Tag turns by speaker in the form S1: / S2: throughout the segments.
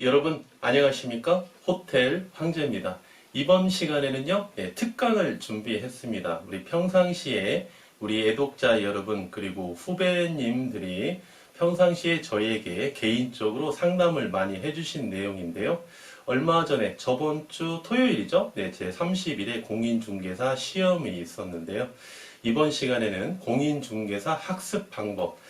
S1: 여러분 안녕하십니까? 호텔 황제입니다. 이번 시간에는요, 특강을 준비했습니다. 우리 평상시에 우리 애독자 여러분 그리고 후배님들이 평상시에 저에게 개인적으로 상담을 많이 해주신 내용인데요. 얼마 전에 저번 주 토요일이죠. 제 30일에 공인중개사 시험이 있었는데요. 이번 시간에는 공인중개사 학습 방법,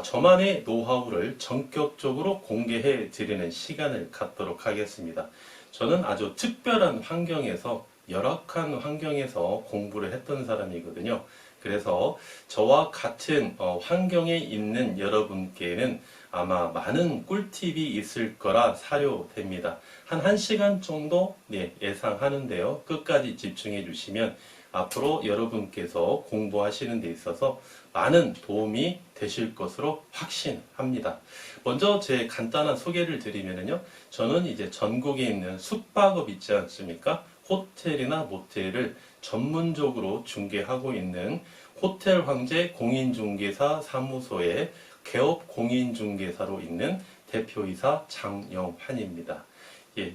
S1: 저만의 노하우를 전격적으로 공개해 드리는 시간을 갖도록 하겠습니다. 저는 아주 특별한 환경에서, 열악한 환경에서 공부를 했던 사람이거든요. 그래서 저와 같은 환경에 있는 여러분께는 아마 많은 꿀팁이 있을 거라 사료됩니다. 한 1시간 정도 예상하는데요. 끝까지 집중해 주시면 앞으로 여러분께서 공부하시는 데 있어서 많은 도움이 되실 것으로 확신합니다. 먼저 제 간단한 소개를 드리면요. 저는 이제 전국에 있는 숙박업 있지 않습니까? 호텔이나 모텔을 전문적으로 중개하고 있는 호텔 황제 공인중개사 사무소의 개업 공인중개사로 있는 대표이사 장영환입니다.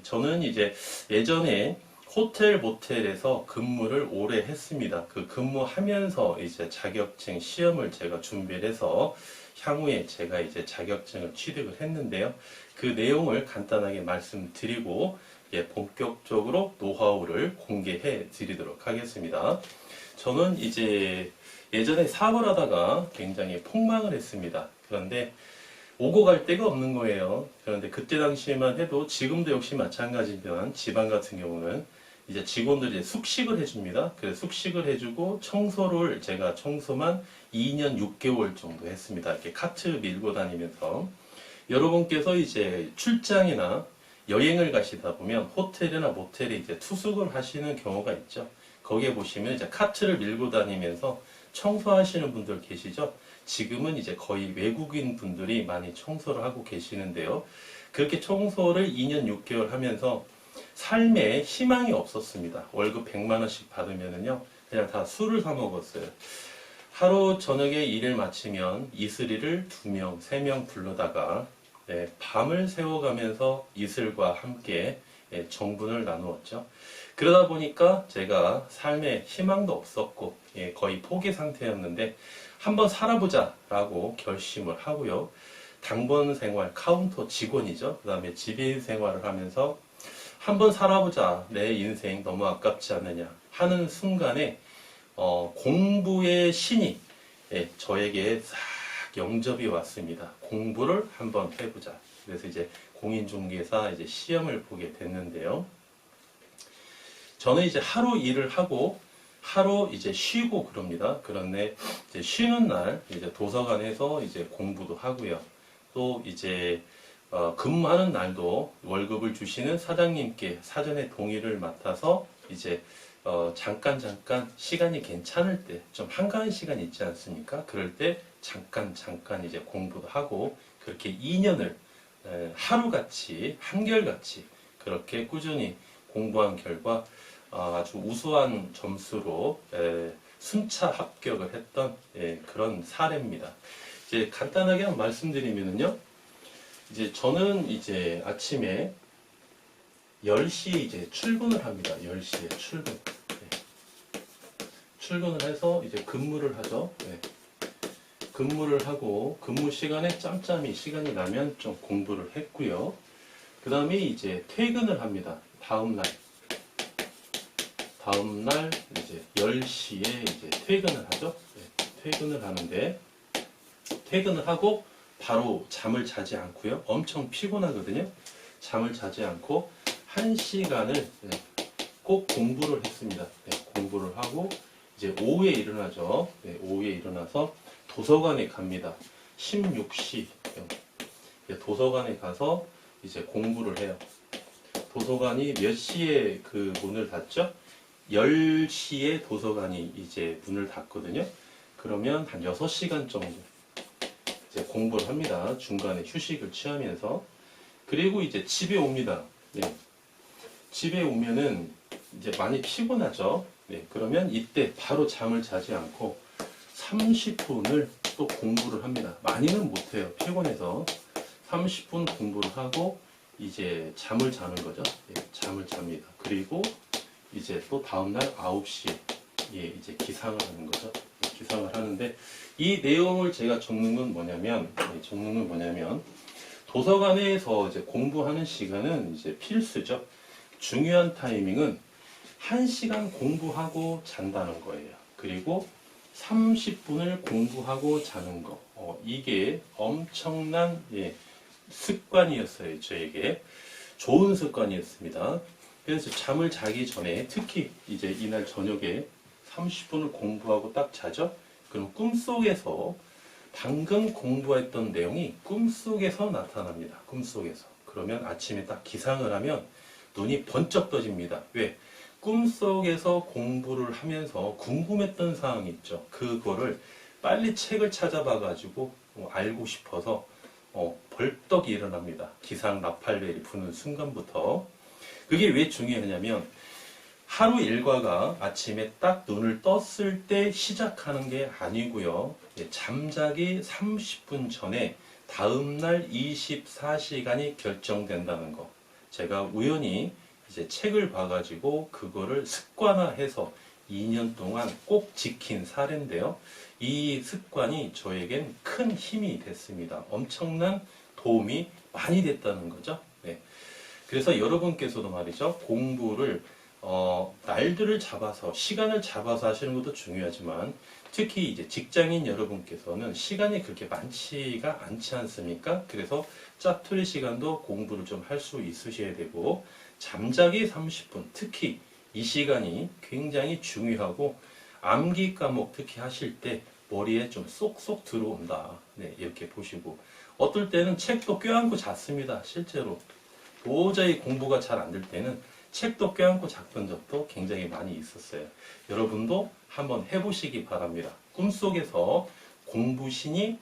S1: 저는 이제 예전에 호텔 모텔에서 근무를 오래 했습니다. 그 근무하면서 이제 자격증 시험을 제가 준비를 해서 향후에 제가 이제 자격증을 취득을 했는데요. 그 내용을 간단하게 말씀드리고 본격적으로 노하우를 공개해 드리도록 하겠습니다. 저는 이제 예전에 사업을 하다가 굉장히 폭망을 했습니다. 그런데 오고 갈 데가 없는 거예요. 그런데 그때 당시에만 해도 지금도 역시 마찬가지지만 지방 같은 경우는 이제 직원들이 숙식을 해줍니다. 그래서 숙식을 해주고 청소를 제가 청소만 2년 6개월 정도 했습니다. 이렇게 카트 밀고 다니면서 여러분께서 이제 출장이나 여행을 가시다 보면 호텔이나 모텔에 이제 투숙을 하시는 경우가 있죠. 거기에 보시면 이제 카트를 밀고 다니면서 청소하시는 분들 계시죠? 지금은 이제 거의 외국인 분들이 많이 청소를 하고 계시는데요. 그렇게 청소를 2년 6개월 하면서 삶에 희망이 없었습니다. 월급 100만 원씩 받으면은요, 그냥 다 술을 사 먹었어요. 하루 저녁에 일을 마치면 이슬이를 2명, 3명 불러다가 밤을 새워가면서 이슬과 함께 정분을 나누었죠. 그러다 보니까 제가 삶에 희망도 없었고 거의 포기 상태였는데 한번 살아보자 라고 결심을 하고요. 당번 생활, 카운터 직원이죠. 그 다음에 지배인 생활을 하면서 한번 살아보자, 내 인생 너무 아깝지 않느냐 하는 순간에 공부의 신이 저에게 싹 영접이 왔습니다. 공부를 한번 해보자. 그래서 이제 공인중개사 이제 시험을 보게 됐는데요. 저는 이제 하루 일을 하고 하루 이제 쉬고 그럽니다. 그런데 이제 쉬는 날 이제 도서관에서 이제 공부도 하고요. 또 이제 근무하는 날도 월급을 주시는 사장님께 사전에 동의를 맡아서 이제 잠깐 시간이 괜찮을 때 좀 한가한 시간 있지 않습니까? 그럴 때 잠깐 이제 공부도 하고 그렇게 2년을 하루같이 한결같이 그렇게 꾸준히 공부한 결과 아주 우수한 점수로 순차 합격을 했던 그런 사례입니다. 이제 간단하게 한번 말씀드리면요. 이제 저는 이제 아침에 10시에 이제 출근을 합니다. 10시에 출근. 출근을 해서 이제 근무를 하죠. 근무를 하고 근무 시간에 짬짬이 시간이 나면 좀 공부를 했고요. 그 다음에 이제 퇴근을 합니다. 다음날 이제 10시에 이제 퇴근을 하죠. 퇴근을 하는데 퇴근을 하고 바로 잠을 자지 않고요. 엄청 피곤하거든요. 잠을 자지 않고 1시간을 꼭 공부를 했습니다. 공부를 하고 이제 오후에 일어나죠. 오후에 일어나서 도서관에 갑니다. 16시 도서관에 가서 이제 공부를 해요. 도서관이 몇 시에 그 문을 닫죠? 10시에 도서관이 이제 문을 닫거든요. 그러면 한 6시간 정도 이제 공부를 합니다. 중간에 휴식을 취하면서. 그리고 이제 집에 옵니다. 집에 오면은 이제 많이 피곤하죠. 그러면 이때 바로 잠을 자지 않고 30분을 또 공부를 합니다. 많이는 못해요. 피곤해서. 30분 공부를 하고 이제 잠을 자는 거죠. 예, 잠을 잡니다. 그리고 이제 또 다음날 9시에 예, 이제 기상을 하는 거죠. 예, 기상을 하는데 이 내용을 제가 적는 건 뭐냐면, 도서관에서 이제 공부하는 시간은 이제 필수죠. 중요한 타이밍은 1시간 공부하고 잔다는 거예요. 그리고 30분을 공부하고 자는 거. 이게 엄청난 예, 습관이었어요. 저에게. 좋은 습관이었습니다. 그래서 잠을 자기 전에 특히 이제 이날 저녁에 30분을 공부하고 딱 자죠. 그럼 꿈속에서 방금 공부했던 내용이 꿈속에서 나타납니다. 꿈속에서. 그러면 아침에 딱 기상을 하면 눈이 번쩍 떠집니다. 왜? 꿈속에서 공부를 하면서 궁금했던 사항이 있죠. 그거를 빨리 책을 찾아봐 가지고 알고 싶어서 벌떡 일어납니다. 기상 나팔벨이 부는 순간부터. 그게 왜 중요하냐면 하루 일과가 아침에 딱 눈을 떴을 때 시작하는 게 아니고요. 잠자기 30분 전에 다음날 24시간이 결정된다는 거. 제가 우연히 이제 책을 봐가지고 그거를 습관화해서 2년 동안 꼭 지킨 사례인데요. 이 습관이 저에겐 큰 힘이 됐습니다. 엄청난 도움이 많이 됐다는 거죠. 네. 그래서 여러분께서도 말이죠. 공부를 날들을 잡아서 시간을 잡아서 하시는 것도 중요하지만 특히 이제 직장인 여러분께서는 시간이 그렇게 많지가 않지 않습니까? 그래서 짜투리 시간도 공부를 좀 할 수 있으셔야 되고 잠자기 30분 특히 이 시간이 굉장히 중요하고 암기 과목 특히 하실 때 머리에 좀 쏙쏙 들어온다. 네, 이렇게 보시고 어떨 때는 책도 껴안고 잤습니다. 실제로 도저히 공부가 잘 안 될 때는 책도 껴안고 잤던 적도 굉장히 많이 있었어요. 여러분도 한번 해보시기 바랍니다. 꿈속에서 공부신이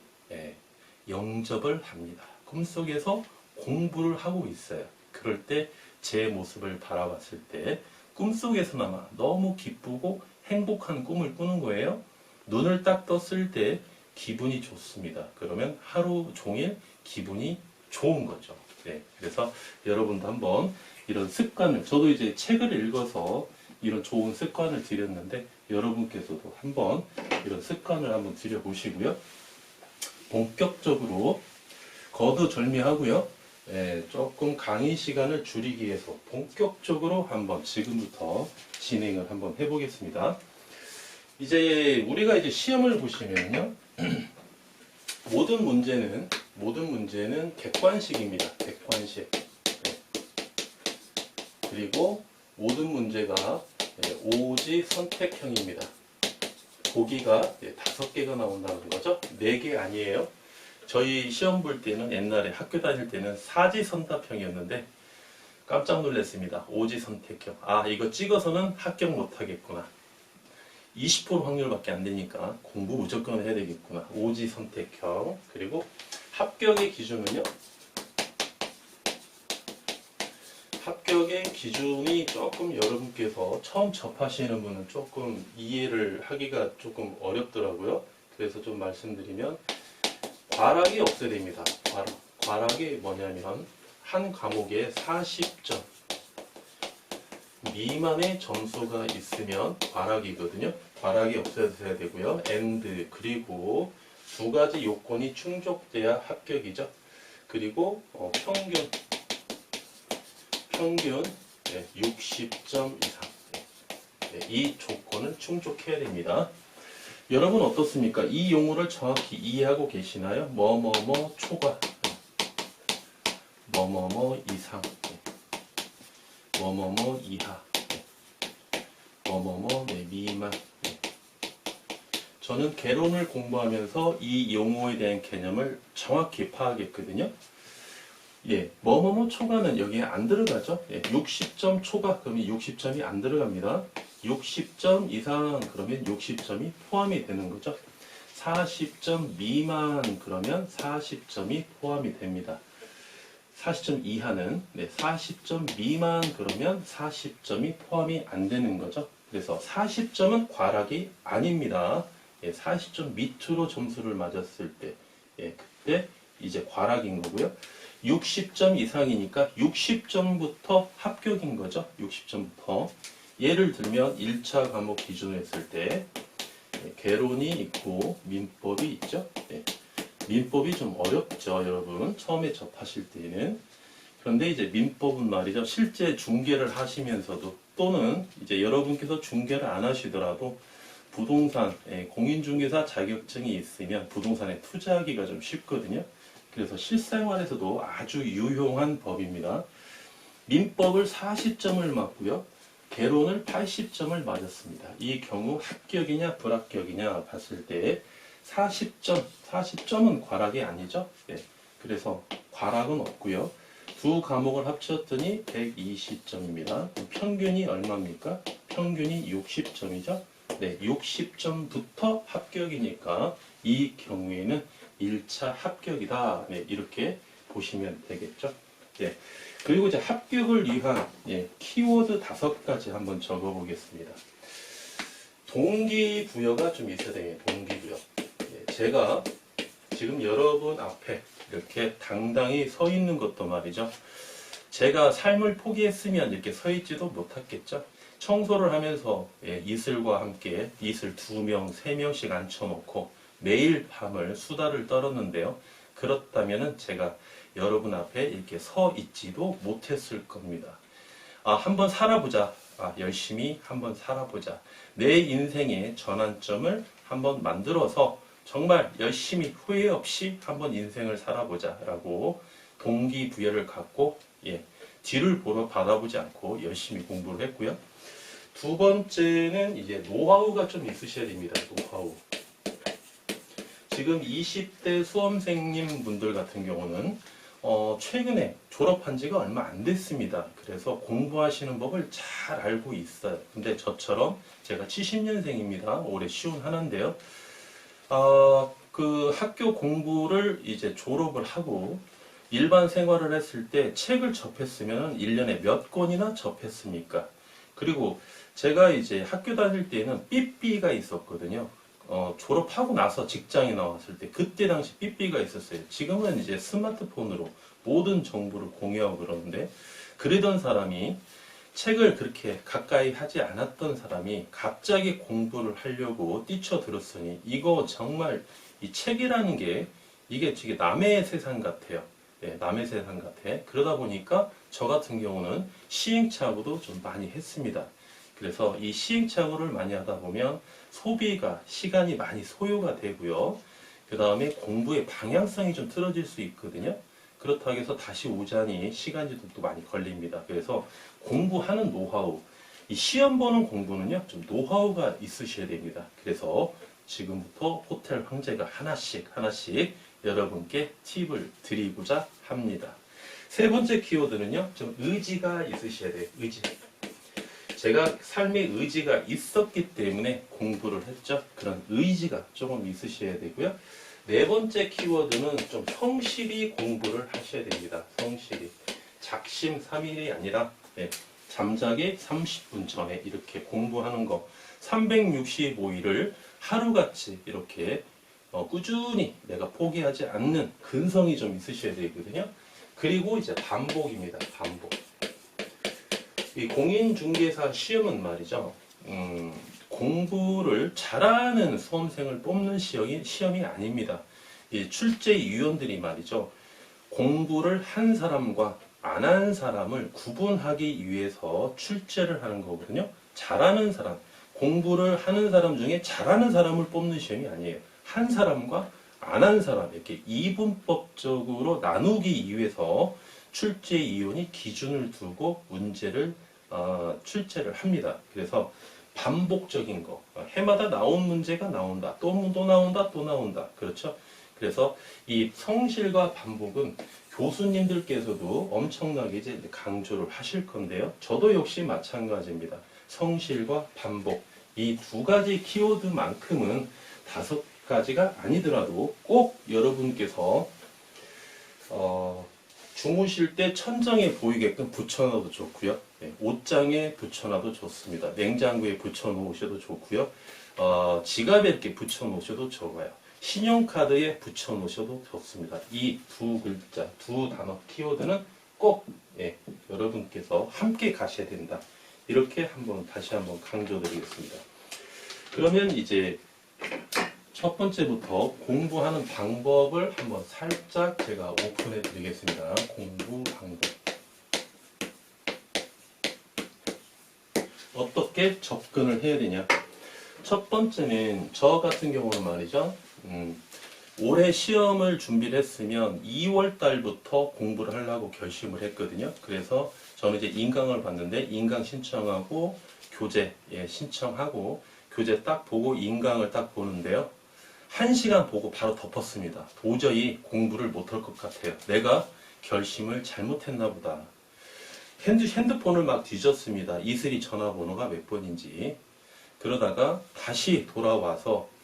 S1: 영접을 합니다. 꿈속에서 공부를 하고 있어요. 그럴 때 제 모습을 바라봤을 때 꿈속에서나마 너무 기쁘고 행복한 꿈을 꾸는 거예요. 눈을 딱 떴을 때 기분이 좋습니다. 그러면 하루 종일 기분이 좋은 거죠. 네, 그래서 여러분도 한번 이런 습관을, 저도 이제 책을 읽어서 이런 좋은 습관을 들였는데 여러분께서도 한번 이런 습관을 한번 들여보시고요. 본격적으로 거두절미하고요. 조금 강의 시간을 줄이기 위해서 본격적으로 한번 지금부터 진행을 한번 해보겠습니다. 이제 우리가 이제 시험을 보시면요. 모든 문제는 객관식입니다. 객관식. 그리고 모든 문제가 오지 선택형입니다. 보기가 5개가 나온다는 거죠. 4개 아니에요. 저희 시험 볼 때는 옛날에 학교 다닐 때는 사지선답형이었는데 깜짝 놀랐습니다. 오지 선택형. 아, 이거 찍어서는 합격 못하겠구나. 20% 확률밖에 안 되니까 공부 무조건 해야 되겠구나. 오지 선택형. 그리고 합격의 기준은요. 합격의 기준이 조금 여러분께서 처음 접하시는 분은 조금 이해를 하기가 조금 어렵더라고요. 그래서 좀 말씀드리면 과락이 없어야 됩니다. 과락이 뭐냐면 한 과목에 40점 미만의 점수가 있으면 과락이거든요. 과락이 없어야 되고요. and 그리고 2가지 요건이 충족돼야 합격이죠. 그리고 평균 60점 이상 이 조건을 충족해야 됩니다. 여러분 어떻습니까? 이 용어를 정확히 이해하고 계시나요? 뭐뭐뭐 초과, 뭐뭐뭐 이상, 뭐뭐뭐 이하, 뭐뭐뭐 미만. 저는 개론을 공부하면서 이 용어에 대한 개념을 정확히 파악했거든요. 뭐뭐뭐 초과는 여기에 안 들어가죠. 60점 초과 그러면 60점이 안 들어갑니다. 60점 이상 그러면 60점이 포함이 되는 거죠. 40점 미만 그러면 40점이 포함이 됩니다. 40점 이하는 40점 미만 그러면 40점이 포함이 안 되는 거죠. 그래서 40점은 과락이 아닙니다. 40점 밑으로 점수를 맞았을 때 그때 이제 과락인 거고요. 60점 이상이니까 60점부터 합격인 거죠. 60점부터. 예를 들면 1차 과목 기준으로 했을 때 개론이 있고 민법이 있죠. 네. 민법이 좀 어렵죠, 여러분. 처음에 접하실 때는. 그런데 이제 민법은 말이죠. 실제 중개를 하시면서도 또는 이제 여러분께서 중개를 안 하시더라도 부동산, 공인중개사 자격증이 있으면 부동산에 투자하기가 좀 쉽거든요. 그래서 실생활에서도 아주 유용한 법입니다. 민법을 40점을 맞고요. 개론을 80점을 맞았습니다. 이 경우 합격이냐 불합격이냐 봤을 때 40점은 과락이 아니죠. 네. 그래서 과락은 없고요. 두 과목을 합쳤더니 120점입니다. 평균이 얼마입니까? 평균이 60점이죠. 네, 60점부터 합격이니까 이 경우에는 1차 합격이다. 네, 이렇게 보시면 되겠죠. 네. 그리고 이제 합격을 위한 키워드 5가지 한번 적어 보겠습니다. 동기부여가 좀 있어야 돼요. 동기부여. 제가 지금 여러분 앞에 이렇게 당당히 서 있는 것도 말이죠. 제가 삶을 포기했으면 이렇게 서 있지도 못했겠죠. 청소를 하면서 이슬과 함께 이슬 2명, 3명씩 앉혀놓고 매일 밤을 수다를 떨었는데요. 그렇다면 제가 여러분 앞에 이렇게 서 있지도 못했을 겁니다. 한번 살아보자. 열심히 한번 살아보자. 내 인생의 전환점을 한번 만들어서 정말 열심히 후회 없이 한번 인생을 살아보자 라고 동기부여를 갖고 뒤를 보러 받아보지 않고 열심히 공부를 했고요. 두 번째는 이제 노하우가 좀 있으셔야 됩니다. 노하우. 지금 20대 수험생님 분들 같은 경우는 최근에 졸업한 지가 얼마 안 됐습니다. 그래서 공부하시는 법을 잘 알고 있어요. 근데 저처럼 제가 70년생입니다. 올해 쉬운 하나인데요. 그 학교 공부를 이제 졸업을 하고 일반 생활을 했을 때 책을 접했으면 1년에 몇 권이나 접했습니까? 그리고 제가 이제 학교 다닐 때는 삐삐가 있었거든요. 졸업하고 나서 직장에 나왔을 때 그때 당시 삐삐가 있었어요. 지금은 이제 스마트폰으로 모든 정보를 공유하고 그러는데 그러던 사람이 책을 그렇게 가까이 하지 않았던 사람이 갑자기 공부를 하려고 뛰쳐들었으니 이거 정말 이 책이라는 게 이게 남의 세상 같아요. 남의 세상 같아. 그러다 보니까 저 같은 경우는 시행착오도 좀 많이 했습니다. 그래서 이 시행착오를 많이 하다 보면 소비가 시간이 많이 소요가 되고요. 그 다음에 공부의 방향성이 좀 틀어질 수 있거든요. 그렇다고 해서 다시 오자니 시간이 또 많이 걸립니다. 그래서 공부하는 노하우, 이 시험 보는 공부는요, 좀 노하우가 있으셔야 됩니다. 그래서 지금부터 호텔 황제가 하나씩 여러분께 팁을 드리고자 합니다. 세 번째 키워드는요, 좀 의지가 있으셔야 돼요. 의지. 제가 삶에 의지가 있었기 때문에 공부를 했죠. 그런 의지가 조금 있으셔야 되고요. 네 번째 키워드는 좀 성실히 공부를 하셔야 됩니다. 성실히. 작심삼일이 아니라 잠자기 30분 전에 이렇게 공부하는 거 365일을 하루같이 이렇게 꾸준히 내가 포기하지 않는 근성이 좀 있으셔야 되거든요. 그리고 이제 반복입니다. 반복. 이 공인중개사 시험은 말이죠. 공부를 잘하는 수험생을 뽑는 시험이 아닙니다. 이 출제위원들이 말이죠. 공부를 한 사람과 안 한 사람을 구분하기 위해서 출제를 하는 거거든요. 잘하는 사람, 공부를 하는 사람 중에 잘하는 사람을 뽑는 시험이 아니에요. 한 사람과 안 한 사람 이렇게 이분법적으로 나누기 위해서 출제위원이 기준을 두고 문제를 출제를 합니다. 그래서 반복적인 거, 해마다 나온 문제가 나온다. 또 나온다. 그렇죠? 그래서 이 성실과 반복은 교수님들께서도 엄청나게 이제 강조를 하실 건데요. 저도 역시 마찬가지입니다. 성실과 반복. 이 두 가지 키워드만큼은 5가지가 아니더라도 꼭 여러분께서 주무실 때 천장에 보이게끔 붙여놔도 좋고요. 옷장에 붙여놔도 좋습니다. 냉장고에 붙여놓으셔도 좋고요. 지갑에 이렇게 붙여놓으셔도 좋아요. 신용카드에 붙여 놓으셔도 좋습니다. 이 두 글자, 두 단어 키워드는 꼭 여러분께서 함께 가셔야 된다. 이렇게 다시 한번 강조드리겠습니다. 그러면 이제 첫 번째부터 공부하는 방법을 한번 살짝 제가 오픈해 드리겠습니다. 공부 방법. 어떻게 접근을 해야 되냐? 첫 번째는 저 같은 경우는 말이죠. 올해 시험을 준비를 했으면 2월 달부터 공부를 하려고 결심을 했거든요. 그래서 저는 이제 인강을 봤는데 인강 신청하고 교재 신청하고 교재 딱 보고 인강을 딱 보는데요. 1시간 보고 바로 덮었습니다. 도저히 공부를 못할 것 같아요. 내가 결심을 잘못했나 보다. 핸드폰을 막 뒤졌습니다. 이슬이 전화번호가 몇 번인지. 그러다가 다시 돌아와서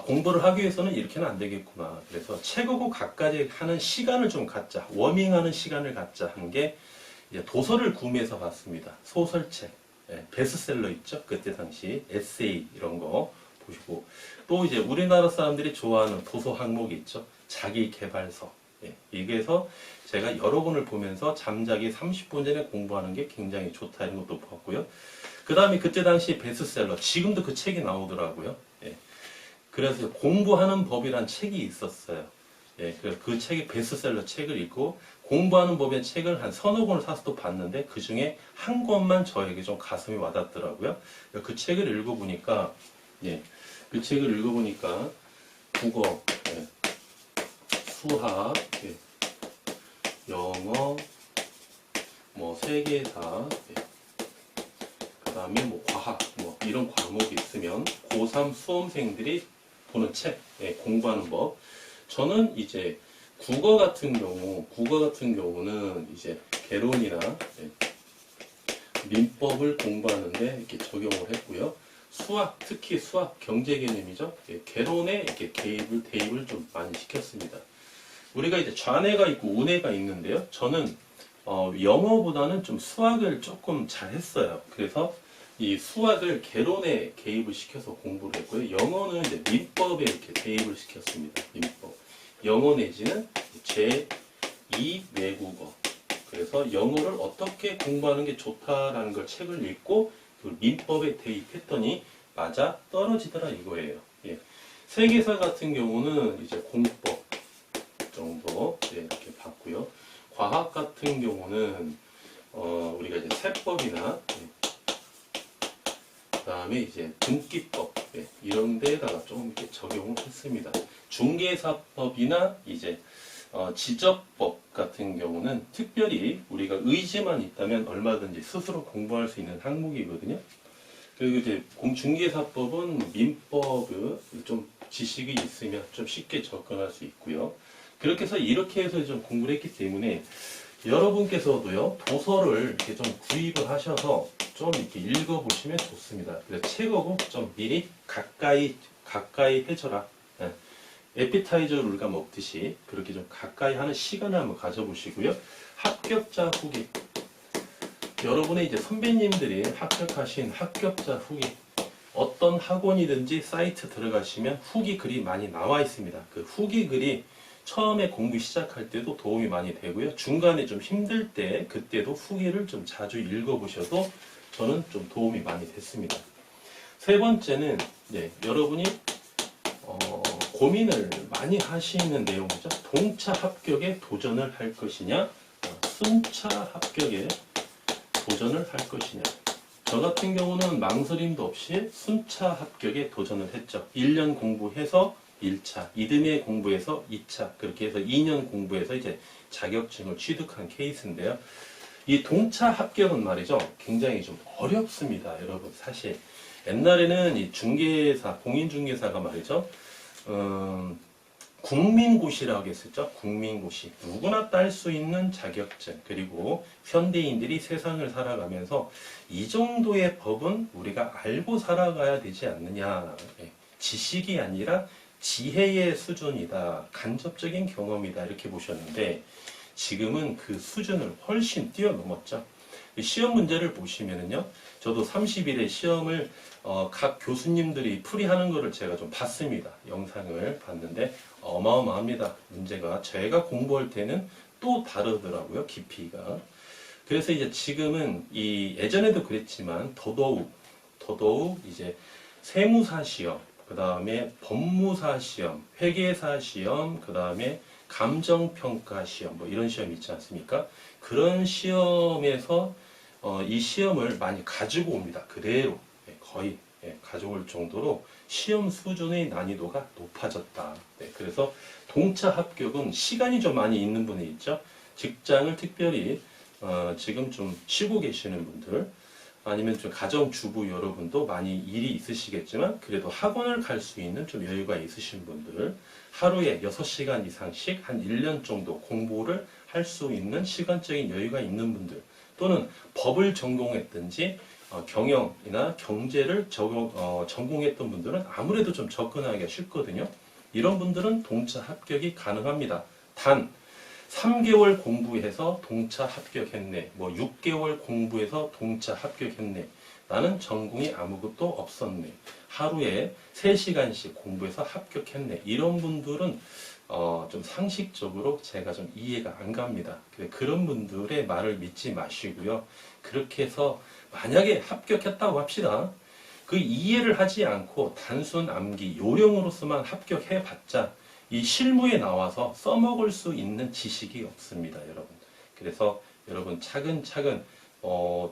S1: 공부를 하기 위해서는 이렇게는 안 되겠구나. 그래서 책하고 가까이 하는 시간을 좀 갖자. 워밍하는 시간을 갖자 한 게 도서를 구매해서 봤습니다. 소설책, 베스트셀러 있죠? 그때 당시 에세이 이런 거 보시고 또 이제 우리나라 사람들이 좋아하는 도서 항목이 있죠. 자기계발서. 여기에서 제가 여러 권을 보면서 잠자기 30분 전에 공부하는 게 굉장히 좋다 이런 것도 봤고요. 그 다음에 그때 당시 베스트셀러, 지금도 그 책이 나오더라고요. 그래서 공부하는 법이란 책이 있었어요. 그래서 그 책이 베스트셀러 책을 읽고 공부하는 법의 책을 한 서너 권을 사서 또 봤는데 그 중에 한 권만 저에게 좀 가슴이 와닿더라고요. 그 책을 읽어보니까 국어, 수학, 영어, 세계사, 그 다음에 과학, 이런 과목이 있으면 고3 수험생들이 보는 책, 공부하는 법. 저는 이제 국어 같은 경우는 이제 개론이나 민법을 공부하는데 이렇게 적용을 했고요. 수학, 특히 수학 경제 개념이죠. 개론에 이렇게 대입을 좀 많이 시켰습니다. 우리가 이제 좌뇌가 있고 우뇌가 있는데요. 저는 영어보다는 좀 수학을 조금 잘했어요. 그래서 이 수학을 개론에 개입을 시켜서 공부를 했고요. 영어는 이제 민법에 이렇게 대입을 시켰습니다. 민법. 영어 내지는 제2 외국어. 그래서 영어를 어떻게 공부하는 게 좋다라는 걸 책을 읽고 그 민법에 대입했더니 맞아 떨어지더라 이거예요. 세계사 같은 경우는 이제 공법 정도 이렇게 봤고요. 과학 같은 경우는 우리가 이제 세법이나 그 다음에 이제 등기법 이런 데다가 좀 이렇게 적용을 했습니다. 중개사법이나 이제 지적법 같은 경우는 특별히 우리가 의지만 있다면 얼마든지 스스로 공부할 수 있는 항목이거든요. 그리고 이제 중개사법은 민법을 좀 지식이 있으면 좀 쉽게 접근할 수 있고요. 그렇게 해서 이렇게 해서 좀 공부를 했기 때문에 여러분께서도요, 도서를 이렇게 좀 구입을 하셔서 좀 이렇게 읽어보시면 좋습니다. 그래서 책하고 좀 미리 가까이 해줘라. 에피타이저를 우리가 먹듯이 그렇게 좀 가까이 하는 시간을 한번 가져보시고요. 합격자 후기. 여러분의 이제 선배님들이 합격하신 합격자 후기. 어떤 학원이든지 사이트 들어가시면 후기 글이 많이 나와 있습니다. 그 후기 글이 처음에 공부 시작할 때도 도움이 많이 되고요. 중간에 좀 힘들 때 그때도 후기를 좀 자주 읽어보셔도 저는 좀 도움이 많이 됐습니다. 세 번째는 여러분이 고민을 많이 하시는 내용이죠. 동차 합격에 도전을 할 것이냐, 순차 합격에 도전을 할 것이냐. 저 같은 경우는 망설임도 없이 순차 합격에 도전을 했죠. 1년 공부해서 1차, 이듬해 공부해서 2차, 그렇게 해서 2년 공부해서 이제 자격증을 취득한 케이스인데요. 이 동차 합격은 말이죠. 굉장히 좀 어렵습니다. 여러분, 사실. 옛날에는 이 중개사, 공인중개사가 말이죠. 국민고시라고 했었죠. 국민고시. 누구나 딸 수 있는 자격증. 그리고 현대인들이 세상을 살아가면서 이 정도의 법은 우리가 알고 살아가야 되지 않느냐. 지식이 아니라 지혜의 수준이다. 간접적인 경험이다. 이렇게 보셨는데 지금은 그 수준을 훨씬 뛰어넘었죠. 시험 문제를 보시면은요, 저도 30일에 시험을 각 교수님들이 풀이하는 거를 제가 좀 봤습니다. 영상을 봤는데 어마어마합니다. 문제가 제가 공부할 때는 또 다르더라고요. 깊이가. 그래서 이제 지금은 예전에도 그랬지만 더더욱 이제 세무사 시험, 그 다음에 법무사 시험, 회계사 시험, 그 다음에 감정평가 시험, 뭐 이런 시험 있지 않습니까? 그런 시험에서 이 시험을 많이 가지고 옵니다. 그대로 거의 가져올 정도로 시험 수준의 난이도가 높아졌다. 그래서 동차 합격은 시간이 좀 많이 있는 분이 있죠. 직장을 특별히 지금 좀 쉬고 계시는 분들, 아니면 좀 가정주부 여러분도 많이 일이 있으시겠지만 그래도 학원을 갈 수 있는 좀 여유가 있으신 분들, 하루에 6시간 이상씩 한 1년 정도 공부를 할 수 있는 시간적인 여유가 있는 분들, 또는 법을 전공했든지 경영이나 경제를 전공했던 분들은 아무래도 좀 접근하기가 쉽거든요. 이런 분들은 동차 합격이 가능합니다. 단 3개월 공부해서 동차 합격했네, 뭐 6개월 공부해서 동차 합격했네, 나는 전공이 아무것도 없었네, 하루에 3시간씩 공부해서 합격했네, 이런 분들은 좀 상식적으로 제가 좀 이해가 안 갑니다. 그런 분들의 말을 믿지 마시고요. 그렇게 해서 만약에 합격했다고 합시다. 그 이해를 하지 않고 단순 암기, 요령으로서만 합격해봤자 이 실무에 나와서 써먹을 수 있는 지식이 없습니다, 여러분. 그래서 여러분 차근차근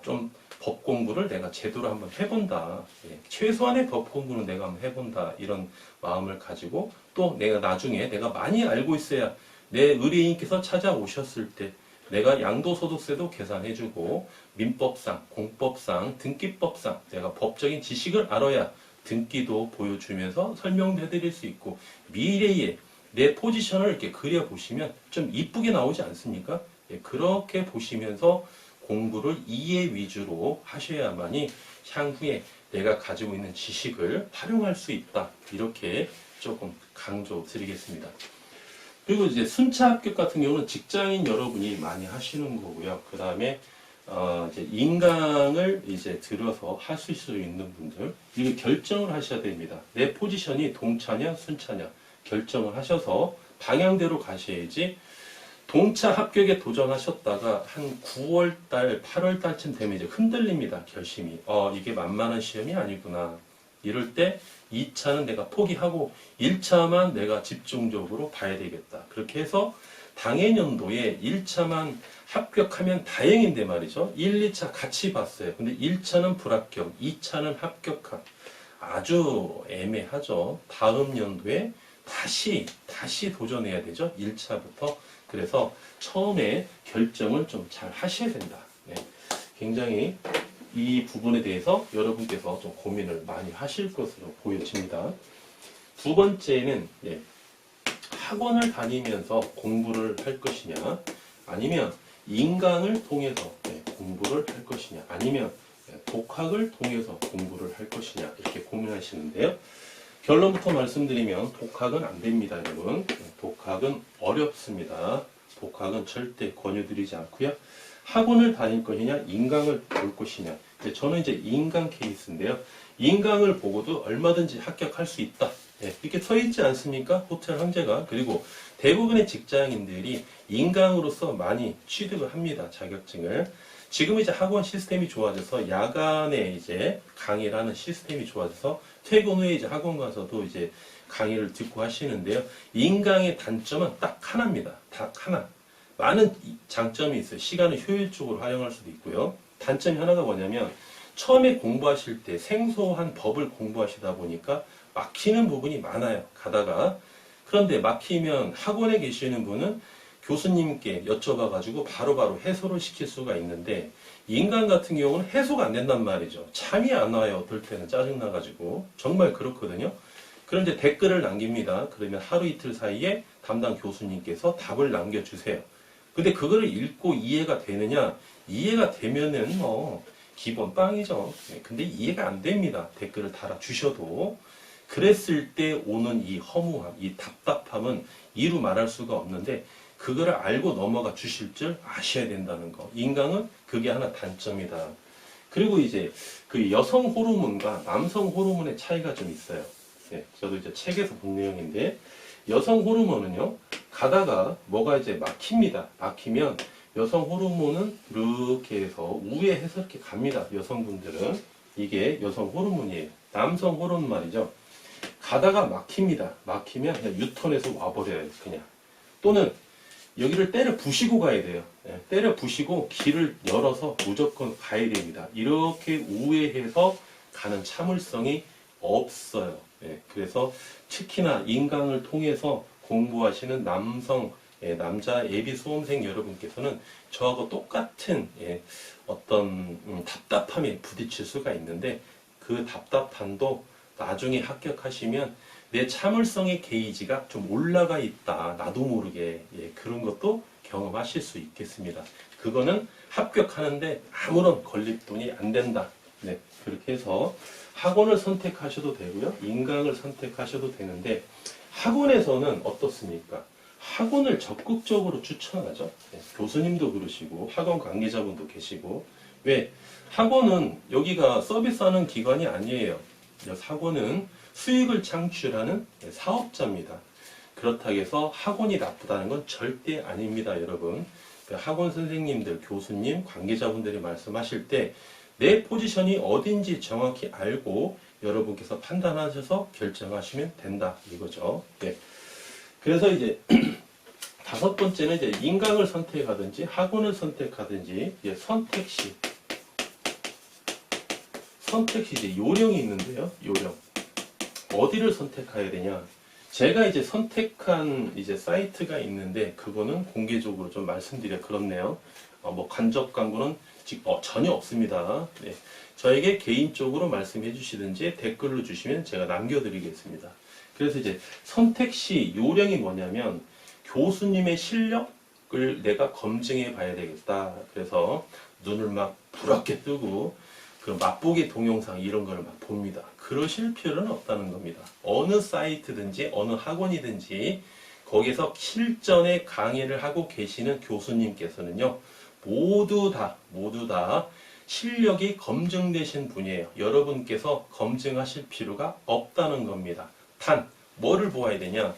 S1: 좀 법 공부를 내가 제대로 한번 해본다. 최소한의 법 공부는 내가 한번 해본다. 이런 마음을 가지고 또 내가 나중에 내가 많이 알고 있어야 내 의뢰인께서 찾아오셨을 때 내가 양도소득세도 계산해주고 민법상, 공법상, 등기법상 내가 법적인 지식을 알아야 등기도 보여주면서 설명도 해드릴 수 있고 미래에 내 포지션을 이렇게 그려보시면 좀 이쁘게 나오지 않습니까? 그렇게 보시면서 공부를 이해 위주로 하셔야만이 향후에 내가 가지고 있는 지식을 활용할 수 있다. 이렇게 조금 강조 드리겠습니다. 그리고 이제 순차 합격 같은 경우는 직장인 여러분이 많이 하시는 거고요. 그 다음에 이제 인강을 이제 들어서 하실 수 있는 분들, 이거 결정을 하셔야 됩니다. 내 포지션이 동차냐 순차냐 결정을 하셔서 방향대로 가셔야지. 동차 합격에 도전하셨다가 한 9월달, 8월달쯤 되면 이제 흔들립니다. 결심이. 이게 만만한 시험이 아니구나. 이럴 때 2차는 내가 포기하고 1차만 내가 집중적으로 봐야 되겠다. 그렇게 해서 당해년도에 1차만 합격하면 다행인데 말이죠. 1, 2차 같이 봤어요. 근데 1차는 불합격, 2차는 합격한. 아주 애매하죠. 다음 연도에 다시 도전해야 되죠. 1차부터. 그래서 처음에 결정을 좀 잘 하셔야 된다. 굉장히 이 부분에 대해서 여러분께서 좀 고민을 많이 하실 것으로 보여집니다. 두 번째는 학원을 다니면서 공부를 할 것이냐, 아니면 인강을 통해서 공부를 할 것이냐, 아니면 독학을 통해서 공부를 할 것이냐, 이렇게 고민하시는데요. 결론부터 말씀드리면 독학은 안 됩니다, 여러분. 독학은 어렵습니다. 독학은 절대 권유드리지 않고요. 학원을 다닐 것이냐, 인강을 볼 것이냐. 저는 이제 인강 케이스인데요. 인강을 보고도 얼마든지 합격할 수 있다. 이렇게 써 있지 않습니까? 호텔 황제가. 그리고 대부분의 직장인들이 인강으로서 많이 취득을 합니다. 자격증을. 지금 이제 학원 시스템이 좋아져서 야간에 이제 강의를 하는 시스템이 좋아져서 퇴근 후에 이제 학원 가서도 이제 강의를 듣고 하시는데요. 인강의 단점은 딱 하나입니다. 딱 하나. 많은 장점이 있어요. 시간을 효율적으로 활용할 수도 있고요. 단점이 하나가 뭐냐면 처음에 공부하실 때 생소한 법을 공부하시다 보니까 막히는 부분이 많아요. 가다가. 그런데 막히면 학원에 계시는 분은 교수님께 여쭤봐가지고 바로바로 해소를 시킬 수가 있는데 인강 같은 경우는 해소가 안 된단 말이죠. 잠이 안 와요. 어떨 때는 짜증나가지고. 정말 그렇거든요. 그런데 댓글을 남깁니다. 그러면 하루 이틀 사이에 담당 교수님께서 답을 남겨주세요. 근데 그거를 읽고 이해가 되느냐? 이해가 되면은 기본 빵이죠. 근데 이해가 안 됩니다. 댓글을 달아주셔도. 그랬을 때 오는 이 허무함, 이 답답함은 이루 말할 수가 없는데 그거를 알고 넘어가 주실 줄 아셔야 된다는 거. 인강은 그게 하나 단점이다. 그리고 이제 그 여성 호르몬과 남성 호르몬의 차이가 좀 있어요. 네, 저도 이제 책에서 본 내용인데, 여성 호르몬은요, 가다가 뭐가 이제 막힙니다. 막히면 여성 호르몬은 이렇게 해서 우회해서 이렇게 갑니다. 여성분들은. 이게 여성 호르몬이에요. 남성 호르몬 말이죠. 가다가 막힙니다. 막히면 그냥 유턴해서 와버려요. 그냥. 또는 여기를 때려 부시고 가야 돼요. 네, 때려 부시고 길을 열어서 무조건 가야 됩니다. 이렇게 우회해서 가는 참을성이 없어요. 네, 그래서 특히나 인강을 통해서 공부하시는 남성, 남자 예비 수험생 여러분께서는 저하고 똑같은 어떤 답답함에 부딪힐 수가 있는데, 그 답답함도 나중에 합격하시면 내 참을성의 게이지가 좀 올라가 있다. 나도 모르게. 그런 것도 경험하실 수 있겠습니다. 그거는 합격하는데 아무런 걸림돌이 안 된다. 네, 그렇게 해서 학원을 선택하셔도 되고요. 인강을 선택하셔도 되는데, 학원에서는 어떻습니까? 학원을 적극적으로 추천하죠. 네, 교수님도 그러시고 학원 관계자분도 계시고. 왜? 학원은 여기가 서비스하는 기관이 아니에요. 학원은 수익을 창출하는 사업자입니다. 그렇다고 해서 학원이 나쁘다는 건 절대 아닙니다, 여러분. 학원 선생님들, 교수님, 관계자분들이 말씀하실 때 내 포지션이 어딘지 정확히 알고 여러분께서 판단하셔서 결정하시면 된다, 이거죠. 네. 그래서 이제 다섯 번째는 이제 인강을 선택하든지 학원을 선택하든지 선택시 이제 요령이 있는데요. 요령. 어디를 선택해야 되냐? 제가 이제 선택한 이제 사이트가 있는데, 그거는 공개적으로 좀 말씀드려 그렇네요. 뭐 간접 광고는 전혀 없습니다. 네. 저에게 개인적으로 말씀해 주시든지 댓글로 주시면 제가 남겨드리겠습니다. 그래서 이제 선택 시 요령이 뭐냐면, 교수님의 실력을 내가 검증해 봐야 되겠다. 그래서 눈을 막 부럽게 뜨고 그 맛보기 동영상 이런 걸 막 봅니다. 그러실 필요는 없다는 겁니다. 어느 사이트든지 어느 학원이든지 거기서 실전에 강의를 하고 계시는 교수님께서는요, 모두 다 실력이 검증되신 분이에요. 여러분께서 검증하실 필요가 없다는 겁니다. 단, 뭐를 보아야 되냐?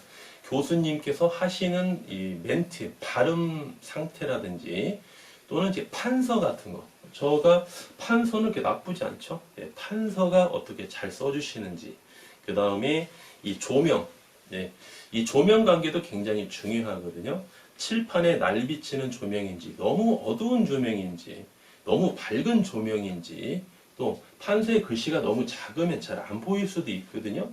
S1: 교수님께서 하시는 이 멘트, 발음 상태라든지 또는 이제 판서 같은 거. 저가 판서는 그렇게 나쁘지 않죠. 판서가 어떻게 잘 써주시는지. 그 다음에 이 조명. 이 조명 관계도 굉장히 중요하거든요. 칠판에 날 비치는 조명인지, 너무 어두운 조명인지, 너무 밝은 조명인지, 또 판서의 글씨가 너무 작으면 잘 안 보일 수도 있거든요.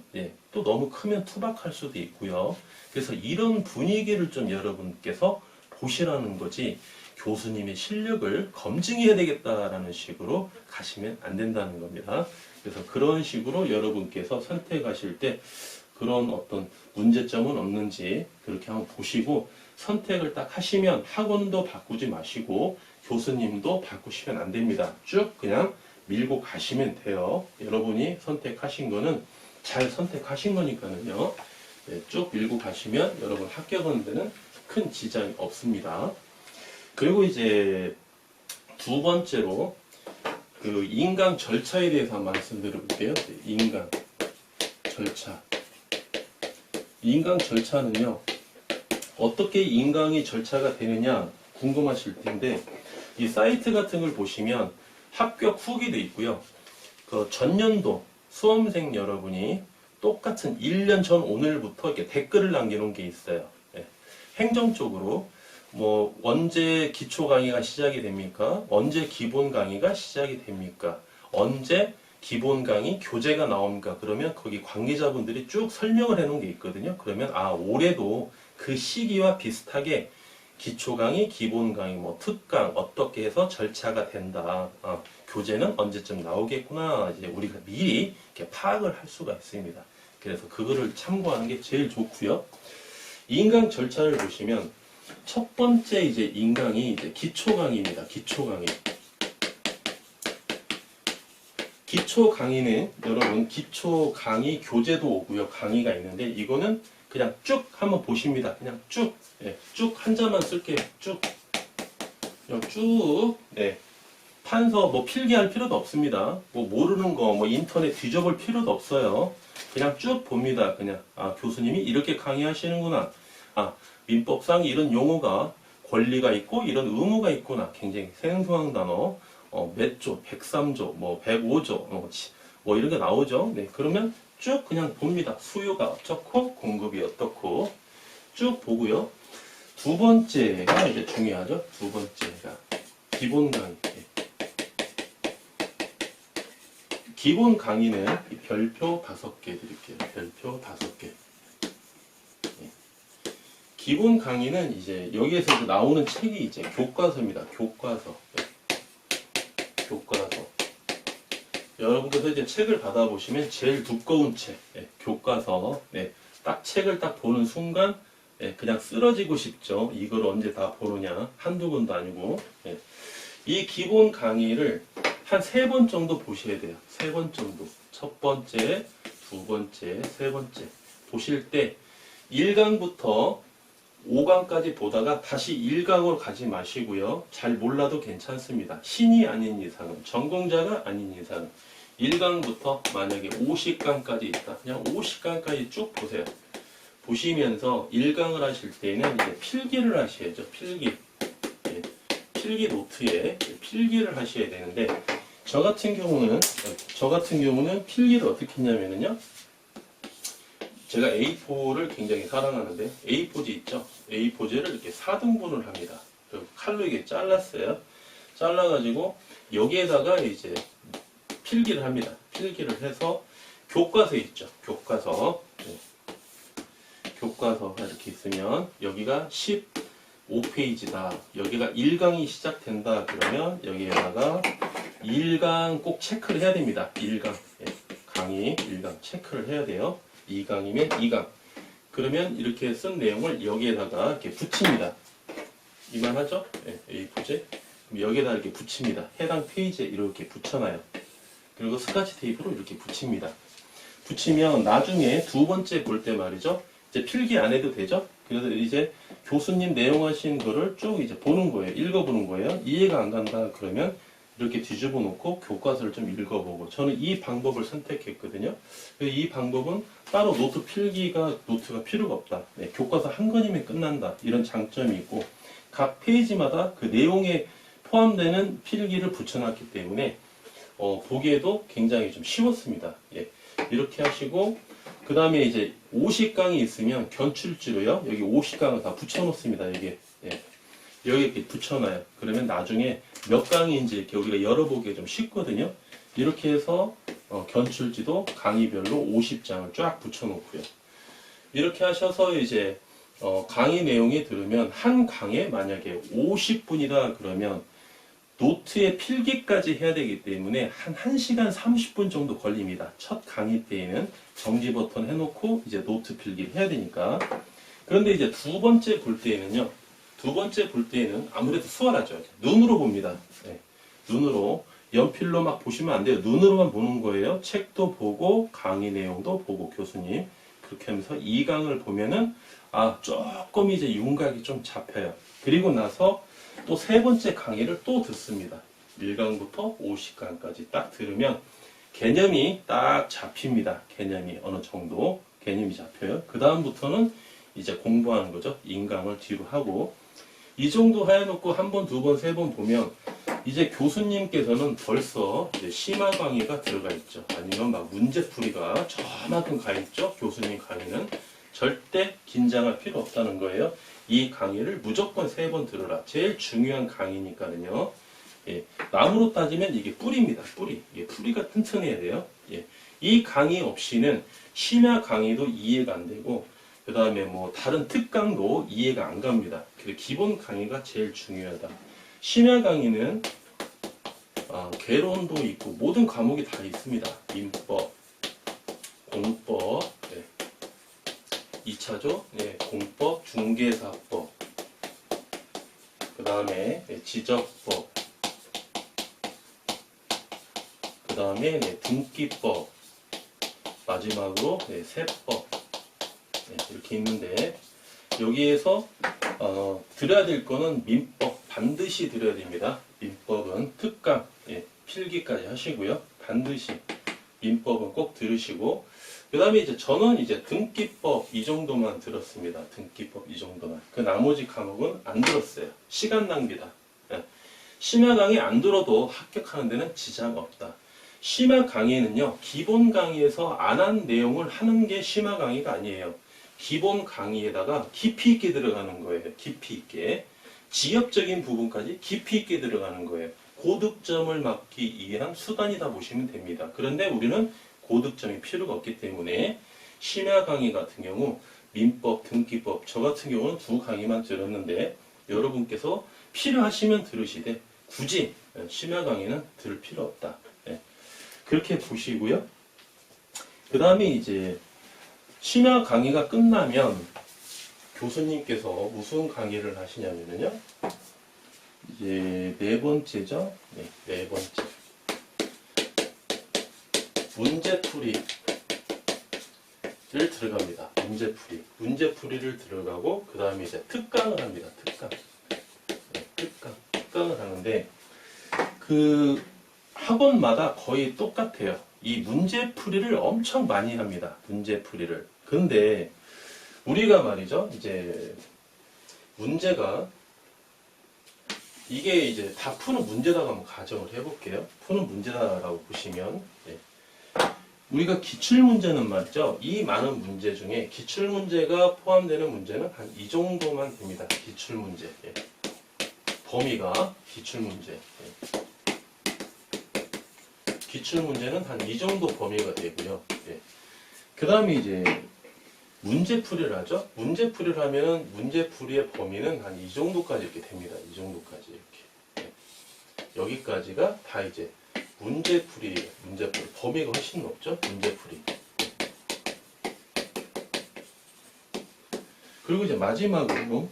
S1: 또 너무 크면 투박할 수도 있고요. 그래서 이런 분위기를 좀 여러분께서 보시라는 거지, 교수님의 실력을 검증해야 되겠다라는 식으로 가시면 안 된다는 겁니다. 그래서 그런 식으로 여러분께서 선택하실 때 그런 어떤 문제점은 없는지 그렇게 한번 보시고, 선택을 딱 하시면 학원도 바꾸지 마시고 교수님도 바꾸시면 안 됩니다. 쭉 그냥 밀고 가시면 돼요. 여러분이 선택하신 거는 잘 선택하신 거니까는요. 쭉 밀고 가시면 여러분 합격하는 데는 큰 지장이 없습니다. 그리고 이제 두 번째로 그 인강 절차에 대해서 한번 말씀드려볼게요. 인강 절차. 인강 절차는요, 어떻게 인강이 절차가 되느냐 궁금하실 텐데, 이 사이트 같은 걸 보시면 합격 후기도 있고요. 그 전년도 수험생 여러분이 똑같은 1년 전 오늘부터 이렇게 댓글을 남겨놓은 게 있어요. 행정적으로 뭐 언제 기초 강의가 시작이 됩니까? 언제 기본 강의가 시작이 됩니까? 언제 기본 강의 교재가 나옵니까? 그러면 거기 관계자분들이 쭉 설명을 해놓은 게 있거든요. 그러면 올해도 그 시기와 비슷하게 기초 강의, 기본 강의, 뭐 특강 어떻게 해서 절차가 된다. 교재는 언제쯤 나오겠구나. 이제 우리가 미리 이렇게 파악을 할 수가 있습니다. 그래서 그거를 참고하는 게 제일 좋고요. 인강 절차를 보시면 첫 번째 이제 인강이 이제 기초 강의입니다. 기초 강의. 기초 강의는 여러분 기초 강의 교재도 오고요. 강의가 있는데 이거는 그냥 쭉 한번 보십니다. 그냥 쭉, 예, 쭉 한 자만 쓸게요. 쭉, 그냥 쭉, 네. 판서 뭐 필기할 필요도 없습니다. 뭐 모르는 거 뭐 인터넷 뒤져볼 필요도 없어요. 그냥 쭉 봅니다. 그냥 아 교수님이 이렇게 강의하시는구나. 아 민법상 이런 용어가 권리가 있고 이런 의무가 있구나. 굉장히 생소한 단어 몇 조, 103조, 뭐 105조 뭐 이런 게 나오죠. 네 그러면 쭉 그냥 봅니다. 수요가 어떻고 공급이 어떻고 쭉 보고요. 두 번째가 이제 중요하죠. 두 번째가 기본 강의. 기본 강의는 별표 5개 드릴게요. 별표 5개. 기본 강의는 이제 여기에서 나오는 책이 이제 교과서입니다. 교과서. 교과서. 여러분께서 이제 책을 받아보시면 제일 두꺼운 책, 교과서. 네, 딱 책을 딱 보는 순간 그냥 쓰러지고 싶죠. 이걸 언제 다 보느냐. 한두 번도 아니고. 이 기본 강의를 한 3번 정도 보셔야 돼요. 3번 정도. 첫 번째, 두 번째, 세 번째. 보실 때 1강부터 5강까지 보다가 다시 1강으로 가지 마시고요. 잘 몰라도 괜찮습니다. 신이 아닌 이상은, 전공자가 아닌 이상은 1강부터 만약에 50강까지 있다. 그냥 50강까지 쭉 보세요. 보시면서 1강을 하실 때는 이제 필기를 하셔야죠. 필기. 필기 노트에 필기를 하셔야 되는데 저 같은 경우는 필기를 어떻게 했냐면요. 제가 A4를 굉장히 사랑하는데 A4지 있죠. A4지를 이렇게 4등분을 합니다. 그리고 칼로 이렇게 잘랐어요. 잘라가지고 여기에다가 이제 필기를 합니다. 필기를 해서 교과서 있죠. 교과서. 교과서가 이렇게 있으면 여기가 15페이지다. 여기가 1강이 시작된다. 그러면 여기에다가 1강 꼭 체크를 해야 됩니다. 1강. 강의 1강 체크를 해야 돼요. 2강이면 2강. 그러면 이렇게 쓴 내용을 여기에다가 이렇게 붙입니다. 이만하죠? A4지. 여기에다 이렇게 붙입니다. 해당 페이지에 이렇게 붙여놔요. 그리고 스카치 테이프로 이렇게 붙입니다. 붙이면 나중에 두 번째 볼 때 말이죠. 이제 필기 안 해도 되죠? 그래서 이제 교수님 내용하신 거를 쭉 이제 보는 거예요. 읽어보는 거예요. 이해가 안 간다 그러면 이렇게 뒤집어 놓고 교과서를 좀 읽어보고 저는 이 방법을 선택했거든요. 이 방법은 따로 노트가 필요가 없다. 네, 교과서 한 권이면 끝난다. 이런 장점이 있고 각 페이지마다 그 내용에 포함되는 필기를 붙여놨기 때문에 보기에도 굉장히 좀 쉬웠습니다. 이렇게 하시고 그 다음에 이제 50강이 있으면 견출지로요. 여기 50강을 다 붙여놓습니다. 여기 이렇게 붙여놔요. 그러면 나중에 몇 강인지 이렇게 우리가 열어보기가 좀 쉽거든요. 이렇게 해서 견출지도 강의별로 50장을 쫙 붙여놓고요. 이렇게 하셔서 이제 강의 내용이 들으면 한 강에 만약에 50분이다 그러면 노트에 필기까지 해야 되기 때문에 한 1시간 30분 정도 걸립니다. 첫 강의 때에는 정지 버튼 해놓고 이제 노트 필기를 해야 되니까. 그런데 이제 두 번째 볼 때에는요. 두 번째 볼 때에는 아무래도 수월하죠. 눈으로 봅니다. 눈으로. 연필로 막 보시면 안 돼요. 눈으로만 보는 거예요. 책도 보고 강의 내용도 보고 교수님. 그렇게 하면서 2강을 보면은 조금 이제 윤곽이 좀 잡혀요. 그리고 나서 또 세 번째 강의를 또 듣습니다. 1강부터 50강까지 딱 들으면 개념이 딱 잡힙니다. 개념이 어느 정도 개념이 잡혀요. 그 다음부터는 이제 공부하는 거죠. 인강을 뒤로 하고 이 정도 해놓고 한 번, 두 번, 세 번 보면 이제 교수님께서는 벌써 이제 심화 강의가 들어가 있죠. 아니면 막 문제풀이가 저만큼 가 있죠. 교수님 강의는 절대 긴장할 필요 없다는 거예요. 이 강의를 무조건 3번 들으라. 제일 중요한 강의니까는요. 나무로 따지면 이게 뿌리입니다. 뿌리. 뿌리가 튼튼해야 돼요. 이 강의 없이는 심야 강의도 이해가 안 되고 그 다음에 뭐 다른 특강도 이해가 안 갑니다. 그래서 기본 강의가 제일 중요하다. 심야 강의는 개론도 있고 모든 과목이 다 있습니다. 민법, 공법, 2차죠. 공법, 중개사법, 그 다음에 지적법, 그 다음에 등기법, 마지막으로 세법, 이렇게 있는데 여기에서 들어야 될 거는 민법 반드시 들어야 됩니다. 민법은 특강 필기까지 하시고요. 반드시 민법은 꼭 들으시고 그 다음에 이제 저는 이제 등기법 이 정도만 들었습니다. 등기법 이 정도만. 그 나머지 과목은 안 들었어요. 시간 낭비다. 심야 강의 안 들어도 합격하는 데는 지장 없다. 심야 강의는요, 기본 강의에서 안 한 내용을 하는 게 심야 강의가 아니에요. 기본 강의에다가 깊이 있게 들어가는 거예요. 깊이 있게. 지엽적인 부분까지 깊이 있게 들어가는 거예요. 고득점을 막기 위한 수단이다 보시면 됩니다. 그런데 우리는 고득점이 필요가 없기 때문에 심야 강의 같은 경우 민법, 등기법, 저 같은 경우는 두 강의만 들었는데 여러분께서 필요하시면 들으시되 굳이 심야 강의는 들을 필요 없다. 그렇게 보시고요. 그 다음에 이제 심야 강의가 끝나면 교수님께서 무슨 강의를 하시냐면요. 이제 네 번째죠. 네 번째. 문제풀이를 들어갑니다. 문제풀이. 문제풀이를 들어가고, 그 다음에 이제 특강을 합니다. 특강을 하는데, 그 학원마다 거의 똑같아요. 이 문제풀이를 엄청 많이 합니다. 문제풀이를. 근데 우리가 말이죠. 이제 문제가 이게 이제 다 푸는 문제다가 한번 가정을 해볼게요. 푸는 문제다라고 보시면 우리가 기출문제는 말이죠. 이 많은 문제 중에 기출문제가 포함되는 문제는 한 이 정도만 됩니다. 기출문제. 범위가 기출문제. 기출문제는 한 이 정도 범위가 되고요. 그 다음에 이제 문제풀이를 하죠. 문제풀이를 하면 문제풀이의 범위는 한 이 정도까지 이렇게 됩니다. 이 정도까지 이렇게. 여기까지가 다 이제 문제풀이. 범위가 훨씬 높죠. 문제풀이. 그리고 이제 마지막으로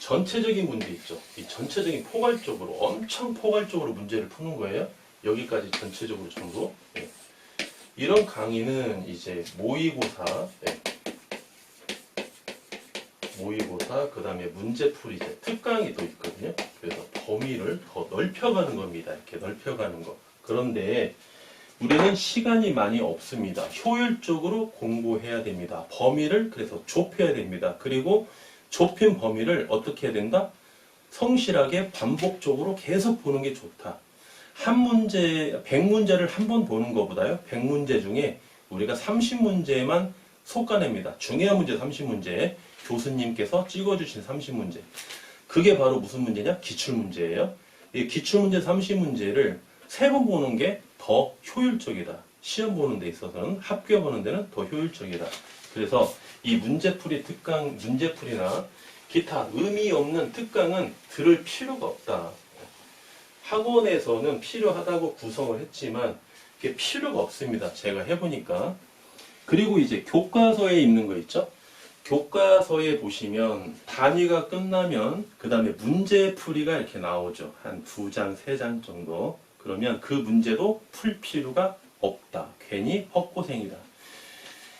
S1: 전체적인 문제 있죠. 이 전체적인 포괄적으로, 엄청 포괄적으로 문제를 푸는 거예요. 여기까지 전체적으로 정도. 이런 강의는 이제 모의고사, 그 다음에 문제풀이, 특강이 또 있거든요. 그래서 범위를 더 넓혀가는 겁니다. 이렇게 넓혀가는 거. 그런데 우리는 시간이 많이 없습니다. 효율적으로 공부해야 됩니다. 범위를 그래서 좁혀야 됩니다. 그리고 좁힌 범위를 어떻게 해야 된다? 성실하게 반복적으로 계속 보는 게 좋다. 한 문제, 100문제를 한 번 보는 것보다요, 100문제 중에 우리가 30문제만 솎아냅니다. 중요한 문제 30문제, 교수님께서 찍어주신 30문제. 그게 바로 무슨 문제냐? 기출문제예요. 이 기출문제 30문제를 3번 보는 게 더 효율적이다. 시험 보는 데 있어서는, 합격하는 데는 더 효율적이다. 그래서 이 문제풀이 특강, 문제풀이나 기타 의미 없는 특강은 들을 필요가 없다. 학원에서는 필요하다고 구성을 했지만 그게 필요가 없습니다. 제가 해보니까. 그리고 이제 교과서에 있는 거 있죠? 교과서에 보시면 단위가 끝나면 그 다음에 문제풀이가 이렇게 나오죠. 한 2장, 3장 정도. 그러면 그 문제도 풀 필요가 없다. 괜히 헛고생이다.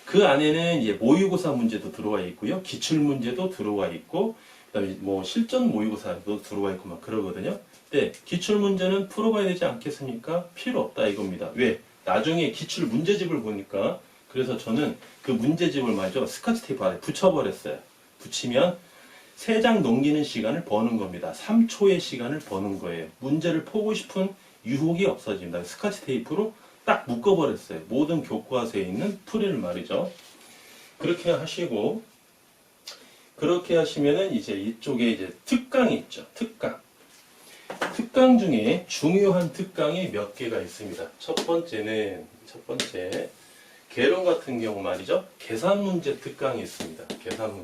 S1: 그 안에는 이제 모의고사 문제도 들어와 있고요. 기출문제도 들어와 있고, 그 다음에 뭐 실전 모의고사도 들어와 있고 막 그러거든요. 근데 기출문제는 풀어봐야 되지 않겠습니까? 필요 없다 이겁니다. 왜? 나중에 기출 문제집을 보니까, 그래서 저는 그 문제집을 말이죠. 스카치 테이프 안에 붙여버렸어요. 붙이면 3장 넘기는 시간을 버는 겁니다. 3초의 시간을 버는 거예요. 문제를 풀고 싶은 유혹이 없어집니다. 스카치 테이프로 딱 묶어버렸어요. 모든 교과서에 있는 풀이를 말이죠. 그렇게 하시고, 그렇게 하시면은 이제 이쪽에 이제 특강이 있죠. 특강. 특강 중에 중요한 특강이 몇 개가 있습니다. 첫 번째, 개론 같은 경우 말이죠. 계산 문제 특강이 있습니다. 계산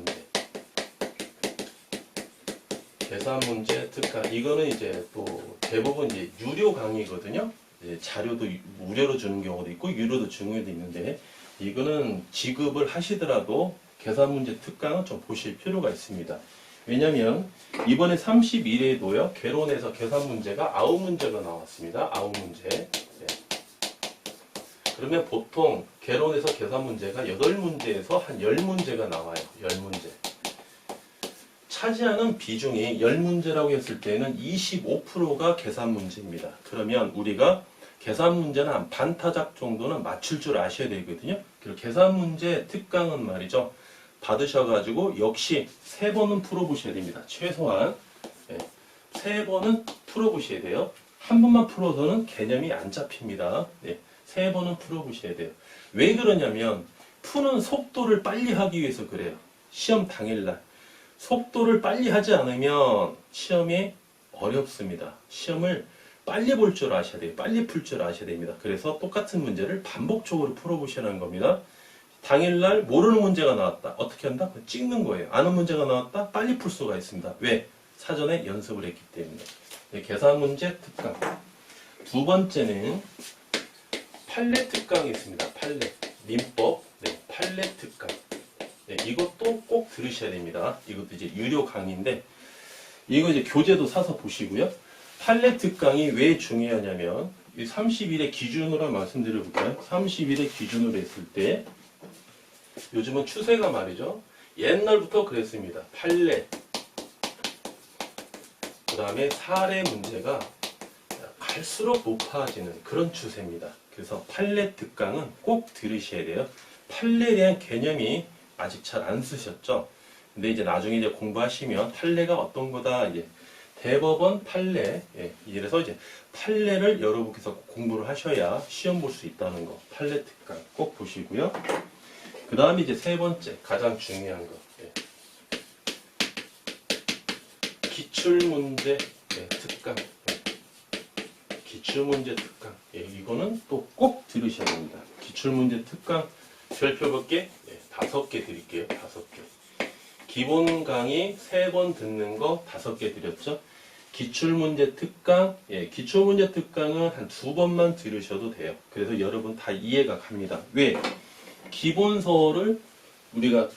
S1: 문제 특강. 이거는 이제 또 대부분 이제 유료 강의거든요. 이제 자료도 무료로 주는 경우도 있고, 유료로 주는 경우도 있는데, 이거는 지급을 하시더라도 계산 문제 특강은 좀 보실 필요가 있습니다. 왜냐면 이번에 31회도요. 개론에서 계산 문제가 9문제가 나왔습니다. 9문제. 그러면 보통 개론에서 계산 문제가 8문제에서 한 10문제가 나와요. 10문제. 차지하는 비중이 10문제라고 했을 때는 25%가 계산 문제입니다. 그러면 우리가 계산 문제는 한 반타작 정도는 맞출 줄 아셔야 되거든요. 그리고 계산 문제 특강은 말이죠. 받으셔가지고 역시 3번은 풀어보셔야 됩니다. 최소한 3번은 풀어보셔야 돼요. 한 번만 풀어서는 개념이 안 잡힙니다. 3번은 풀어보셔야 돼요. 왜 그러냐면 푸는 속도를 빨리 하기 위해서 그래요. 시험 당일날. 속도를 빨리 하지 않으면 시험이 어렵습니다. 시험을 빨리 볼 줄 아셔야 돼요. 빨리 풀 줄 아셔야 됩니다. 그래서 똑같은 문제를 반복적으로 풀어보시라는 겁니다. 당일날 모르는 문제가 나왔다. 어떻게 한다? 찍는 거예요. 아는 문제가 나왔다? 빨리 풀 수가 있습니다. 왜? 사전에 연습을 했기 때문에. 계산 문제 특강. 두 번째는 판례 특강이 있습니다. 판례. 민법. 판례 특강. 이것도 꼭 들으셔야 됩니다. 이것도 이제 유료 강의인데, 이거 이제 교재도 사서 보시고요. 판례 특강이 왜 중요하냐면, 30일의 기준으로 말씀드려볼까요? 30일의 기준으로 했을 때, 요즘은 추세가 말이죠. 옛날부터 그랬습니다. 판례. 그 다음에 사례 문제가 갈수록 높아지는 그런 추세입니다. 그래서 판례 특강은 꼭 들으셔야 돼요. 판례에 대한 개념이 아직 잘 안 쓰셨죠? 근데 이제 나중에 이제 공부하시면 판례가 어떤 거다, 이제 대법원 판례, 이래서 이제 판례를 여러분께서 공부를 하셔야 시험 볼 수 있다는 거. 판례 특강 꼭 보시고요. 그 다음에 이제 세 번째, 가장 중요한 거. 기출문제 특강. 기출문제 특강. 이거는 또 꼭 들으셔야 됩니다. 기출문제 특강 별표 몇 개? 5개 드릴게요. 5개. 기본 강의 3번 듣는 거 5개 드렸죠. 기출문제 특강, 기출문제 특강은 한 2번만 들으셔도 돼요. 그래서 여러분 다 이해가 갑니다. 왜? 기본서를 우리가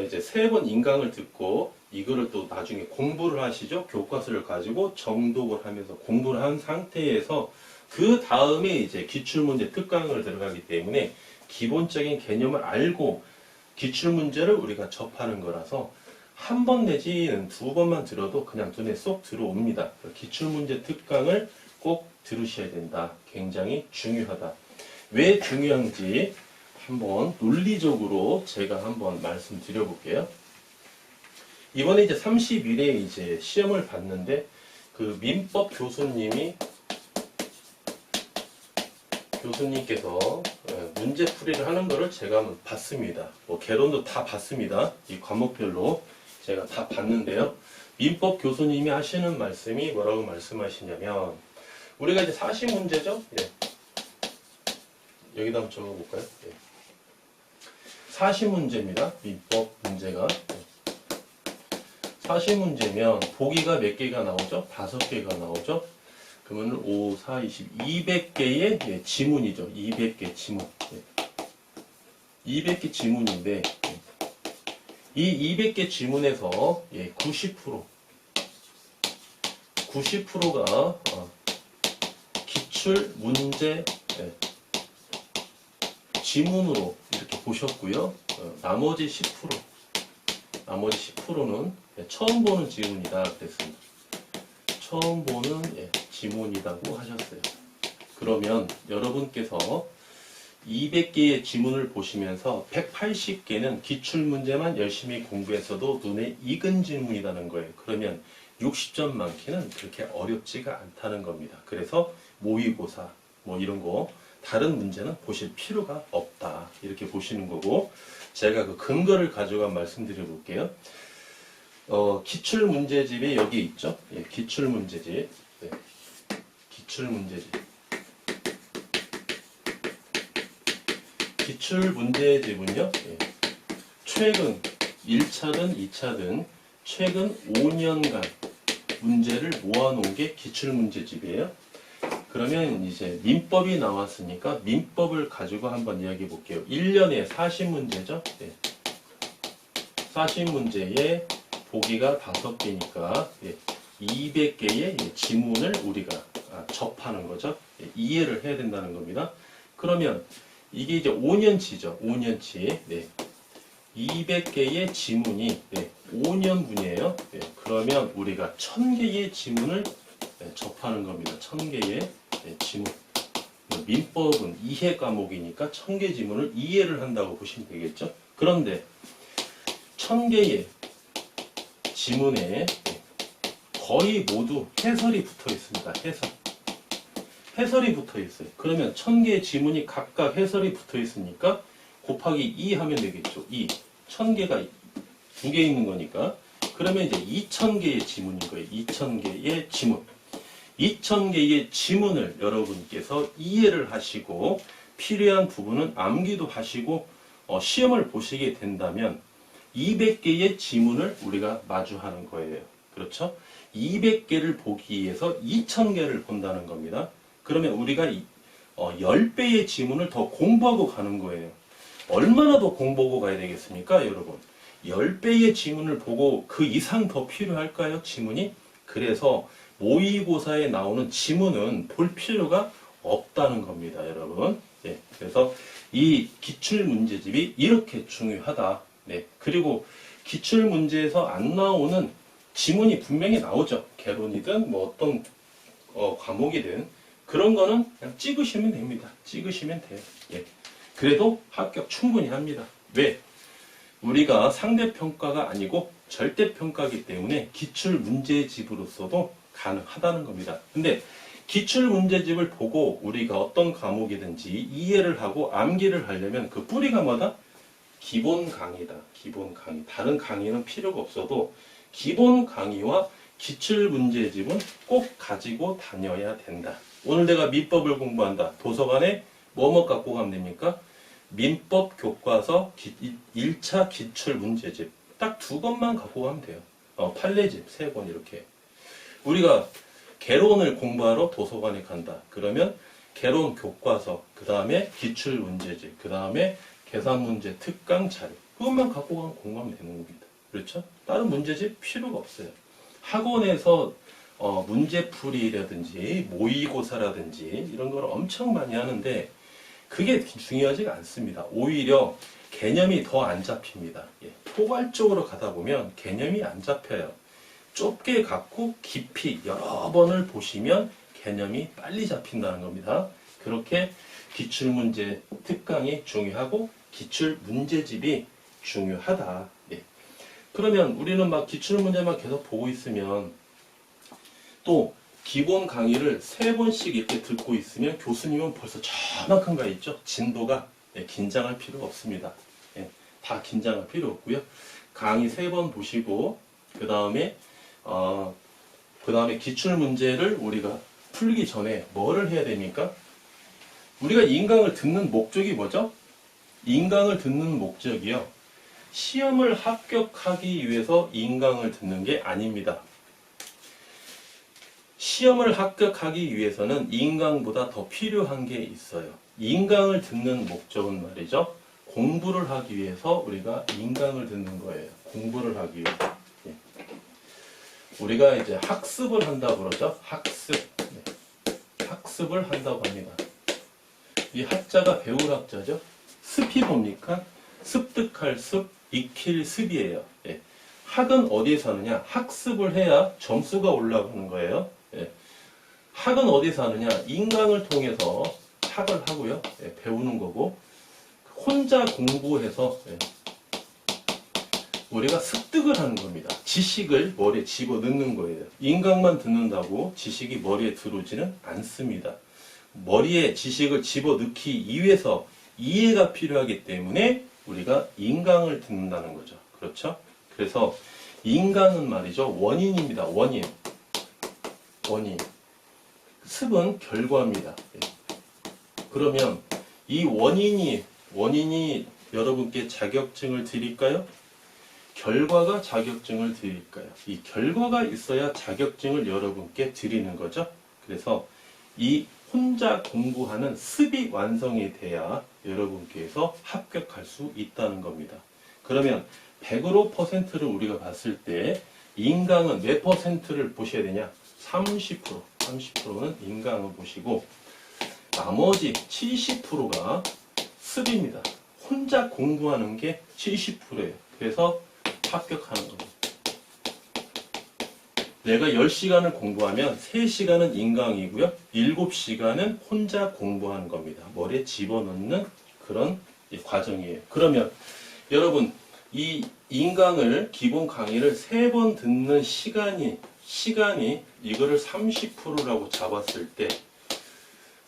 S1: 이제 3번 인강을 듣고 이거를 또 나중에 공부를 하시죠. 교과서를 가지고 정독을 하면서 공부를 한 상태에서 그 다음에 이제 기출문제 특강을 들어가기 때문에 기본적인 개념을 알고 기출문제를 우리가 접하는 거라서 한 번 내지는 2번만 들어도 그냥 눈에 쏙 들어옵니다. 기출문제 특강을 꼭 들으셔야 된다. 굉장히 중요하다. 왜 중요한지 한번 논리적으로 제가 한번 말씀드려 볼게요. 이번에 이제 30일에 이제 시험을 봤는데 그 민법 교수님께서 문제풀이를 하는 거를 제가 한번 봤습니다. 뭐 개론도 다 봤습니다. 이 과목별로 제가 다 봤는데요. 민법 교수님이 하시는 말씀이 뭐라고 말씀하시냐면 우리가 이제 40문제죠? 여기다 한번 적어볼까요? 40문제입니다. 민법 문제가. 40문제면 보기가 몇 개가 나오죠? 5개가 나오죠? 그러면 5, 4, 20, 200개의 지문이죠. 200개 지문. 200개 지문인데 이 200개 지문에서 90%가 기출 문제 지문으로 이렇게 보셨고요. 나머지 10%는 처음 보는 지문이다 그랬습니다. 처음 보는 지문이라고 하셨어요. 그러면 여러분께서 200개의 지문을 보시면서 180개는 기출문제만 열심히 공부했어도 눈에 익은 지문이라는 거예요. 그러면 60점 많기는 그렇게 어렵지가 않다는 겁니다. 그래서 모의고사 뭐 이런 거 다른 문제는 보실 필요가 없다. 이렇게 보시는 거고 제가 그 근거를 가져가 말씀드려 볼게요. 기출문제집이 여기 있죠. 기출문제집. 기출문제집. 기출문제집은요. 최근 1차든 2차든 최근 5년간 문제를 모아놓은 게 기출문제집이에요. 그러면 이제 민법이 나왔으니까 민법을 가지고 한번 이야기해 볼게요. 1년에 40문제죠. 40문제에 보기가 5개니까 200개의 지문을 우리가 접하는 거죠. 이해를 해야 된다는 겁니다. 그러면 이게 이제 5년치죠. 5년치. 네. 200개의 지문이 5년분이에요. 그러면 우리가 1000개의 지문을 접하는 겁니다. 1000개의 지문. 민법은 이해 과목이니까 1000개 지문을 이해를 한다고 보시면 되겠죠. 그런데 1000개의 지문에 거의 모두 해설이 붙어 있습니다. 해설이 붙어 있어요. 그러면 1000개의 지문이 각각 해설이 붙어 있으니까 곱하기 2 하면 되겠죠. 2. 1000개가 2개 있는 거니까. 그러면 이제 2000개의 지문인 거예요. 2000개의 지문. 2000개의 지문을 여러분께서 이해를 하시고 필요한 부분은 암기도 하시고 시험을 보시게 된다면 200개의 지문을 우리가 마주하는 거예요. 그렇죠? 200개를 보기 위해서 2000개를 본다는 겁니다. 그러면 우리가 10배의 지문을 더 공부하고 가는 거예요. 얼마나 더 공부하고 가야 되겠습니까, 여러분? 10배의 지문을 보고 그 이상 더 필요할까요, 지문이? 그래서 모의고사에 나오는 지문은 볼 필요가 없다는 겁니다, 여러분. 네, 그래서 이 기출문제집이 이렇게 중요하다. 네, 그리고 기출문제에서 안 나오는 지문이 분명히 나오죠. 개론이든 뭐 어떤 과목이든 그런 거는 그냥 찍으시면 됩니다. 찍으시면 돼요. 예. 그래도 합격 충분히 합니다. 왜? 우리가 상대평가가 아니고 절대평가이기 때문에 기출문제집으로서도 가능하다는 겁니다. 근데 기출문제집을 보고 우리가 어떤 과목이든지 이해를 하고 암기를 하려면 그 뿌리가 뭐다? 기본 강의다. 기본 강의. 다른 강의는 필요가 없어도 기본 강의와 기출문제집은 꼭 가지고 다녀야 된다. 오늘 내가 민법을 공부한다. 도서관에 뭐뭐 갖고 가면 됩니까? 민법 교과서 1차 기출문제집 딱 2권만 갖고 가면 돼요. 판례집 3권 이렇게. 우리가 개론을 공부하러 도서관에 간다. 그러면 개론 교과서, 그 다음에 기출문제집, 그 다음에 계산문제 특강 자료 그것만 갖고 가면 공부하면 되는 겁니다. 그렇죠? 다른 문제집 필요가 없어요. 학원에서 문제풀이라든지 모의고사라든지 이런 걸 엄청 많이 하는데 그게 중요하지가 않습니다. 오히려 개념이 더 안 잡힙니다. 포괄적으로 가다 보면 개념이 안 잡혀요. 좁게 갖고 깊이 여러 번을 보시면 개념이 빨리 잡힌다는 겁니다. 그렇게 기출문제 특강이 중요하고 기출문제집이 중요하다. 그러면 우리는 막 기출문제만 계속 보고 있으면 또 기본 강의를 3번씩 이렇게 듣고 있으면 교수님은 벌써 저만큼 가 있죠. 진도가. 긴장할 필요가 없습니다. 다 긴장할 필요 없고요. 강의 3번 보시고 그 다음에 기출문제를 우리가 풀기 전에 뭐를 해야 됩니까? 우리가 인강을 듣는 목적이 뭐죠? 인강을 듣는 목적이요. 시험을 합격하기 위해서 인강을 듣는 게 아닙니다. 시험을 합격하기 위해서는 인강보다 더 필요한 게 있어요. 인강을 듣는 목적은 말이죠. 공부를 하기 위해서 우리가 인강을 듣는 거예요. 공부를 하기 위해서. 우리가 이제 학습을 한다고 그러죠. 학습. 학습을 한다고 합니다. 이 학자가 배울 학자죠. 습이 뭡니까? 습득할 습, 익힐 습이에요. 학은 어디에서 하느냐? 학습을 해야 점수가 올라가는 거예요. 학은 어디서 하느냐? 인강을 통해서 학을 하고요. 배우는 거고 혼자 공부해서 우리가 습득을 하는 겁니다. 지식을 머리에 집어넣는 거예요. 인강만 듣는다고 지식이 머리에 들어오지는 않습니다. 머리에 지식을 집어넣기 위해서 이해가 필요하기 때문에 우리가 인강을 듣는다는 거죠. 그렇죠? 그래서 인강은 말이죠. 원인입니다. 원인. 습은 결과입니다. 그러면 이 원인이 여러분께 자격증을 드릴까요? 결과가 자격증을 드릴까요? 이 결과가 있어야 자격증을 여러분께 드리는 거죠. 그래서 이 혼자 공부하는 습이 완성이 돼야 여러분께서 합격할 수 있다는 겁니다. 그러면 100으로 %를 우리가 봤을 때 인강은 몇 %를 보셔야 되냐? 30%는 인강을 보시고 나머지 70%가 습입니다. 혼자 공부하는 게 70%예요. 그래서 합격하는 겁니다. 내가 10시간을 공부하면 3시간은 인강이고요. 7시간은 혼자 공부하는 겁니다. 머리에 집어넣는 그런 과정이에요. 그러면 여러분 이 인강을 기본 강의를 3번 듣는 시간이 이거를 30%라고 잡았을 때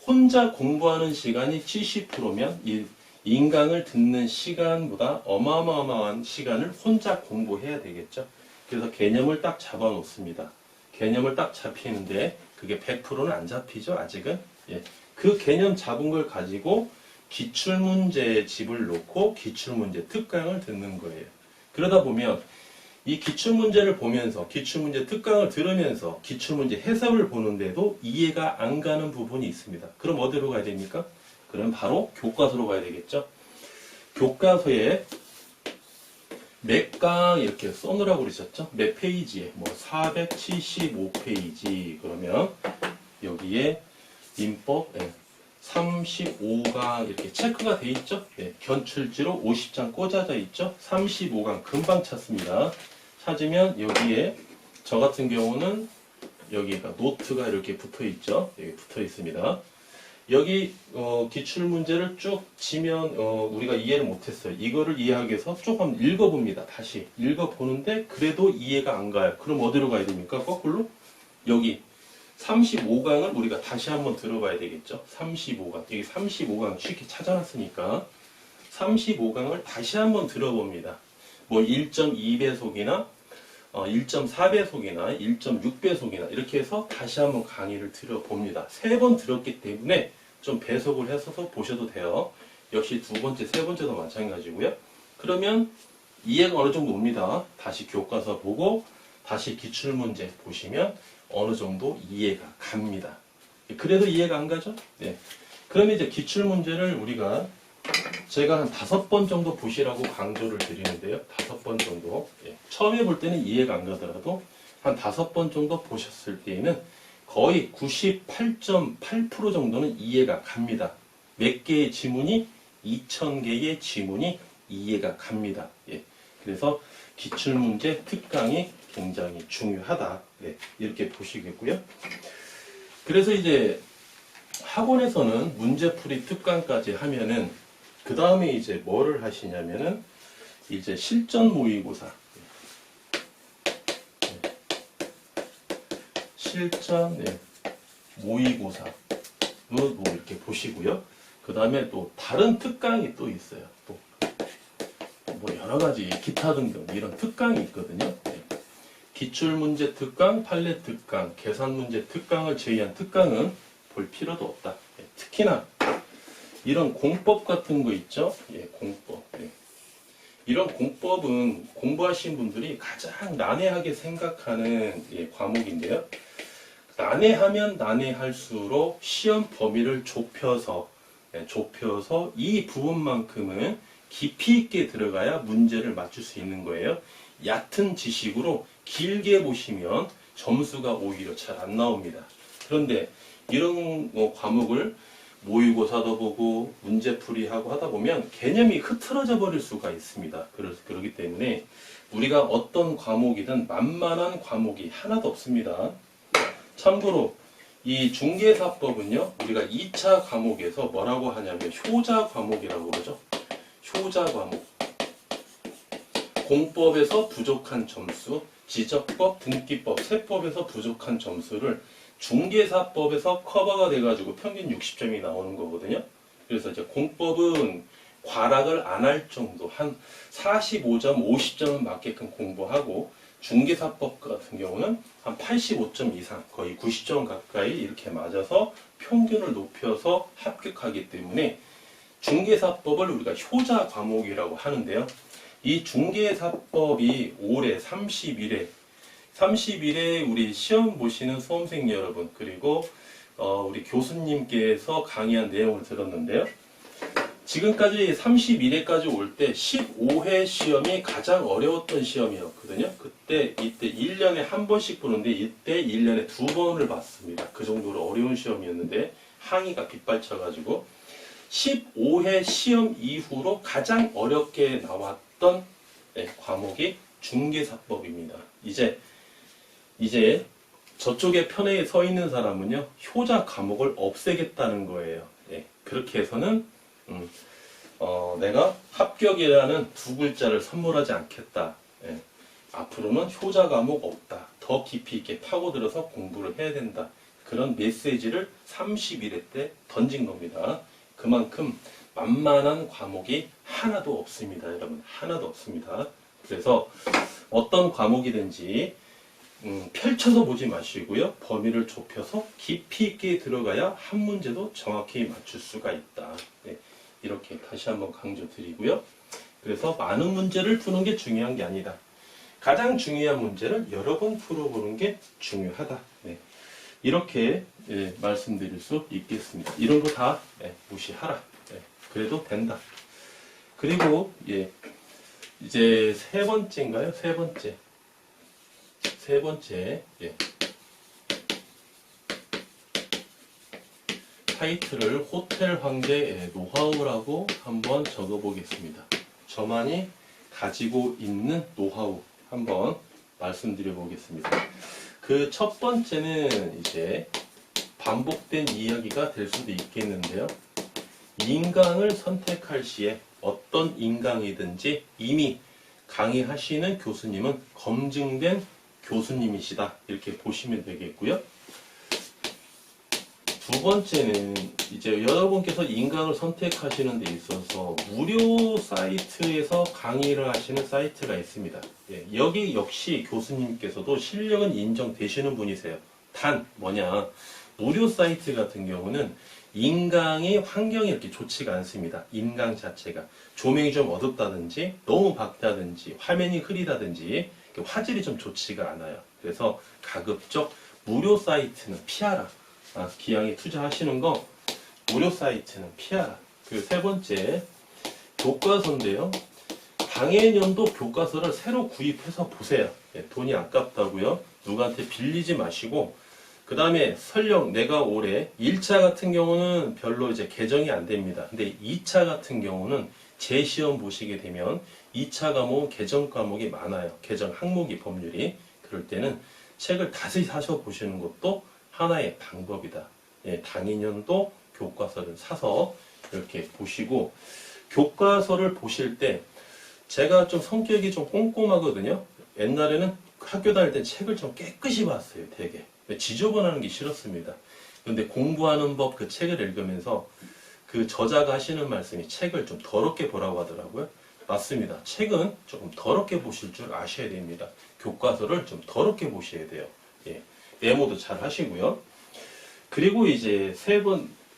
S1: 혼자 공부하는 시간이 70%면 이 인강을 듣는 시간보다 어마어마한 시간을 혼자 공부해야 되겠죠. 그래서 개념을 딱 잡아 놓습니다. 개념을 딱 잡히는데 그게 100%는 안 잡히죠, 아직은. 예. 그 개념 잡은 걸 가지고 기출문제에 집을 놓고 기출문제 특강을 듣는 거예요. 그러다 보면 이 기출문제를 보면서 기출문제 특강을 들으면서 기출문제 해석을 보는데도 이해가 안 가는 부분이 있습니다. 그럼 어디로 가야 됩니까? 그럼 바로 교과서로 가야 되겠죠. 교과서에 몇 강 이렇게 써놓으라고 그러셨죠? 몇 페이지에? 뭐 475페이지 그러면 여기에 민법 35강 이렇게 체크가 돼 있죠? 견출지로 50장 꽂아져 있죠? 35강 금방 찾습니다. 찾으면 여기에 저 같은 경우는 여기가 노트가 이렇게 붙어 있죠? 여기 붙어 있습니다. 여기 기출문제를 쭉 지면 우리가 이해를 못했어요. 이거를 이해하기 위해서 조금 읽어봅니다. 다시 읽어보는데 그래도 이해가 안 가요. 그럼 어디로 가야 됩니까? 거꾸로 여기 35강을 우리가 다시 한번 들어봐야 되겠죠. 35강 여기 35강 쉽게 찾아놨으니까 35강을 다시 한번 들어봅니다. 뭐 1.2배속이나 1.4배속이나 1.6배속이나 이렇게 해서 다시 한번 강의를 들어봅니다. 3번 들었기 때문에 좀 배속을 해서 보셔도 돼요. 역시 두 번째, 세 번째도 마찬가지고요. 그러면 이해가 어느 정도 옵니다. 다시 교과서 보고 다시 기출문제 보시면 어느 정도 이해가 갑니다. 그래도 이해가 안 가죠? 네. 그러면 이제 기출문제를 우리가 제가 한 5번 정도 보시라고 강조를 드리는데요. 5번 정도. 처음에 볼 때는 이해가 안 가더라도 한 5번 정도 보셨을 때에는 거의 98.8% 정도는 이해가 갑니다. 몇 개의 지문이 2,000개의 지문이 이해가 갑니다. 그래서 기출문제 특강이 굉장히 중요하다. 이렇게 보시겠고요. 그래서 이제 학원에서는 문제풀이 특강까지 하면은 그 다음에 이제 뭐를 하시냐면은 이제 실전 모의고사, 실전 모의고사 뭐 이렇게 보시고요. 그 다음에 또 다른 특강이 또 있어요. 또 뭐 여러 가지 기타 등등 이런 특강이 있거든요. 기출문제 특강, 판례 특강, 계산문제 특강을 제외한 특강은 볼 필요도 없다. 특히나 이런 공법 같은 거 있죠? 공법. 이런 공법은 공부하신 분들이 가장 난해하게 생각하는 과목인데요. 난해하면 난해할수록 시험 범위를 좁혀서 이 부분만큼은 깊이 있게 들어가야 문제를 맞출 수 있는 거예요. 얕은 지식으로 길게 보시면 점수가 오히려 잘 안 나옵니다. 그런데 이런 과목을 모의고사도 보고 문제풀이하고 하다 보면 개념이 흐트러져 버릴 수가 있습니다. 그렇기 때문에 우리가 어떤 과목이든 만만한 과목이 하나도 없습니다. 참고로 이 중개사법은요, 우리가 2차 과목에서 뭐라고 하냐면 효자 과목이라고 그러죠. 효자 과목. 공법에서 부족한 점수, 지적법, 등기법, 세법에서 부족한 점수를 중개사법에서 커버가 돼가지고 평균 60점이 나오는 거거든요. 그래서 이제 공법은 과락을 안 할 정도, 한 45점, 50점은 맞게끔 공부하고, 중개사법 같은 경우는 한 85점 이상, 거의 90점 가까이 이렇게 맞아서 평균을 높여서 합격하기 때문에 중개사법을 우리가 효자 과목이라고 하는데요. 이 중개사법이 올해 30일에 우리 시험 보시는 수험생 여러분, 그리고 우리 교수님께서 강의한 내용을 들었는데요. 지금까지 31회까지 올 때 15회 시험이 가장 어려웠던 시험이었거든요. 이때 1년에 한 번씩 보는데 이때 1년에 2번을 봤습니다. 그 정도로 어려운 시험이었는데 항의가 빗발쳐가지고 15회 시험 이후로 가장 어렵게 나왔던 과목이 중개사법입니다. 이제 저쪽에 편에 서 있는 사람은요, 효자 과목을 없애겠다는 거예요. 그렇게 해서는 내가 합격이라는 두 글자를 선물하지 않겠다. 앞으로는 효자 과목 없다. 더 깊이 있게 파고들어서 공부를 해야 된다. 그런 메시지를 31회 때 던진 겁니다. 그만큼 만만한 과목이 하나도 없습니다. 여러분, 하나도 없습니다. 그래서 어떤 과목이든지 펼쳐서 보지 마시고요. 범위를 좁혀서 깊이 있게 들어가야 한 문제도 정확히 맞출 수가 있다. 이렇게 다시 한번 강조드리고요. 그래서 많은 문제를 푸는 게 중요한 게 아니다. 가장 중요한 문제를 여러 번 풀어보는 게 중요하다. 이렇게 말씀드릴 수 있겠습니다. 이런 거 다 무시하라. 그래도 된다. 그리고 이제 세 번째인가요? 세 번째 타이틀을 호텔 황제의 노하우라고 한번 적어보겠습니다. 저만이 가지고 있는 노하우 한번 말씀드려 보겠습니다. 그 첫 번째는 이제 반복된 이야기가 될 수도 있겠는데요. 인강을 선택할 시에 어떤 인강이든지 이미 강의하시는 교수님은 검증된 교수님이시다. 이렇게 보시면 되겠고요. 두 번째는 이제 여러분께서 인강을 선택하시는 데 있어서 무료 사이트에서 강의를 하시는 사이트가 있습니다. 여기 역시 교수님께서도 실력은 인정되시는 분이세요. 단 뭐냐, 무료 사이트 같은 경우는 인강의 환경이 이렇게 좋지가 않습니다. 인강 자체가 조명이 좀 어둡다든지 너무 밝다든지 화면이 흐리다든지 화질이 좀 좋지가 않아요. 그래서 가급적 무료 사이트는 피하라. 기왕에 투자하시는 거 무료 사이트는 피하라. 그 세 번째 교과서인데요. 당해년도 교과서를 새로 구입해서 보세요. 돈이 아깝다고요. 누구한테 빌리지 마시고, 그 다음에 설령 내가 올해 1차 같은 경우는 별로 이제 개정이 안 됩니다. 근데 2차 같은 경우는 재시험 보시게 되면 2차 과목은 개정 과목이 많아요. 개정 항목이 법률이. 그럴 때는 책을 다시 사서 보시는 것도 하나의 방법이다. 당해년도 교과서를 사서 이렇게 보시고, 교과서를 보실 때 제가 좀 성격이 좀 꼼꼼하거든요. 옛날에는 학교 다닐 때 책을 좀 깨끗이 봤어요. 되게 지저분하는 게 싫었습니다. 그런데 공부하는 법 그 책을 읽으면서 그 저자가 하시는 말씀이 책을 좀 더럽게 보라고 하더라고요. 맞습니다. 책은 조금 더럽게 보실 줄 아셔야 됩니다. 교과서를 좀 더럽게 보셔야 돼요. 메모도 잘 하시고요. 그리고 이제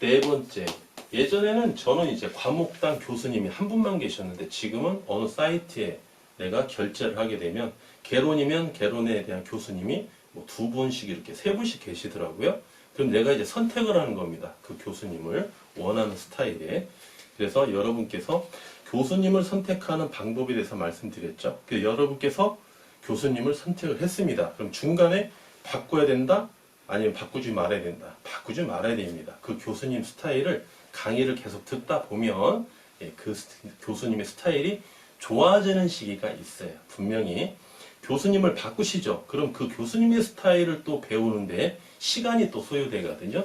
S1: 네 번째. 예전에는 저는 이제 과목당 교수님이 한 분만 계셨는데 지금은 어느 사이트에 내가 결제를 하게 되면 개론이면 개론에 대한 교수님이 뭐 두 분씩 이렇게 세 분씩 계시더라고요. 그럼 내가 이제 선택을 하는 겁니다. 그 교수님을 원하는 스타일에. 그래서 여러분께서 교수님을 선택하는 방법에 대해서 말씀드렸죠. 여러분께서 교수님을 선택을 했습니다. 그럼 중간에 바꿔야 된다? 아니면 바꾸지 말아야 된다? 바꾸지 말아야 됩니다. 그 교수님 스타일을 강의를 계속 듣다 보면 그 교수님의 스타일이 좋아지는 시기가 있어요. 분명히. 교수님을 바꾸시죠. 그럼 그 교수님의 스타일을 또 배우는데 시간이 또 소요되거든요.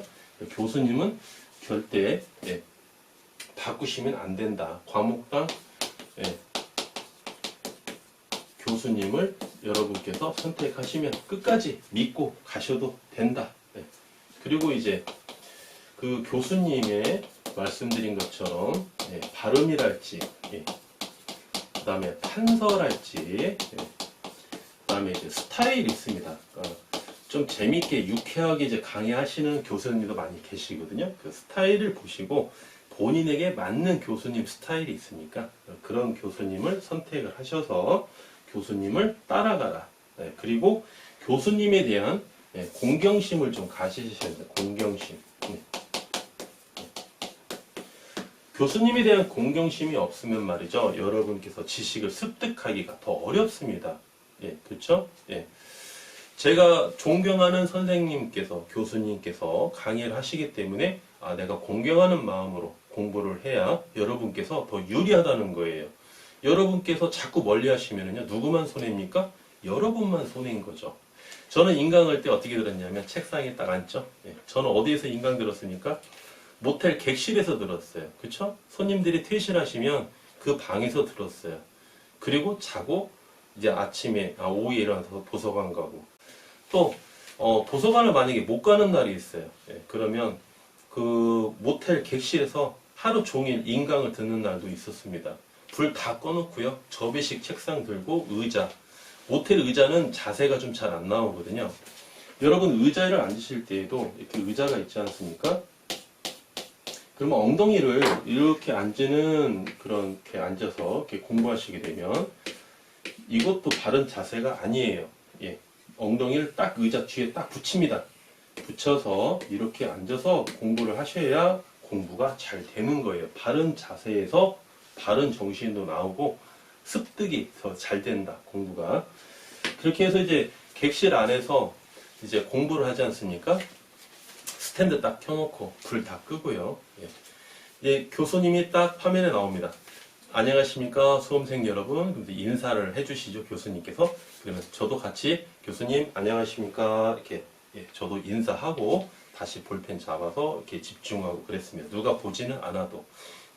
S1: 교수님은 절대 바꾸시면 안 된다. 과목당 교수님을 여러분께서 선택하시면 끝까지 믿고 가셔도 된다. 그리고 이제 그 교수님의 말씀드린 것처럼 발음이랄지, 그 다음에 판서랄지, 그 다음에 이제 스타일이 있습니다. 좀 재밌게 유쾌하게 이제 강의하시는 교수님도 많이 계시거든요. 그 스타일을 보시고 본인에게 맞는 교수님 스타일이 있으니까 그런 교수님을 선택을 하셔서 교수님을 따라가라. 그리고 교수님에 대한 공경심을 좀 가지셔야 돼요. 공경심. 교수님에 대한 공경심이 없으면 말이죠. 여러분께서 지식을 습득하기가 더 어렵습니다. 그렇죠? 제가 존경하는 선생님께서, 교수님께서 강의를 하시기 때문에 내가 공경하는 마음으로 공부를 해야 여러분께서 더 유리하다는 거예요. 여러분께서 자꾸 멀리 하시면요, 누구만 손해입니까? 여러분만 손해인 거죠. 저는 인강할 때 어떻게 들었냐면 책상에 딱 앉죠. 저는 어디에서 인강 들었습니까? 모텔 객실에서 들었어요. 그쵸? 손님들이 퇴실하시면 그 방에서 들었어요. 그리고 자고 이제 아침에 오후에 일어나서 도서관 가고, 또 도서관을 만약에 못 가는 날이 있어요. 그러면 그 모텔 객실에서 하루 종일 인강을 듣는 날도 있었습니다. 불 다 꺼놓고요, 접이식 책상 들고 의자, 모텔 의자는 자세가 좀 잘 안 나오거든요. 여러분 의자를 앉으실 때에도 이렇게 의자가 있지 않습니까? 그러면 엉덩이를 이렇게 앉는, 그렇게 앉아서 이렇게 공부하시게 되면 이것도 바른 자세가 아니에요. 엉덩이를 딱 의자 뒤에 딱 붙입니다. 붙여서 이렇게 앉아서 공부를 하셔야 공부가 잘 되는 거예요. 바른 자세에서 바른 정신도 나오고 습득이 더 잘 된다, 공부가. 그렇게 해서 이제 객실 안에서 이제 공부를 하지 않습니까? 스탠드 딱 켜놓고 불 다 끄고요. 이제 교수님이 딱 화면에 나옵니다. 안녕하십니까 수험생 여러분. 그래서 인사를 해주시죠, 교수님께서. 그러면 저도 같이 교수님 안녕하십니까 이렇게 저도 인사하고 다시 볼펜 잡아서 이렇게 집중하고 그랬습니다. 누가 보지는 않아도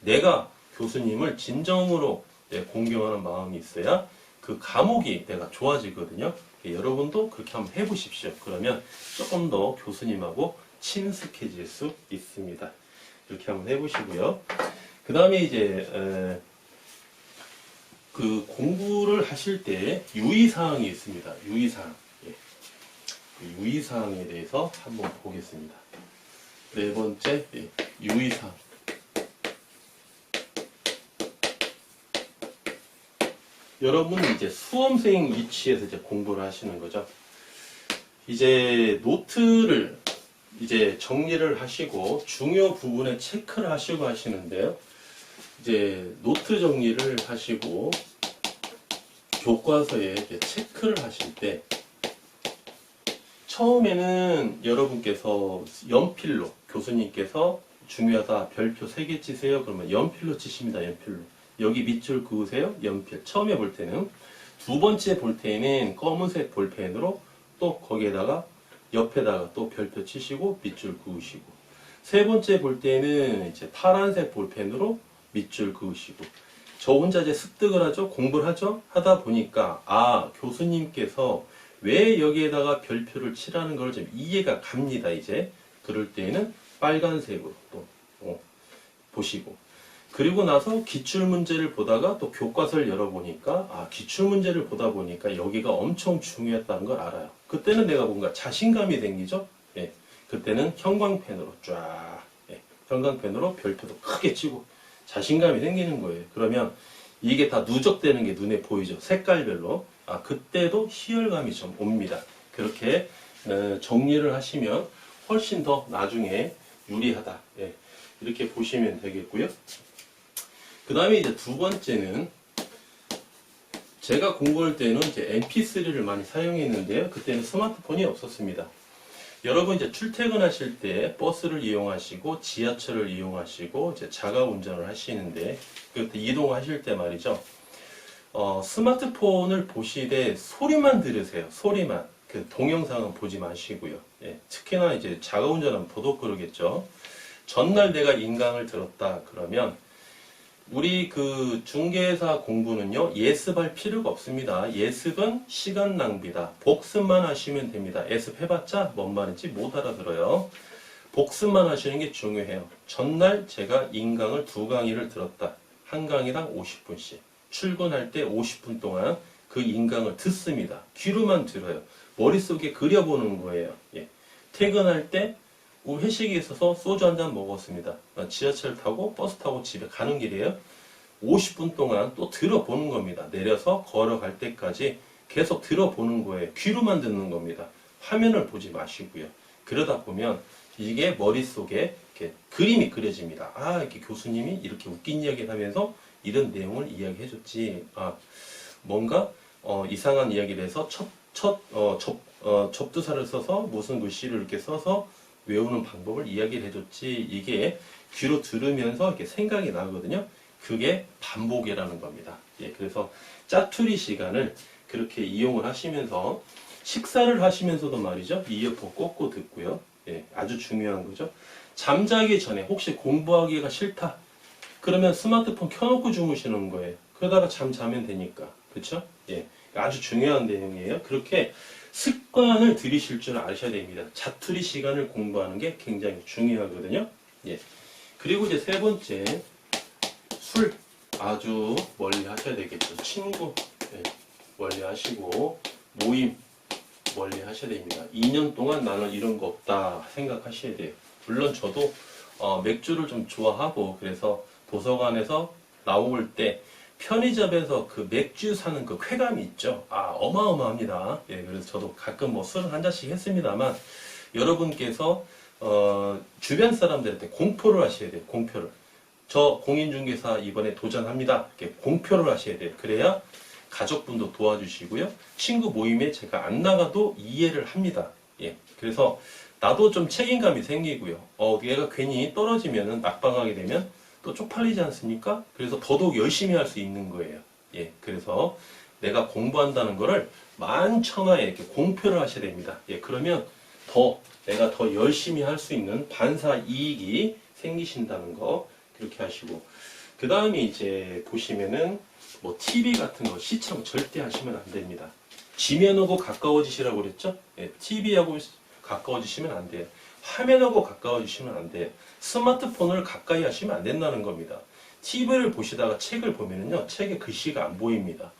S1: 내가 교수님을 진정으로 공경하는 마음이 있어야 그 과목이 내가 좋아지거든요. 여러분도 그렇게 한번 해보십시오. 그러면 조금 더 교수님하고 친숙해질 수 있습니다. 이렇게 한번 해보시고요. 그 다음에 이제 그 공부를 하실 때 유의사항이 있습니다. 유의사항. 그 유의사항에 대해서 한번 보겠습니다. 네 번째, 유의사항. 여러분은 이제 수험생 위치에서 이제 공부를 하시는 거죠. 이제 노트를 이제 정리를 하시고 중요 부분에 체크를 하시고 하시는데요. 이제 노트 정리를 하시고 교과서에 이제 체크를 하실 때 처음에는 여러분께서 연필로, 교수님께서 중요하다 별표 3개 치세요. 그러면 연필로 치십니다. 연필로. 여기 밑줄 그으세요. 연필. 처음에 볼 때는. 두 번째 볼 때는 검은색 볼펜으로 또 거기에다가 옆에다가 또 별표 치시고 밑줄 그으시고, 세 번째 볼 때는 이제 파란색 볼펜으로 밑줄 그으시고. 저 혼자 이제 습득을 하죠. 공부를 하죠. 하다 보니까 교수님께서 왜 여기에다가 별표를 칠하는 걸 좀 이해가 갑니다. 이제 그럴 때는 빨간색으로 또 보시고, 그리고 나서 기출문제를 보다가 또 교과서를 열어보니까 기출문제를 보다 보니까 여기가 엄청 중요했다는 걸 알아요. 그때는 내가 뭔가 자신감이 생기죠. 그때는 형광펜으로 쫙, 형광펜으로 별표도 크게 치고 자신감이 생기는 거예요. 그러면 이게 다 누적되는 게 눈에 보이죠. 색깔별로. 그때도 희열감이 좀 옵니다. 그렇게 정리를 하시면 훨씬 더 나중에 유리하다. 이렇게 보시면 되겠고요. 그 다음에 이제 두 번째는, 제가 공부할 때는 이제 MP3를 많이 사용했는데요. 그때는 스마트폰이 없었습니다. 여러분 이제 출퇴근하실 때 버스를 이용하시고 지하철을 이용하시고 이제 자가 운전을 하시는데, 그때 이동하실 때 말이죠. 스마트폰을 보시되 소리만 들으세요. 소리만. 그 동영상은 보지 마시고요. 특히나 이제 자가 운전하면 더더욱 그러겠죠. 전날 내가 인강을 들었다 그러면 우리 그 중개사 공부는요, 예습할 필요가 없습니다. 예습은 시간 낭비다. 복습만 하시면 됩니다. 예습해봤자 뭔 말인지 못 알아들어요. 복습만 하시는 게 중요해요. 전날 제가 인강을 2강의를 들었다. 한 강의당 50분씩. 출근할 때 50분 동안 그 인강을 듣습니다. 귀로만 들어요. 머릿속에 그려보는 거예요. 퇴근할 때 회식이 있어서 소주 한 잔 먹었습니다. 지하철 타고 버스 타고 집에 가는 길이에요. 50분 동안 또 들어보는 겁니다. 내려서 걸어갈 때까지 계속 들어보는 거예요. 귀로만 듣는 겁니다. 화면을 보지 마시고요. 그러다 보면 이게 머릿속에 이렇게 그림이 그려집니다. 이렇게 교수님이 이렇게 웃긴 이야기를 하면서 이런 내용을 이야기해줬지. 뭔가 이상한 이야기를 해서 접두사를 써서 무슨 글씨를 이렇게 써서 외우는 방법을 이야기를 해줬지 이게 귀로 들으면서 이렇게 생각이 나거든요. 그게 반복이라는 겁니다. 예, 그래서 짜투리 시간을 그렇게 이용을 하시면서 식사를 하시면서도 말이죠. 이어폰 꽂고 듣고요. 예, 아주 중요한 거죠. 잠자기 전에 혹시 공부하기가 싫다. 그러면 스마트폰 켜놓고 주무시는 거예요. 그러다가 잠 자면 되니까. 그렇죠? 예, 아주 중요한 내용이에요. 그렇게 습관을 들이실 줄 아셔야 됩니다. 자투리 시간을 공부하는 게 굉장히 중요하거든요. 예. 그리고 이제 세 번째, 술 아주 멀리 하셔야 되겠죠. 친구 예, 멀리 하시고 모임 멀리 하셔야 됩니다. 2년 동안 나는 이런 거 없다 생각하셔야 돼요. 물론 저도 맥주를 좀 좋아하고 그래서 도서관에서 나올 때 편의점에서 그 맥주 사는 그 쾌감이 있죠. 어마어마합니다. 예, 그래서 저도 가끔 뭐 술을 한 잔씩 했습니다만 여러분께서 주변 사람들한테 공표를 하셔야 돼요. 공표를. 저 공인중개사 이번에 도전합니다. 이렇게 공표를 하셔야 돼요. 그래야 가족분도 도와주시고요. 친구 모임에 제가 안 나가도 이해를 합니다. 예. 그래서 나도 좀 책임감이 생기고요. 얘가 괜히 떨어지면은 낙방하게 되면 또 쪽팔리지 않습니까? 그래서 더더욱 열심히 할 수 있는 거예요. 예. 그래서 내가 공부한다는 거를 만천하에 이렇게 공표를 하셔야 됩니다. 예. 그러면 내가 더 열심히 할 수 있는 반사 이익이 생기신다는 거 그렇게 하시고 그 다음에 이제 보시면은 뭐 TV 같은 거 시청 절대 하시면 안 됩니다. 지면하고 가까워지시라고 그랬죠? 예, TV하고 가까워지시면 안 돼요. 화면하고 가까워지시면 안 돼요. 스마트폰을 가까이 하시면 안 된다는 겁니다. TV를 보시다가 책을 보면은요, 책에 글씨가 안 보입니다.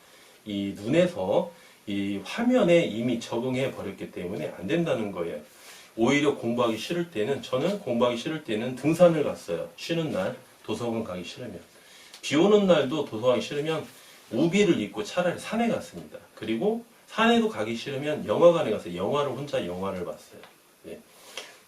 S1: 이 눈에서 이 화면에 이미 적응해 버렸기 때문에 안 된다는 거예요. 오히려 공부하기 싫을 때는, 저는 공부하기 싫을 때는 등산을 갔어요. 쉬는 날, 도서관 가기 싫으면. 비 오는 날도 도서관 싫으면 우비를 입고 차라리 산에 갔습니다. 그리고 산에도 가기 싫으면 영화관에 가서 혼자 영화를 봤어요. 예.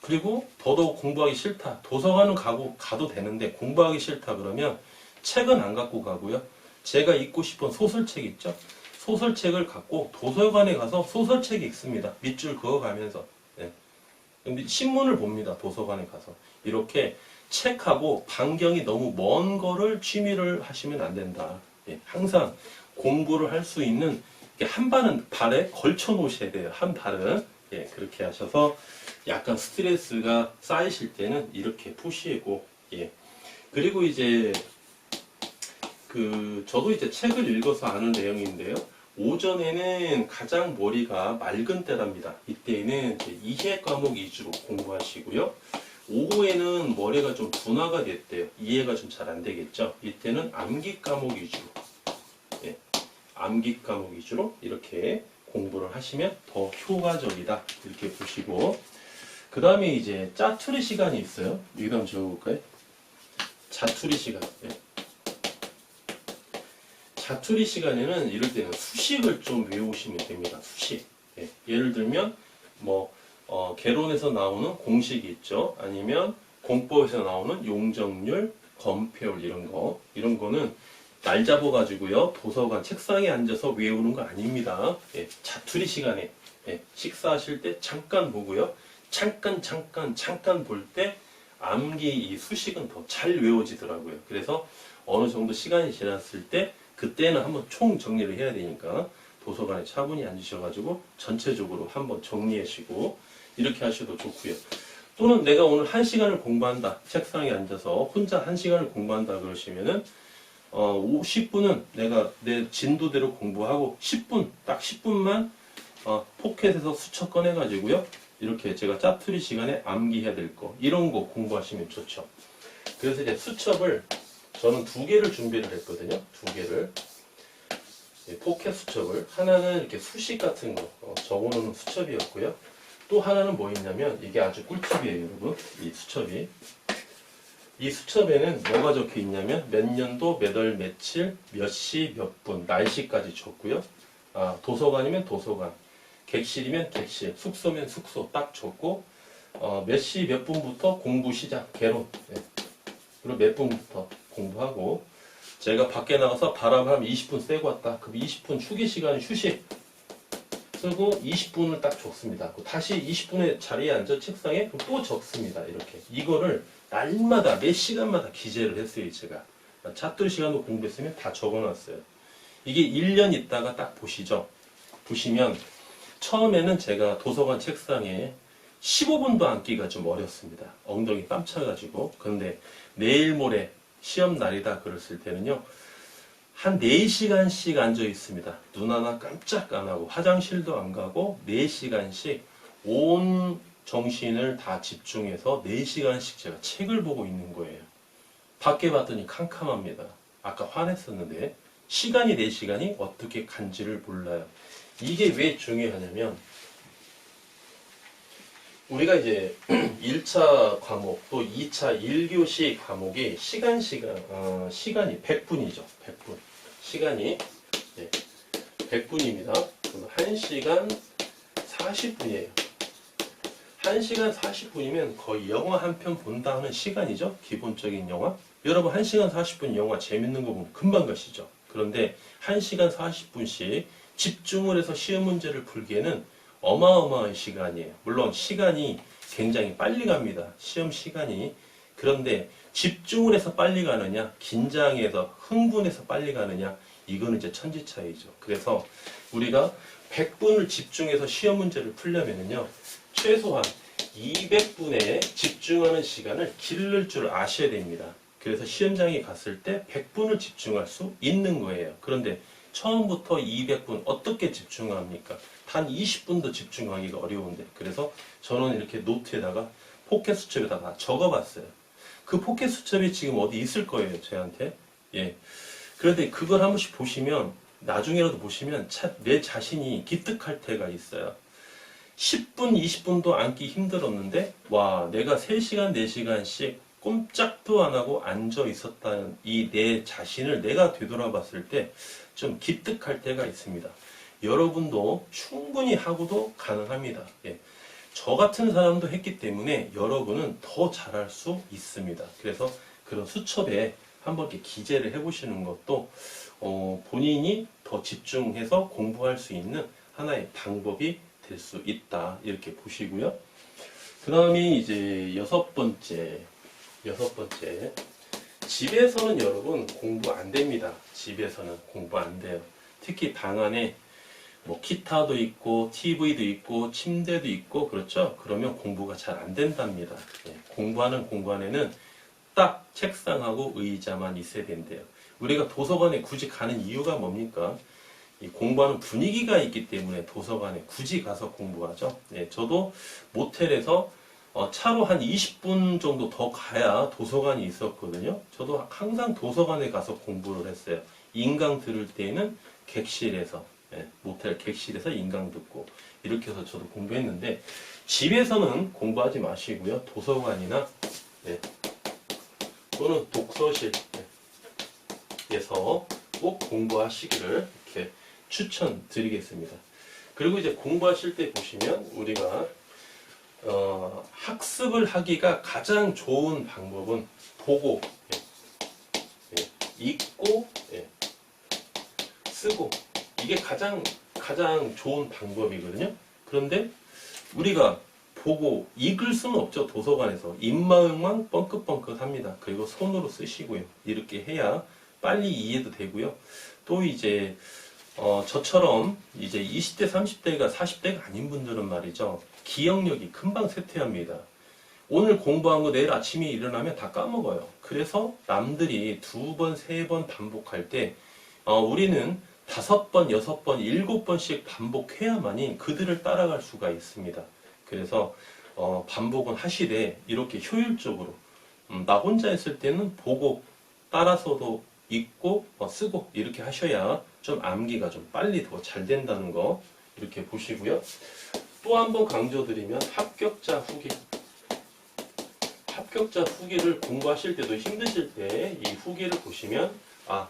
S1: 그리고 더더욱 공부하기 싫다. 도서관은 가도 되는데 공부하기 싫다 그러면 책은 안 갖고 가고요. 제가 읽고 싶은 소설책 있죠? 소설책을 갖고 도서관에 가서 소설책 읽습니다. 밑줄 그어가면서. 예. 신문을 봅니다. 도서관에 가서. 이렇게 책하고 반경이 너무 먼 거를 취미를 하시면 안 된다. 예, 항상 공부를 할 수 있는 한 발에 걸쳐 놓으셔야 돼요. 한 발은. 예, 그렇게 하셔서 약간 스트레스가 쌓이실 때는 이렇게 푸시고, 예. 그리고 이제 저도 이제 책을 읽어서 아는 내용인데요. 오전에는 가장 머리가 맑은 때랍니다. 이때는 이제 이해 과목 위주로 공부하시고요. 오후에는 머리가 좀 둔화가 됐대요. 이해가 좀 잘 안 되겠죠. 이때는 암기 과목 위주로, 예, 암기 과목 위주로 이렇게 공부를 하시면 더 효과적이다. 이렇게 보시고, 그 다음에 이제 짜투리 시간이 있어요. 여기다 한번 적어볼까요? 자투리 시간. 예. 자투리 시간에는 이럴 때는 수식을 좀 외우시면 됩니다. 수식. 예. 예를 들면 개론에서 나오는 공식이 있죠. 아니면 공법에서 나오는 용적률, 검표율 이런 거는 날 잡아가지고요. 도서관 책상에 앉아서 외우는 거 아닙니다. 예. 자투리 시간에 식사하실 때 잠깐 보고요. 잠깐 볼 때 암기 이 수식은 더 잘 외워지더라고요. 그래서 어느 정도 시간이 지났을 때 그때는 한번 총 정리를 해야 되니까 도서관에 차분히 앉으셔가지고 전체적으로 한번 정리하시고 이렇게 하셔도 좋고요. 또는 내가 오늘 1시간을 공부한다. 책상에 앉아서 혼자 1시간을 공부한다 그러시면은 10분은 내가 내 진도대로 공부하고 10분, 딱 10분만 포켓에서 수첩 꺼내가지고요. 이렇게 제가 짜투리 시간에 암기해야 될 거 이런 거 공부하시면 좋죠. 그래서 이제 수첩을 저는 2개를 준비를 했거든요. 2개를. 포켓 수첩을. 하나는 이렇게 수식 같은 거 적어놓는 수첩이었고요. 또 하나는 뭐 있냐면 이게 아주 꿀팁이에요, 여러분. 이 수첩이. 이 수첩에는 뭐가 적혀 있냐면 몇 년도, 몇 월, 며칠, 몇 시, 몇 분, 날씨까지 적고요. 도서관이면 도서관, 객실이면 객실, 숙소면 숙소 딱 적고 몇 시, 몇 분부터 공부 시작, 개론. 그리고 몇 분부터 공부하고 제가 밖에 나가서 바람을 한 20분 쐬고 왔다. 그럼 20분 휴게 시간 휴식. 쓰고 20분을 딱 적습니다. 다시 20분에 자리에 앉아 책상에 그럼 또 적습니다. 이렇게. 이거를 날마다 몇 시간마다 기재를 했어요. 제가. 잣들 시간도 공부했으면 다 적어놨어요. 이게 1년 있다가 딱 보시죠. 보시면 처음에는 제가 도서관 책상에 15분도 앉기가 좀 어렵습니다. 엉덩이 땀 차가지고. 그런데 내일 모레 시험 날이다 그랬을 때는요. 한 4시간씩 앉아 있습니다. 눈 하나 깜짝 안 하고 화장실도 안 가고 4시간씩 온 정신을 다 집중해서 4시간씩 제가 책을 보고 있는 거예요. 밖에 봤더니 캄캄합니다. 아까 화냈었는데 시간이 4시간이 어떻게 간지를 몰라요. 이게 왜 중요하냐면 우리가 이제 1차 과목 또 2차 1교시 과목이 시간이 100분이죠. 100분. 시간이 100분입니다. 그럼 1시간 40분이에요. 1시간 40분이면 거의 영화 한 편 본다 하는 시간이죠. 기본적인 영화. 여러분 1시간 40분 영화 재밌는 거 보면 금방 가시죠. 그런데 1시간 40분씩 집중을 해서 시험 문제를 풀기에는 어마어마한 시간이에요. 물론 시간이 굉장히 빨리 갑니다. 시험 시간이. 그런데 집중을 해서 빨리 가느냐, 긴장해서 흥분해서 빨리 가느냐, 이거는 이제 천지차이죠. 그래서 우리가 100분을 집중해서 시험 문제를 풀려면요, 최소한 200분에 집중하는 시간을 기를 줄 아셔야 됩니다. 그래서 시험장에 갔을 때 100분을 집중할 수 있는 거예요. 그런데 처음부터 200분 어떻게 집중합니까? 단 20분도 집중하기가 어려운데. 그래서 저는 이렇게 노트에다가 포켓 수첩에다가 적어봤어요. 그 포켓 수첩이 지금 어디 있을 거예요, 저한테. 예. 그런데 그걸 한 번씩 보시면, 나중에라도 보시면 내 자신이 기특할 때가 있어요. 10분, 20분도 앉기 힘들었는데, 와, 내가 3시간, 4시간씩 꼼짝도 안 하고 앉아 있었다는 이 내 자신을 내가 되돌아봤을 때 좀 기특할 때가 있습니다. 여러분도 충분히 하고도 가능합니다. 예. 저 같은 사람도 했기 때문에 여러분은 더 잘할 수 있습니다. 그래서 그런 수첩에 한번 이렇게 기재를 해보시는 것도 본인이 더 집중해서 공부할 수 있는 하나의 방법이 될 수 있다. 이렇게 보시고요. 그 다음에 이제 여섯 번째. 집에서는 여러분 공부 안 됩니다. 집에서는 공부 안 돼요. 특히 방 안에 뭐 기타도 있고 TV도 있고 침대도 있고 그렇죠? 그러면 공부가 잘 안 된답니다. 예, 공부하는 공간에는 딱 책상하고 의자만 있어야 된대요. 우리가 도서관에 굳이 가는 이유가 뭡니까? 이 공부하는 분위기가 있기 때문에 도서관에 굳이 가서 공부하죠. 예, 저도 모텔에서 차로 한 20분 정도 더 가야 도서관이 있었거든요. 저도 항상 도서관에 가서 공부를 했어요. 인강 들을 때에는 객실에서, 모텔 객실에서 인강 듣고 이렇게 해서 저도 공부했는데 집에서는 공부하지 마시고요. 도서관이나 또는 독서실에서 꼭 공부하시기를 이렇게 추천드리겠습니다. 그리고 이제 공부하실 때 보시면 우리가 학습을 하기가 가장 좋은 방법은 보고, 읽고, 쓰고 이게 가장 좋은 방법이거든요. 그런데 우리가 보고 읽을 수는 없죠. 도서관에서 입마음만 뻥긋뻥긋합니다. 그리고 손으로 쓰시고요. 이렇게 해야 빨리 이해도 되고요. 또 이제 저처럼 이제 20대, 30대가 40대가 아닌 분들은 말이죠. 기억력이 금방 쇠퇴합니다. 오늘 공부한 거 내일 아침에 일어나면 다 까먹어요. 그래서 남들이 2번, 3번 반복할 때 우리는 5번, 6번, 7번씩 반복해야만이 그들을 따라갈 수가 있습니다. 그래서 반복은 하시되 이렇게 효율적으로 나 혼자 있을 때는 보고 따라서도 읽고 쓰고 이렇게 하셔야 좀 암기가 좀 빨리 더 잘 된다는 거 이렇게 보시고요. 또 한 번 강조드리면 합격자 후기. 합격자 후기를 공부하실 때도 힘드실 때 이 후기를 보시면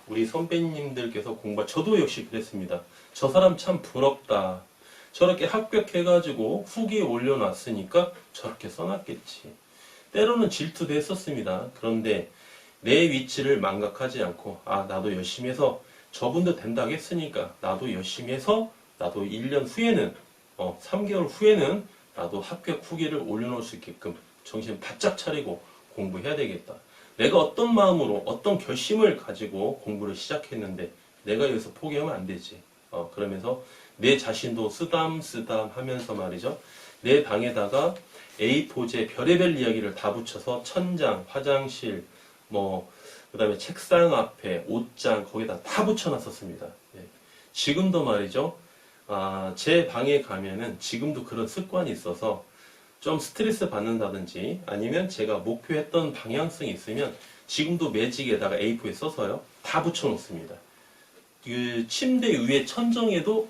S1: 우리 선배님들께서 저도 역시 그랬습니다. 저 사람 참 부럽다. 저렇게 합격해가지고 후기에 올려놨으니까 저렇게 써놨겠지. 때로는 질투도 했었습니다. 그런데 내 위치를 망각하지 않고 나도 열심히 해서 저분도 된다고 했으니까 나도 열심히 해서 나도 1년 후에는 3개월 후에는 나도 합격 후기를 올려놓을 수 있게끔 정신 바짝 차리고 공부해야 되겠다. 내가 어떤 마음으로 어떤 결심을 가지고 공부를 시작했는데 내가 여기서 포기하면 안 되지. 그러면서 내 자신도 쓰담쓰담 하면서 말이죠. 내 방에다가 A4제 별의별 이야기를 다 붙여서 천장, 화장실, 그 다음에 책상 앞에, 옷장, 거기다 다 붙여놨었습니다. 예. 지금도 말이죠. 제 방에 가면은 지금도 그런 습관이 있어서 좀 스트레스 받는다든지 아니면 제가 목표했던 방향성이 있으면 지금도 매직에다가 A4에 써서요. 다 붙여놓습니다. 그 침대 위에 천정에도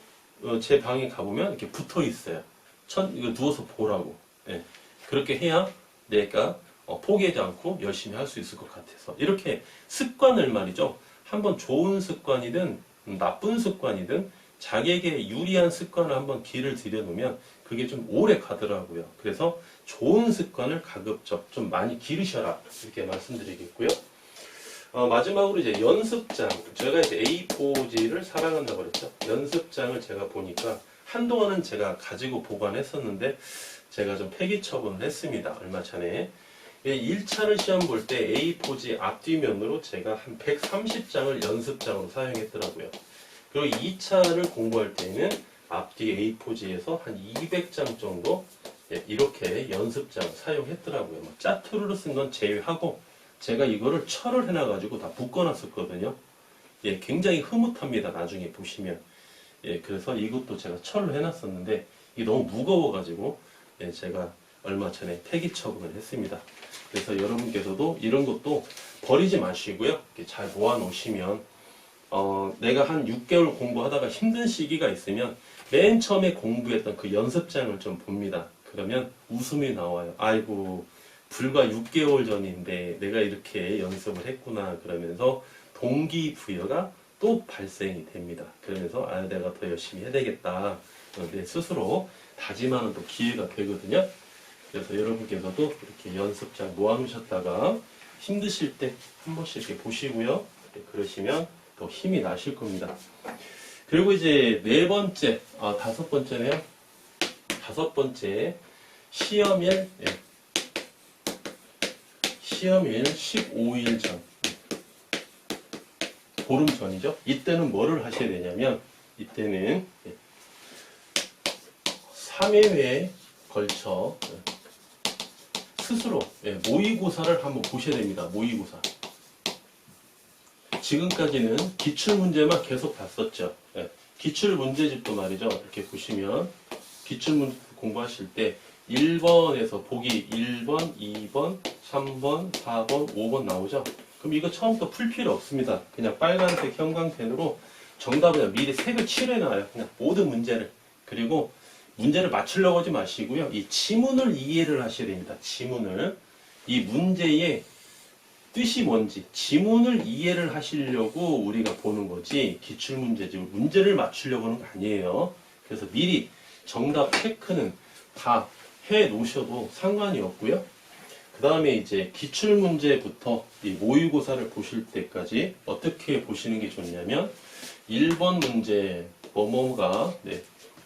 S1: 제 방에 가보면 이렇게 붙어 있어요. 이거 누워서 보라고. 예. 그렇게 해야 내가 포기하지 않고 열심히 할 수 있을 것 같아서 이렇게 습관을 말이죠. 한번 좋은 습관이든 나쁜 습관이든 자기에게 유리한 습관을 한번 길을 들여놓으면 그게 좀 오래 가더라고요. 그래서 좋은 습관을 가급적 좀 많이 기르셔라 이렇게 말씀드리겠고요. 마지막으로 이제 연습장, 제가 이제 A4지를 사랑한다고 그랬죠. 연습장을 제가 보니까 한동안은 제가 가지고 보관했었는데 제가 좀 폐기 처분을 했습니다. 얼마 전에. 1차를 시험 볼 때 A4지 앞뒤면으로 제가 한 130장을 연습장으로 사용했더라고요. 그리고 2차를 공부할 때는 앞뒤 A4지에서 한 200장 정도 이렇게 연습장 사용했더라고요. 짜투르로 쓴 건 제외하고 제가 이거를 철을 해놔가지고 다 묶어놨었거든요. 굉장히 흐뭇합니다. 나중에 보시면. 그래서 이것도 제가 철을 해놨었는데 이게 너무 무거워가지고 제가 얼마 전에 폐기 처분을 했습니다. 그래서 여러분께서도 이런 것도 버리지 마시고요. 이렇게 잘 모아놓으시면 내가 한 6개월 공부하다가 힘든 시기가 있으면 맨 처음에 공부했던 그 연습장을 좀 봅니다. 그러면 웃음이 나와요. 아이고 불과 6개월 전인데 내가 이렇게 연습을 했구나 그러면서 동기부여가 또 발생이 됩니다. 그러면서 내가 더 열심히 해야 되겠다. 내 스스로 다짐하는 또 기회가 되거든요. 그래서 여러분께서도 이렇게 연습장 모아놓으셨다가 힘드실 때 한 번씩 이렇게 보시고요. 그러시면 더 힘이 나실 겁니다. 그리고 이제 네 번째, 다섯 번째네요. 다섯 번째, 시험일 15일 전. 보름 전이죠. 이때는 뭐를 하셔야 되냐면, 이때는 3회에 걸쳐 스스로 모의고사를 한번 보셔야 됩니다. 모의고사. 지금까지는 기출문제만 계속 봤었죠. 기출문제집도 말이죠. 이렇게 보시면 기출문제 공부하실 때 1번에서 보기 1번, 2번, 3번, 4번, 5번 나오죠. 그럼 이거 처음부터 풀 필요 없습니다. 그냥 빨간색 형광펜으로 정답을 미리 색을 칠해놔요. 그냥 모든 문제를. 그리고 문제를 맞추려고 하지 마시고요. 이 지문을 이해를 하셔야 됩니다. 지문을. 이 문제의 뜻이 뭔지 지문을 이해를 하시려고 우리가 보는 거지 기출문제지 문제를 맞추려고 하는 거 아니에요. 그래서 미리 정답 체크는 다 해 놓으셔도 상관이 없고요. 그 다음에 이제 기출문제부터 이 모의고사를 보실 때까지 어떻게 보시는 게 좋냐면 1번 문제 뭐뭐가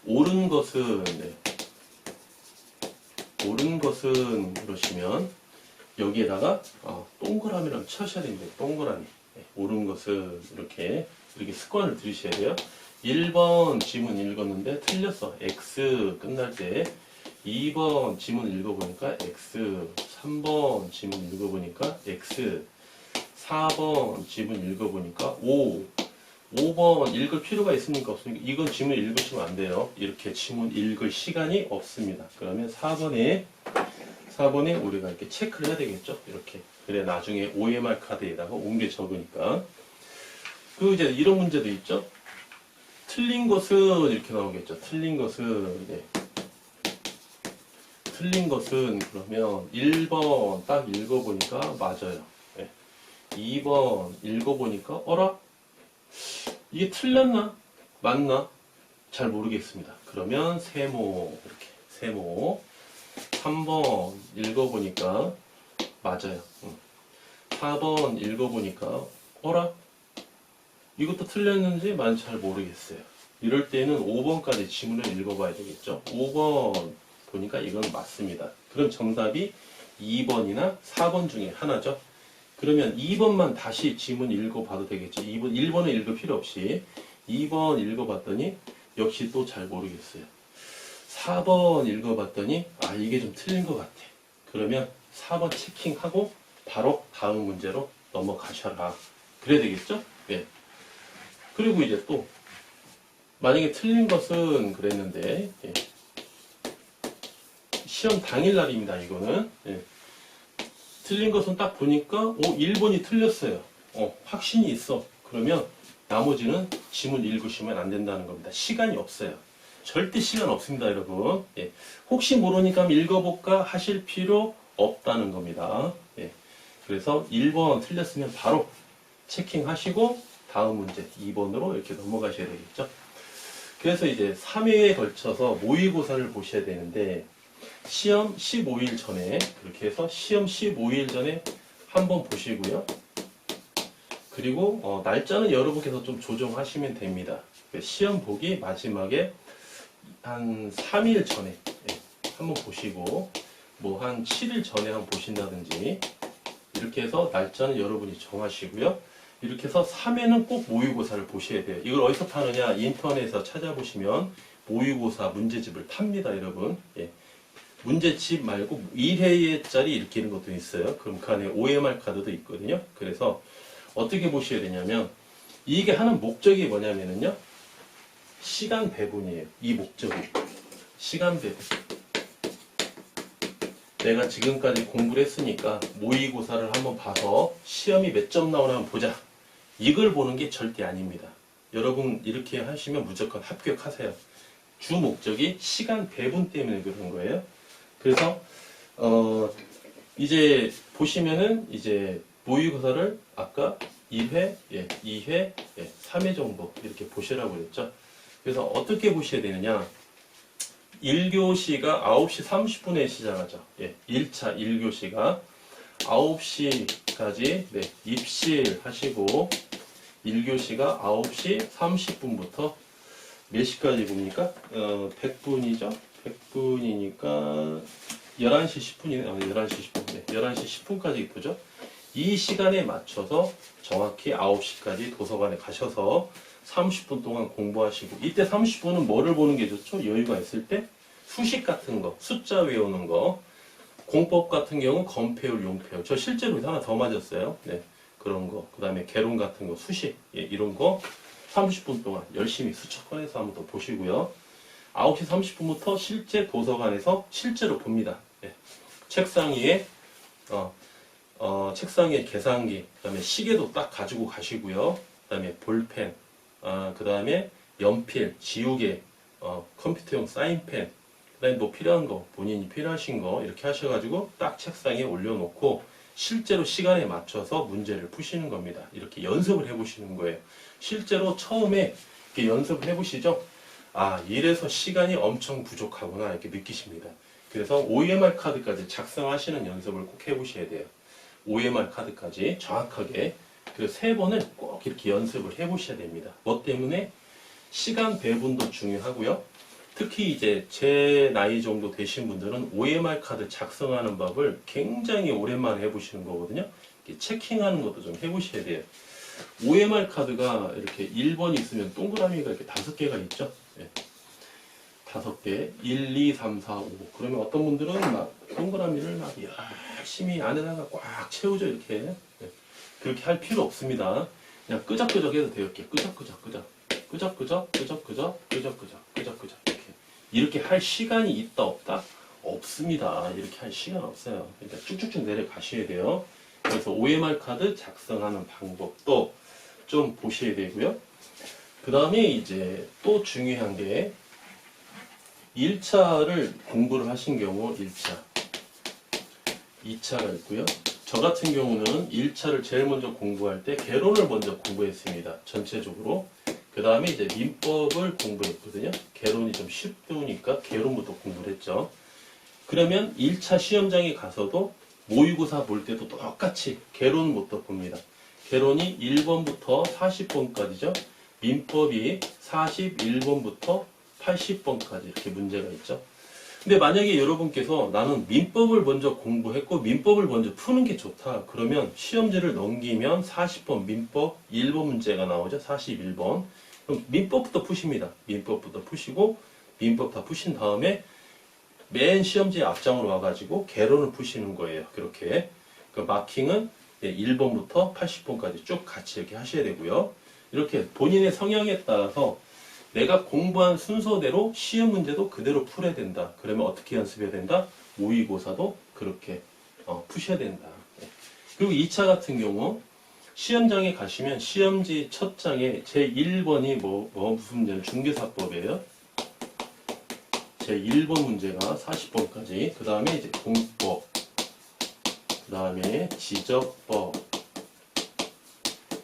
S1: 옳은 것은 옳은 것은 그러시면 여기에다가 동그라미를 쳐셔야 됩니다. 동그라미. 옳은 것은 이렇게 습관을 들이셔야 돼요. 1번 지문 읽었는데 틀렸어. X 끝날 때 2번 지문 읽어보니까 X 3번 지문 읽어보니까 X 4번 지문 읽어보니까 O 5번 읽을 필요가 있습니까? 없습니까? 이건 지문 읽으시면 안 돼요. 이렇게 지문 읽을 시간이 없습니다. 그러면 4번에 우리가 이렇게 체크를 해야 되겠죠? 이렇게. 그래, 나중에 OMR 카드에다가 옮겨 적으니까. 그리고 이제 이런 문제도 있죠? 틀린 것은 이렇게 나오겠죠? 틀린 것은, 틀린 것은 그러면 1번 딱 읽어보니까 맞아요. 2번 읽어보니까, 어라? 이게 틀렸나? 맞나? 잘 모르겠습니다. 그러면 세모, 이렇게. 세모. 3번 읽어보니까 맞아요. 4번 읽어보니까 어라? 이것도 틀렸는지 난 잘 모르겠어요. 이럴 때는 5번까지 지문을 읽어봐야 되겠죠. 5번 보니까 이건 맞습니다. 그럼 정답이 2번이나 4번 중에 하나죠. 그러면 2번만 다시 지문 읽어봐도 되겠죠. 1번은 읽을 필요 없이 2번 읽어봤더니 역시 또 잘 모르겠어요. 4번 읽어봤더니 아 이게 좀 틀린 것 같아. 그러면 4번 체킹하고 바로 다음 문제로 넘어가셔라. 그래야 되겠죠? 네. 그리고 이제 또 만약에 틀린 것은 그랬는데 예. 시험 당일날입니다. 이거는 예. 틀린 것은 딱 보니까 1번이 틀렸어요. 확신이 있어. 그러면 나머지는 지문 읽으시면 안 된다는 겁니다. 시간이 없어요. 절대 시간 없습니다, 여러분. 예. 혹시 모르니까 읽어볼까 하실 필요 없다는 겁니다. 예. 그래서 1번 틀렸으면 바로 체킹하시고 다음 문제 2번으로 이렇게 넘어가셔야 되겠죠. 그래서 이제 3회에 걸쳐서 모의고사를 보셔야 되는데 시험 15일 전에 그렇게 해서 시험 15일 전에 한번 보시고요. 그리고 날짜는 여러분께서 좀 조정하시면 됩니다. 시험 보기 마지막에 한 3일 전에 한번 보시고 뭐 한 7일 전에 한번 보신다든지 이렇게 해서 날짜는 여러분이 정하시고요. 이렇게 해서 3회는 꼭 모의고사를 보셔야 돼요. 이걸 어디서 파느냐? 인터넷에서 찾아보시면 모의고사 문제집을 팝니다, 여러분. 예. 문제집 말고 1회짜리 이렇게 있는 것도 있어요. 그럼 그 안에 OMR 카드도 있거든요. 그래서 어떻게 보셔야 되냐면 이게 하는 목적이 뭐냐면요. 시간 배분이에요. 이 목적이. 시간 배분. 내가 지금까지 공부를 했으니까 모의고사를 한번 봐서 시험이 몇 점 나오나 한번 보자. 이걸 보는 게 절대 아닙니다. 여러분 이렇게 하시면 무조건 합격하세요. 주 목적이 시간 배분 때문에 그런 거예요. 그래서 이제 보시면은 이제 모의고사를 아까 1회, 2회, 3회 정도 이렇게 보시라고 그랬죠. 그래서 어떻게 보셔야 되느냐? 1교시가 9시 30분에 시작하죠. 1차 1교시가 9시까지 입실 하시고 1교시가 9시 30분부터 몇 시까지 봅니까? 100분이죠? 100분이니까 11시 10분이네. 11시 10분. 11시 10분까지 보죠. 이 시간에 맞춰서 정확히 9시까지 도서관에 가셔서 30분 동안 공부하시고 이때 30분은 뭐를 보는 게 좋죠? 여유가 있을 때 수식 같은 거, 숫자 외우는 거, 공법 같은 경우 건폐율, 용폐율. 저 실제로 하나 더 맞았어요. 그런 거. 그 다음에 개론 같은 거, 수식 이런 거 30분 동안 열심히 수척관에서 한번 더 보시고요. 9시 30분부터 실제 도서관에서 실제로 봅니다. 책상 위에 책상 위에 계산기, 그 다음에 시계도 딱 가지고 가시고요. 그 다음에 볼펜, 그 다음에 연필, 지우개, 컴퓨터용 사인펜, 그 다음에 뭐 필요한 거, 본인이 필요하신 거 이렇게 하셔가지고 딱 책상에 올려놓고 실제로 시간에 맞춰서 문제를 푸시는 겁니다. 이렇게 연습을 해보시는 거예요. 실제로 처음에 이렇게 연습을 해보시죠. 아, 이래서 시간이 엄청 부족하구나 이렇게 느끼십니다. 그래서 OMR 카드까지 작성하시는 연습을 꼭 해보셔야 돼요. OMR 카드까지 정확하게. 그래서 3번을 꼭 이렇게 연습을 해보셔야 됩니다. 뭐 때문에? 시간 배분도 중요하고요. 특히 이제 제 나이 정도 되신 분들은 OMR 카드 작성하는 법을 굉장히 오랜만에 해보시는 거거든요. 이렇게 체킹하는 것도 좀 해보셔야 돼요. OMR 카드가 이렇게 1번이 있으면 동그라미가 이렇게 5개가 있죠. 5개, 1, 2, 3, 4, 5. 그러면 어떤 분들은 막 동그라미를 막 열심히 안에다가 꽉 채우죠, 이렇게. 그렇게 할 필요 없습니다. 그냥 끄적끄적 해도 돼요. 이렇게 끄적끄적, 끄적끄적, 끄적끄적, 끄적끄적, 끄적끄적. 이렇게 할 시간이 있다, 없다? 없습니다. 이렇게 할 시간 없어요. 그러니까 쭉쭉쭉 내려가셔야 돼요. 그래서 OMR 카드 작성하는 방법도 좀 보셔야 되고요. 그 다음에 이제 또 중요한 게 1차를 공부를 하신 경우 1차, 2차가 있고요. 저 같은 경우는 1차를 제일 먼저 공부할 때 개론을 먼저 공부했습니다. 전체적으로. 그 다음에 이제 민법을 공부했거든요. 개론이 좀 쉽으니까 개론부터 공부를 했죠. 그러면 1차 시험장에 가서도 모의고사 볼 때도 똑같이 개론부터 봅니다. 개론이 1번부터 40번까지죠. 민법이 41번부터 80번까지 이렇게 문제가 있죠. 근데 만약에 여러분께서 나는 민법을 먼저 공부했고 민법을 먼저 푸는 게 좋다. 그러면 시험지를 넘기면 40번 민법 1번 문제가 나오죠. 41번. 그럼 민법부터 푸십니다. 민법부터 푸시고 민법 다 푸신 다음에 맨 시험지 앞장으로 와가지고 개론을 푸시는 거예요. 그렇게. 그 마킹은 1번부터 80번까지 쭉 같이 이렇게 하셔야 되고요. 이렇게 본인의 성향에 따라서 내가 공부한 순서대로 시험 문제도 그대로 풀어야 된다. 그러면 어떻게 연습해야 된다? 모의고사도 그렇게 푸셔야 된다. 그리고 2차 같은 경우 시험장에 가시면 시험지 첫 장에 제1번이 무슨 문제는 중개사법이에요. 제1번 문제가 40번까지. 그 다음에 이제 공법, 그 다음에 지적법,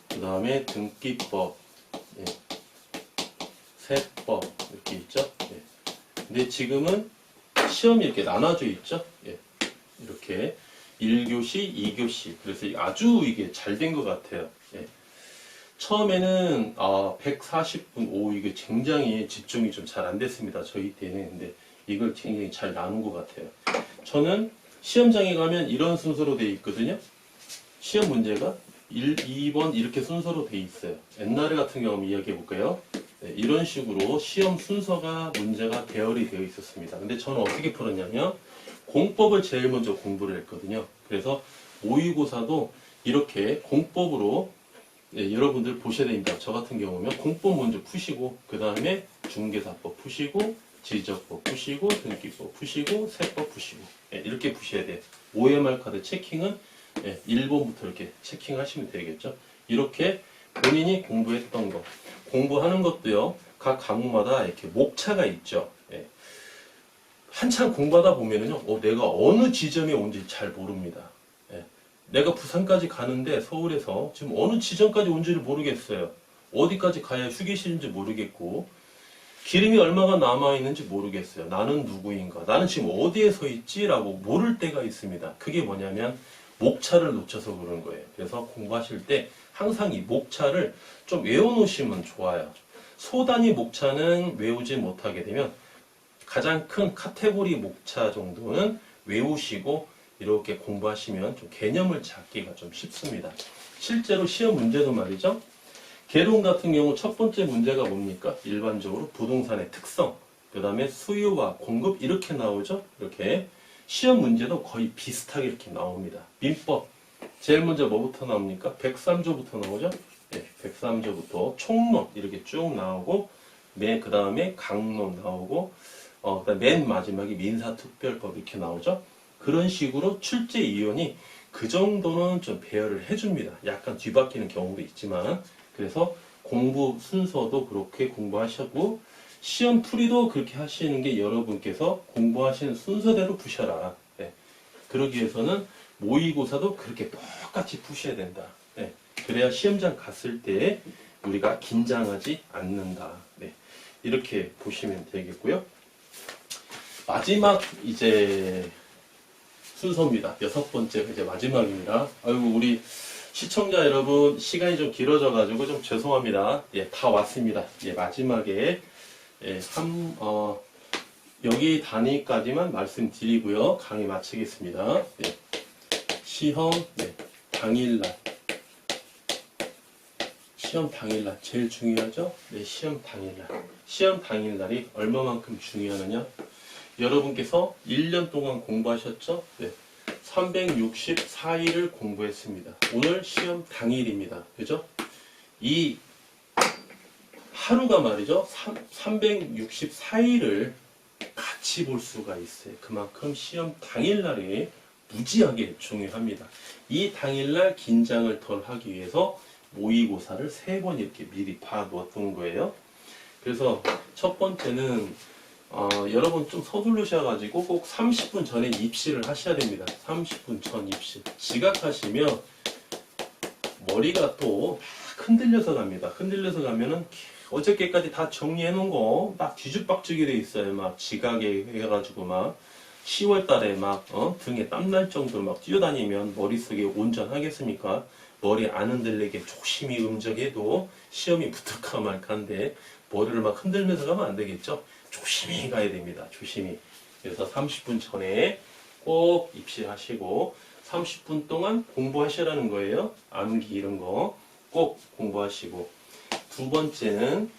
S1: 그 다음에 등기법, 예. 세법 이렇게 있죠. 예. 근데 지금은 시험이 이렇게 나눠져 있죠. 예. 이렇게 1교시, 2교시. 그래서 아주 이게 잘 된 것 같아요. 예. 처음에는 140분, 이게 굉장히 집중이 좀 잘 안 됐습니다. 저희 때는. 근데 이걸 굉장히 잘 나눈 것 같아요. 저는 시험장에 가면 이런 순서로 되어 있거든요. 시험 문제가 1, 2번 이렇게 순서로 되어 있어요. 옛날에 같은 경우 한번 이야기해 볼까요? 네, 이런 식으로 시험 순서가 문제가 배열이 되어 있었습니다. 근데 저는 어떻게 풀었냐면 공법을 제일 먼저 공부를 했거든요. 그래서 모의고사도 이렇게 공법으로 여러분들 보셔야 됩니다. 저 같은 경우면 공법 먼저 푸시고 그 다음에 중개사법 푸시고 지적법 푸시고 등기법 푸시고 세법 푸시고 이렇게 푸셔야 돼요. OMR 카드 체킹은 1번부터 이렇게 체킹하시면 되겠죠. 이렇게 본인이 공부했던 거 공부하는 것도요. 각 과목마다 이렇게 목차가 있죠. 한참 공부하다 보면은요. 내가 어느 지점에 온지 잘 모릅니다. 내가 부산까지 가는데 서울에서 지금 어느 지점까지 온지를 모르겠어요. 어디까지 가야 휴게실인지 모르겠고 기름이 얼마가 남아있는지 모르겠어요. 나는 누구인가? 나는 지금 어디에 서 있지? 라고 모를 때가 있습니다. 그게 뭐냐면 목차를 놓쳐서 그런 거예요. 그래서 공부하실 때 항상 이 목차를 좀 외워놓으시면 좋아요. 소단위 목차는 외우지 못하게 되면 가장 큰 카테고리 목차 정도는 외우시고 이렇게 공부하시면 좀 개념을 잡기가 좀 쉽습니다. 실제로 시험 문제도 말이죠. 개론 같은 경우 첫 번째 문제가 뭡니까? 일반적으로 부동산의 특성, 그 다음에 수요와 공급 이렇게 나오죠. 이렇게 시험 문제도 거의 비슷하게 이렇게 나옵니다. 민법 제일 먼저 뭐부터 나옵니까? 103조부터 나오죠. 103조부터 총론 이렇게 쭉 나오고 그 다음에 강론 나오고 그다음 맨 마지막에 민사특별법 이렇게 나오죠. 그런 식으로 출제위원이 그 정도는 좀 배열을 해줍니다. 약간 뒤바뀌는 경우도 있지만 그래서 공부 순서도 그렇게 공부하시고 시험 풀이도 그렇게 하시는 게 여러분께서 공부하시는 순서대로 푸셔라. 그러기 위해서는 모의고사도 그렇게 똑같이 푸셔야 된다. 그래야 시험장 갔을 때 우리가 긴장하지 않는다. 이렇게 보시면 되겠고요. 마지막 이제 순서입니다. 6번째가 이제 마지막입니다. 아이고 우리 시청자 여러분 시간이 좀 길어져 가지고 좀 죄송합니다. 다 왔습니다. 마지막에 여기 단위까지만 말씀드리고요. 강의 마치겠습니다. 시험 당일날 시험 당일날 제일 중요하죠? 시험 당일날 시험 당일날이 얼마만큼 중요하느냐? 여러분께서 1년 동안 공부하셨죠? 364일을 공부했습니다. 오늘 시험 당일입니다. 그죠? 이 하루가 말이죠. 364일을 같이 볼 수가 있어요. 그만큼 시험 당일날이 무지하게 중요합니다. 이 당일날 긴장을 덜 하기 위해서 모의고사를 3번 이렇게 미리 봐놓았던 거예요. 그래서 첫 번째는 여러분 좀 서두르셔가지고 꼭 30분 전에 입시를 하셔야 됩니다. 30분 전 입시. 지각하시면 머리가 또 막 흔들려서 갑니다. 흔들려서 가면은 어저께까지 다 정리해 놓은 거 막 뒤죽박죽이 돼 있어요. 막 지각에 해가지고 막 10월 달에 막 등에 땀날 정도로 막 뛰어다니면 머릿속에 온전하겠습니까? 머리 안 흔들리게 조심히 음적해도 시험이 붙을까 말까인데 머리를 막 흔들면서 가면 안 되겠죠? 조심히 가야 됩니다. 조심히. 그래서 30분 전에 꼭 입실하시고 30분 동안 공부하시라는 거예요. 암기 이런 거 꼭 공부하시고. 두 번째는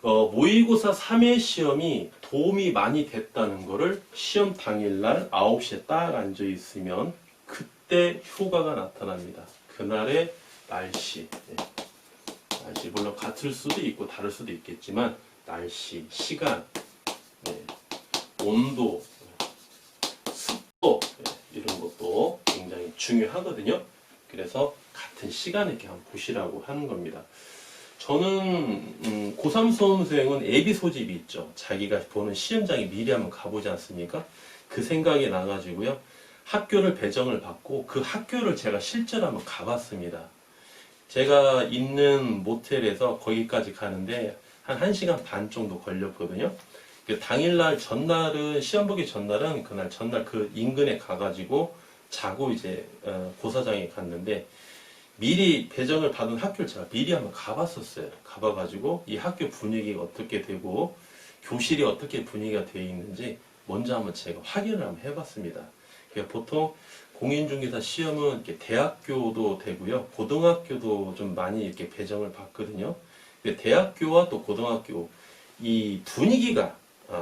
S1: 모의고사 3회 시험이 도움이 많이 됐다는 거를 시험 당일날 9시에 딱 앉아 있으면 그때 효과가 나타납니다. 그날의 날씨. 날씨 물론 같을 수도 있고 다를 수도 있겠지만 날씨, 시간, 온도, 습도 이런 것도 굉장히 중요하거든요. 그래서 같은 시간에 이렇게 한번 보시라고 하는 겁니다. 저는 고3 수험생은 예비 소집이 있죠. 자기가 보는 시험장에 미리 한번 가보지 않습니까? 그 생각이 나가지고요. 학교를 배정을 받고 그 학교를 제가 실제로 한번 가봤습니다. 제가 있는 모텔에서 거기까지 가는데 한 1시간 반 정도 걸렸거든요. 그 당일날 전날은 시험 보기 전날은 그날 전날 그 인근에 가가지고 자고 이제 고사장에 갔는데 미리 배정을 받은 학교를 제가 미리 한번 가봤었어요. 가봐가지고 이 학교 분위기가 어떻게 되고 교실이 어떻게 분위기가 되어 있는지 먼저 한번 제가 확인을 한번 해봤습니다. 보통 공인중개사 시험은 이렇게 대학교도 되고요, 고등학교도 좀 많이 이렇게 배정을 받거든요. 근데 대학교와 또 고등학교 이 분위기가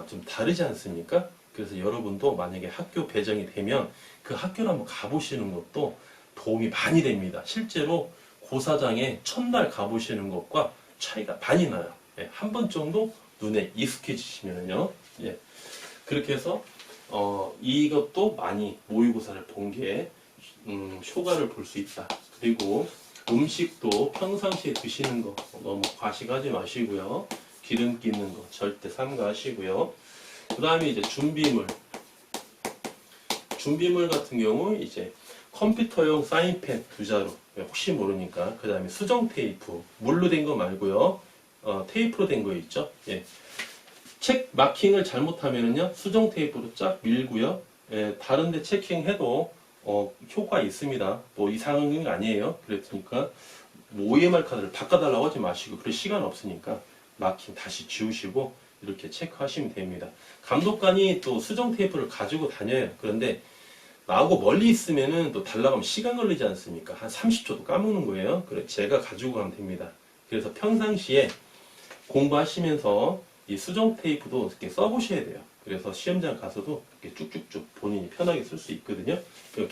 S1: 좀 다르지 않습니까? 그래서 여러분도 만약에 학교 배정이 되면 그 학교를 한번 가보시는 것도 도움이 많이 됩니다. 실제로 고사장에 첫날 가보시는 것과 차이가 많이 나요. 한 번 정도 눈에 익숙해지시면요. 그렇게 해서 이것도 많이 모의고사를 본 게 효과를 볼 수 있다. 그리고 음식도 평상시에 드시는 거 너무 과식하지 마시고요. 기름기 있는 거 절대 삼가하시고요. 그 다음에 이제 준비물 같은 경우 이제 컴퓨터용 사인펜 2자루 혹시 모르니까. 그 다음에 수정 테이프 물로 된 거 말고요. 테이프로 된 거 있죠. 책 마킹을 잘못하면은요 수정 테이프로 쫙 밀고요. 다른데 체킹해도 효과 있습니다. 뭐 이상한 게 아니에요. 그랬으니까 뭐 OMR 카드를 바꿔달라고 하지 마시고, 그럴 시간 없으니까 마킹 다시 지우시고 이렇게 체크하시면 됩니다. 감독관이 또 수정 테이프를 가지고 다녀요. 그런데 나하고 멀리 있으면은 또 달라고 하면 시간 걸리지 않습니까? 한 30초도 까먹는 거예요. 그래 제가 가지고 가면 됩니다. 그래서 평상시에 공부하시면서 이 수정 테이프도 이렇게 써보셔야 돼요. 그래서 시험장 가서도 이렇게 쭉쭉쭉 본인이 편하게 쓸 수 있거든요. 그리고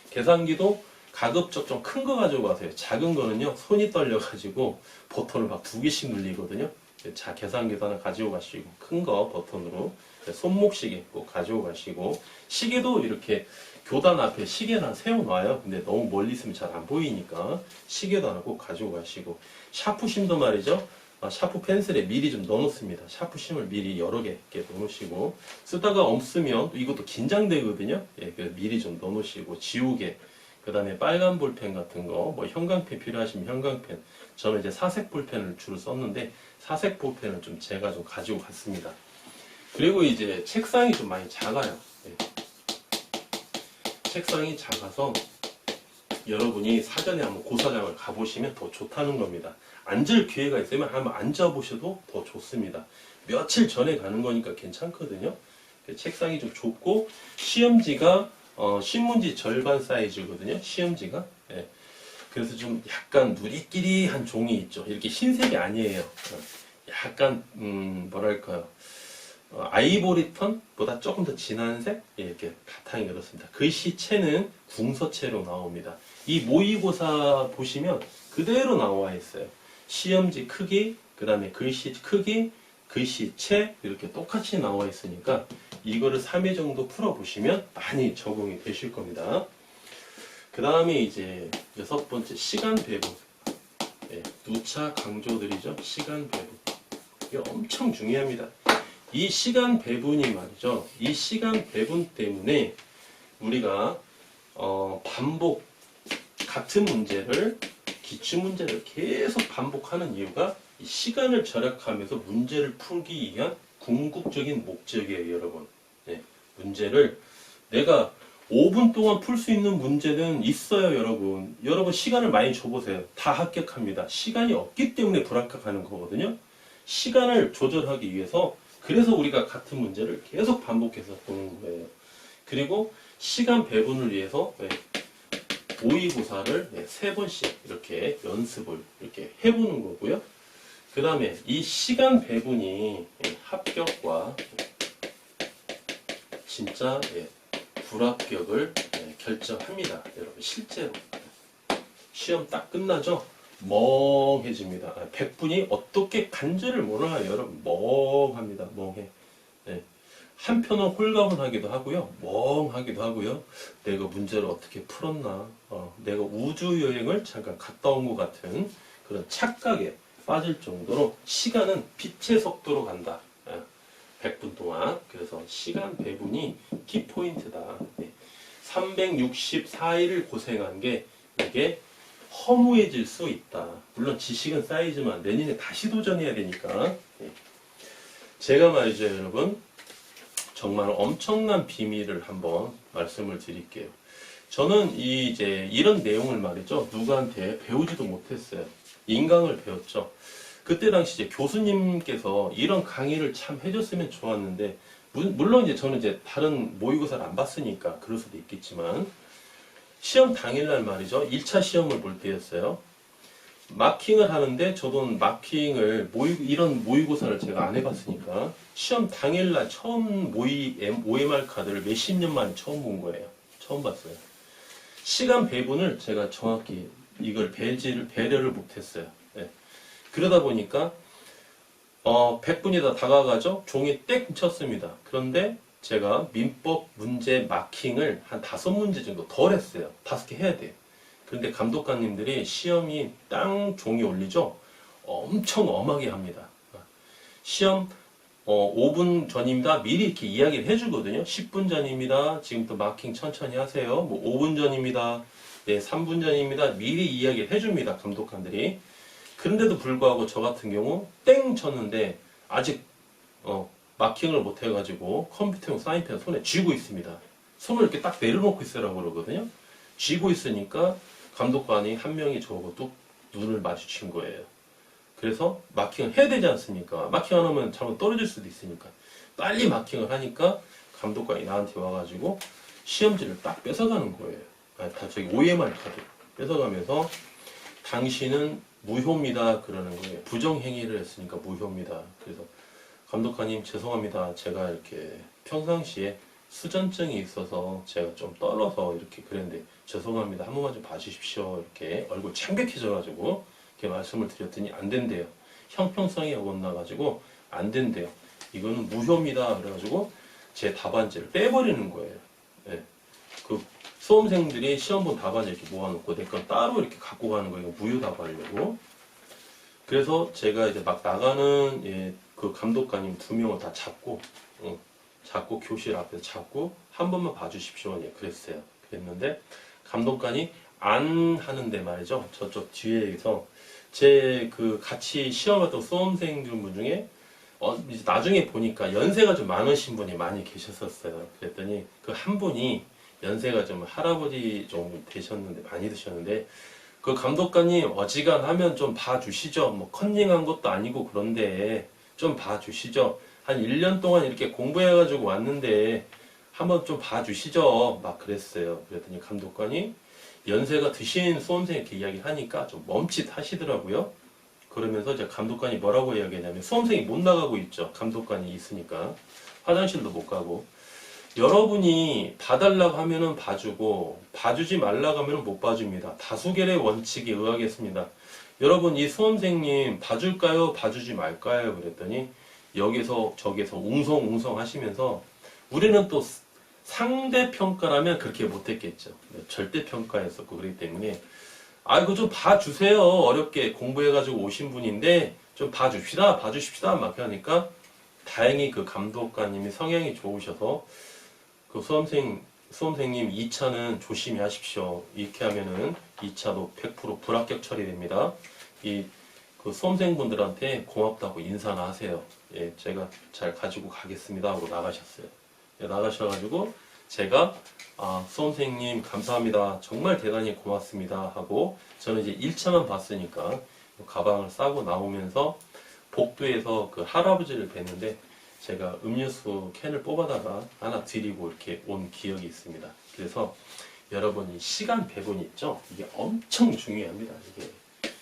S1: 계산기도 가급적 좀 큰 거 가지고 가세요. 작은 거는요 손이 떨려가지고 버튼을 막 2개씩 눌리거든요. 자, 계산기도 하나 가지고 가시고 큰 거 버튼으로 손목시계 꼭 가지고 가시고, 시계도 이렇게 교단 앞에 시계를 하나 세워놔요. 근데 너무 멀리 있으면 잘 안 보이니까 시계도 하나 꼭 가지고 가시고, 샤프심도 말이죠. 샤프 펜슬에 미리 좀 넣어놓습니다. 샤프심을 미리 여러 개 이렇게 넣어놓으시고, 쓰다가 없으면 이것도 긴장되거든요. 그래서 미리 좀 넣어놓으시고, 지우개, 그 다음에 빨간 볼펜 같은 거, 뭐 형광펜 필요하시면 형광펜. 저는 이제 사색 볼펜을 주로 썼는데 사색 볼펜을 좀 제가 좀 가지고 갔습니다. 그리고 이제 책상이 좀 많이 작아요. 책상이 작아서 여러분이 사전에 한번 고사장을 가보시면 더 좋다는 겁니다. 앉을 기회가 있으면 한번 앉아보셔도 더 좋습니다. 며칠 전에 가는 거니까 괜찮거든요. 책상이 좀 좁고 시험지가 신문지 절반 사이즈거든요. 시험지가. 그래서 좀 약간 누리끼리한 종이 있죠. 이렇게 흰색이 아니에요. 약간 뭐랄까요, 아이보리턴보다 조금 더 진한 색? 이렇게 바탕이 그렇습니다. 글씨체는 궁서체로 나옵니다. 이 모의고사 보시면 그대로 나와 있어요. 시험지 크기, 그 다음에 글씨 크기, 글씨체 이렇게 똑같이 나와 있으니까 이거를 3회 정도 풀어보시면 많이 적응이 되실 겁니다. 그 다음에 이제 6번째 시간 배분. 누차 강조드리죠. 시간 배분. 이게 엄청 중요합니다. 이 시간 배분이 말이죠. 이 시간 배분 때문에 우리가 반복, 같은 문제를, 기출문제를 계속 반복하는 이유가 이 시간을 절약하면서 문제를 풀기 위한 궁극적인 목적이에요, 여러분. 문제를 내가 5분 동안 풀 수 있는 문제는 있어요, 여러분. 여러분 시간을 많이 줘보세요. 다 합격합니다. 시간이 없기 때문에 불합격하는 거거든요. 시간을 조절하기 위해서 그래서 우리가 같은 문제를 계속 반복해서 보는 거예요. 그리고 시간 배분을 위해서 모의고사를 3번씩 이렇게 연습을 이렇게 해보는 거고요. 그 다음에 이 시간 배분이 합격과 진짜 불합격을 결정합니다. 여러분 실제로 시험 딱 끝나죠? 멍해집니다. 100분이 어떻게 간지를 몰라요. 여러분 멍합니다. 멍해. 한편은 홀가분하기도 하고요. 멍하기도 하고요. 내가 문제를 어떻게 풀었나. 내가 우주여행을 잠깐 갔다 온 것 같은 그런 착각에 빠질 정도로 시간은 빛의 속도로 간다. 100분 동안. 그래서 시간 배분이 키포인트다. 364일을 고생한 게 이게 허무해질 수 있다. 물론 지식은 쌓이지만 내년에 다시 도전해야 되니까. 제가 말이죠, 여러분. 정말 엄청난 비밀을 한번 말씀을 드릴게요. 저는 이런 내용을 말이죠. 누구한테 배우지도 못했어요. 인강을 배웠죠. 그때 당시 이제 교수님께서 이런 강의를 참 해줬으면 좋았는데, 물론 이제 저는 이제 다른 모의고사를 안 봤으니까 그럴 수도 있겠지만, 시험 당일날 말이죠. 1차 시험을 볼 때였어요. 마킹을 하는데 저도 마킹을 이런 모의고사를 제가 안 해봤으니까 시험 당일날 처음 OMR 카드를 몇십 년 만에 처음 본 거예요. 처음 봤어요. 시간 배분을 제가 정확히 이걸 배려를 못했어요. 그러다 보니까 100분이 다 다가가죠. 종이 땡 쳤습니다. 그런데 제가 민법 문제 마킹을 한 5문제 정도 덜 했어요. 5개 해야 돼요. 그런데 감독관님들이 시험이 땅 종이 올리죠. 엄청 엄하게 합니다. 시험 5분 전입니다. 미리 이렇게 이야기를 해주거든요. 10분 전입니다. 지금부터 마킹 천천히 하세요. 뭐 5분 전입니다. 네, 3분 전입니다. 미리 이야기를 해줍니다. 감독관들이. 그런데도 불구하고 저 같은 경우 땡 쳤는데 아직 마킹을 못 해가지고 컴퓨터용 사인펜 손에 쥐고 있습니다. 손을 이렇게 딱 내려놓고 있으라고 그러거든요. 쥐고 있으니까 감독관이 한 명이 저하고 뚝 눈을 마주친 거예요. 그래서 마킹을 해야 되지 않습니까? 마킹 안 하면 잘못 떨어질 수도 있으니까 빨리 마킹을 하니까 감독관이 나한테 와가지고 시험지를 딱 뺏어가는 거예요. 저기 OMR 카드 뺏어가면서 당신은 무효입니다 그러는 거예요. 부정행위를 했으니까 무효입니다. 그래서 감독관님 죄송합니다. 제가 이렇게 평상시에 수전증이 있어서 제가 좀 떨어서 이렇게 그랬는데 죄송합니다. 한 번만 좀 봐주십시오. 이렇게 얼굴 창백해져가지고 이렇게 말씀을 드렸더니 안 된대요. 형평성이 어긋나가지고 안 된대요. 이거는 무효입니다. 그래가지고 제 답안지를 빼버리는 거예요. 그 수험생들이 시험 본 답안지 이렇게 모아놓고 내 건 따로 이렇게 갖고 가는 거예요. 무효 답하려고. 그래서 제가 이제 막 나가는 그 감독관님 2명을 다 잡고 교실 앞에서 잡고 한 번만 봐주십시오. 그랬어요. 그랬는데 감독관이 안 하는데 말이죠. 저쪽 뒤에서 제 그 같이 시험했던 수험생들 분 중에 이제 나중에 보니까 연세가 좀 많으신 분이 많이 계셨었어요. 그랬더니 그 한 분이 연세가 좀 할아버지 정도 되셨는데 많이 드셨는데 그 감독관님 어지간하면 좀 봐주시죠. 뭐 컨닝한 것도 아니고 그런데 좀 봐주시죠. 한 1년 동안 이렇게 공부해가지고 왔는데 한번 좀 봐주시죠. 막 그랬어요. 그랬더니 감독관이 연세가 드신 수험생 이렇게 이야기를 하니까 좀 멈칫하시더라고요. 그러면서 이제 감독관이 뭐라고 이야기하냐면 수험생이 못 나가고 있죠. 감독관이 있으니까. 화장실도 못 가고. 여러분이 봐달라고 하면은 봐주고 봐주지 말라고 하면은 못 봐줍니다. 다수결의 원칙에 의하겠습니다. 여러분 이 수험생님 봐줄까요? 봐주지 말까요? 그랬더니 여기서 저기서 웅성웅성 하시면서 우리는 또 상대평가라면 그렇게 못했겠죠. 절대평가였었고 그렇기 때문에 아이고 좀 봐주세요. 어렵게 공부해가지고 오신 분인데 좀 봐주십시다 막 하니까 다행히 그 감독관님이 성향이 좋으셔서 그 수험생님 2차는 조심히 하십시오. 이렇게 하면은 2차도 100% 불합격 처리됩니다. 그 수험생분들한테 고맙다고 인사나 하세요. 제가 잘 가지고 가겠습니다 하고 나가셨어요. 나가셔가지고 제가 수험생님 감사합니다. 정말 대단히 고맙습니다. 하고 저는 이제 1차만 봤으니까 가방을 싸고 나오면서 복도에서 그 할아버지를 뵀는데 제가 음료수 캔을 뽑아다가 하나 드리고 이렇게 온 기억이 있습니다. 그래서 여러분 이 시간 배분 있죠? 이게 엄청 중요합니다. 이게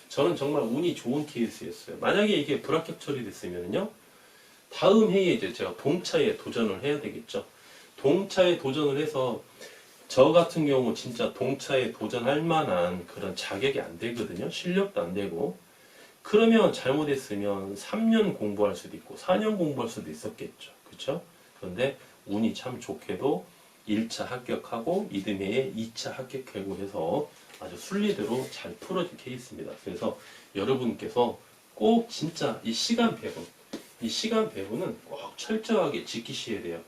S1: 저는 정말 운이 좋은 케이스였어요. 만약에 이게 불합격 처리됐으면요, 다음 해에 이제 제가 동차에 도전을 해야 되겠죠. 동차에 도전을 해서 저 같은 경우 진짜 동차에 도전할 만한 그런 자격이 안 되거든요. 실력도 안 되고. 그러면 잘못했으면 3년 공부할 수도 있고 4년 공부할 수도 있었겠죠. 그렇죠? 그런데 운이 참 좋게도 1차 합격하고 이듬해에 2차 합격하고 해서 아주 순리대로 잘 풀어진 케이스입니다. 그래서 여러분께서 꼭 진짜 이 시간 배분은 꼭 철저하게 지키셔야 돼요.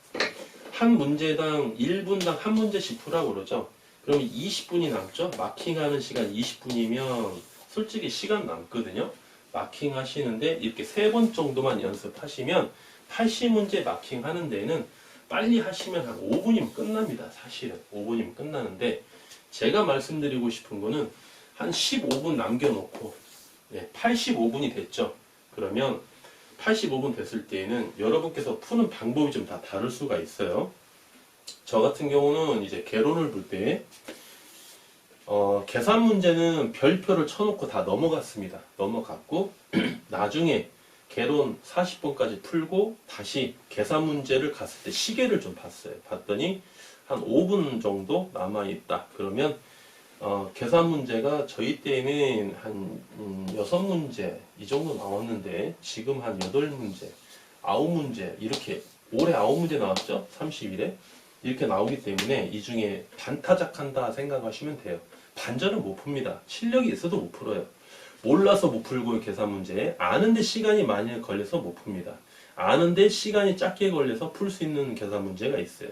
S1: 한 문제당 1분당 한 문제씩 풀라고 그러죠. 그러면 20분이 남죠? 마킹하는 시간 20분이면 솔직히 시간 남거든요. 마킹 하시는데 이렇게 3번 정도만 연습하시면 80문제 마킹 하는 데는 빨리 하시면 한 5분이면 끝납니다. 사실은 5분이면 끝나는데 제가 말씀드리고 싶은 거는 한 15분 남겨놓고 85분이 됐죠. 그러면 85분 됐을 때에는 여러분께서 푸는 방법이 좀 다 다를 수가 있어요. 저 같은 경우는 이제 개론을 볼 때 계산 문제는 별표를 쳐놓고 다 넘어갔습니다. 넘어갔고 나중에 개론 40번까지 풀고 다시 계산 문제를 갔을 때 시계를 좀 봤어요. 봤더니 한 5분 정도 남아있다. 그러면 계산 문제가 저희 때는 한 6문제 이 정도 나왔는데 지금 한 8문제, 9문제 이렇게 올해 9문제 나왔죠? 30일에 이렇게 나오기 때문에 이 중에 반타작한다 생각하시면 돼요. 반전은 못 풉니다. 실력이 있어도 못 풀어요. 몰라서 못 풀고 계산 문제, 아는데 시간이 많이 걸려서 못 풉니다. 아는데 시간이 짧게 걸려서 풀 수 있는 계산 문제가 있어요.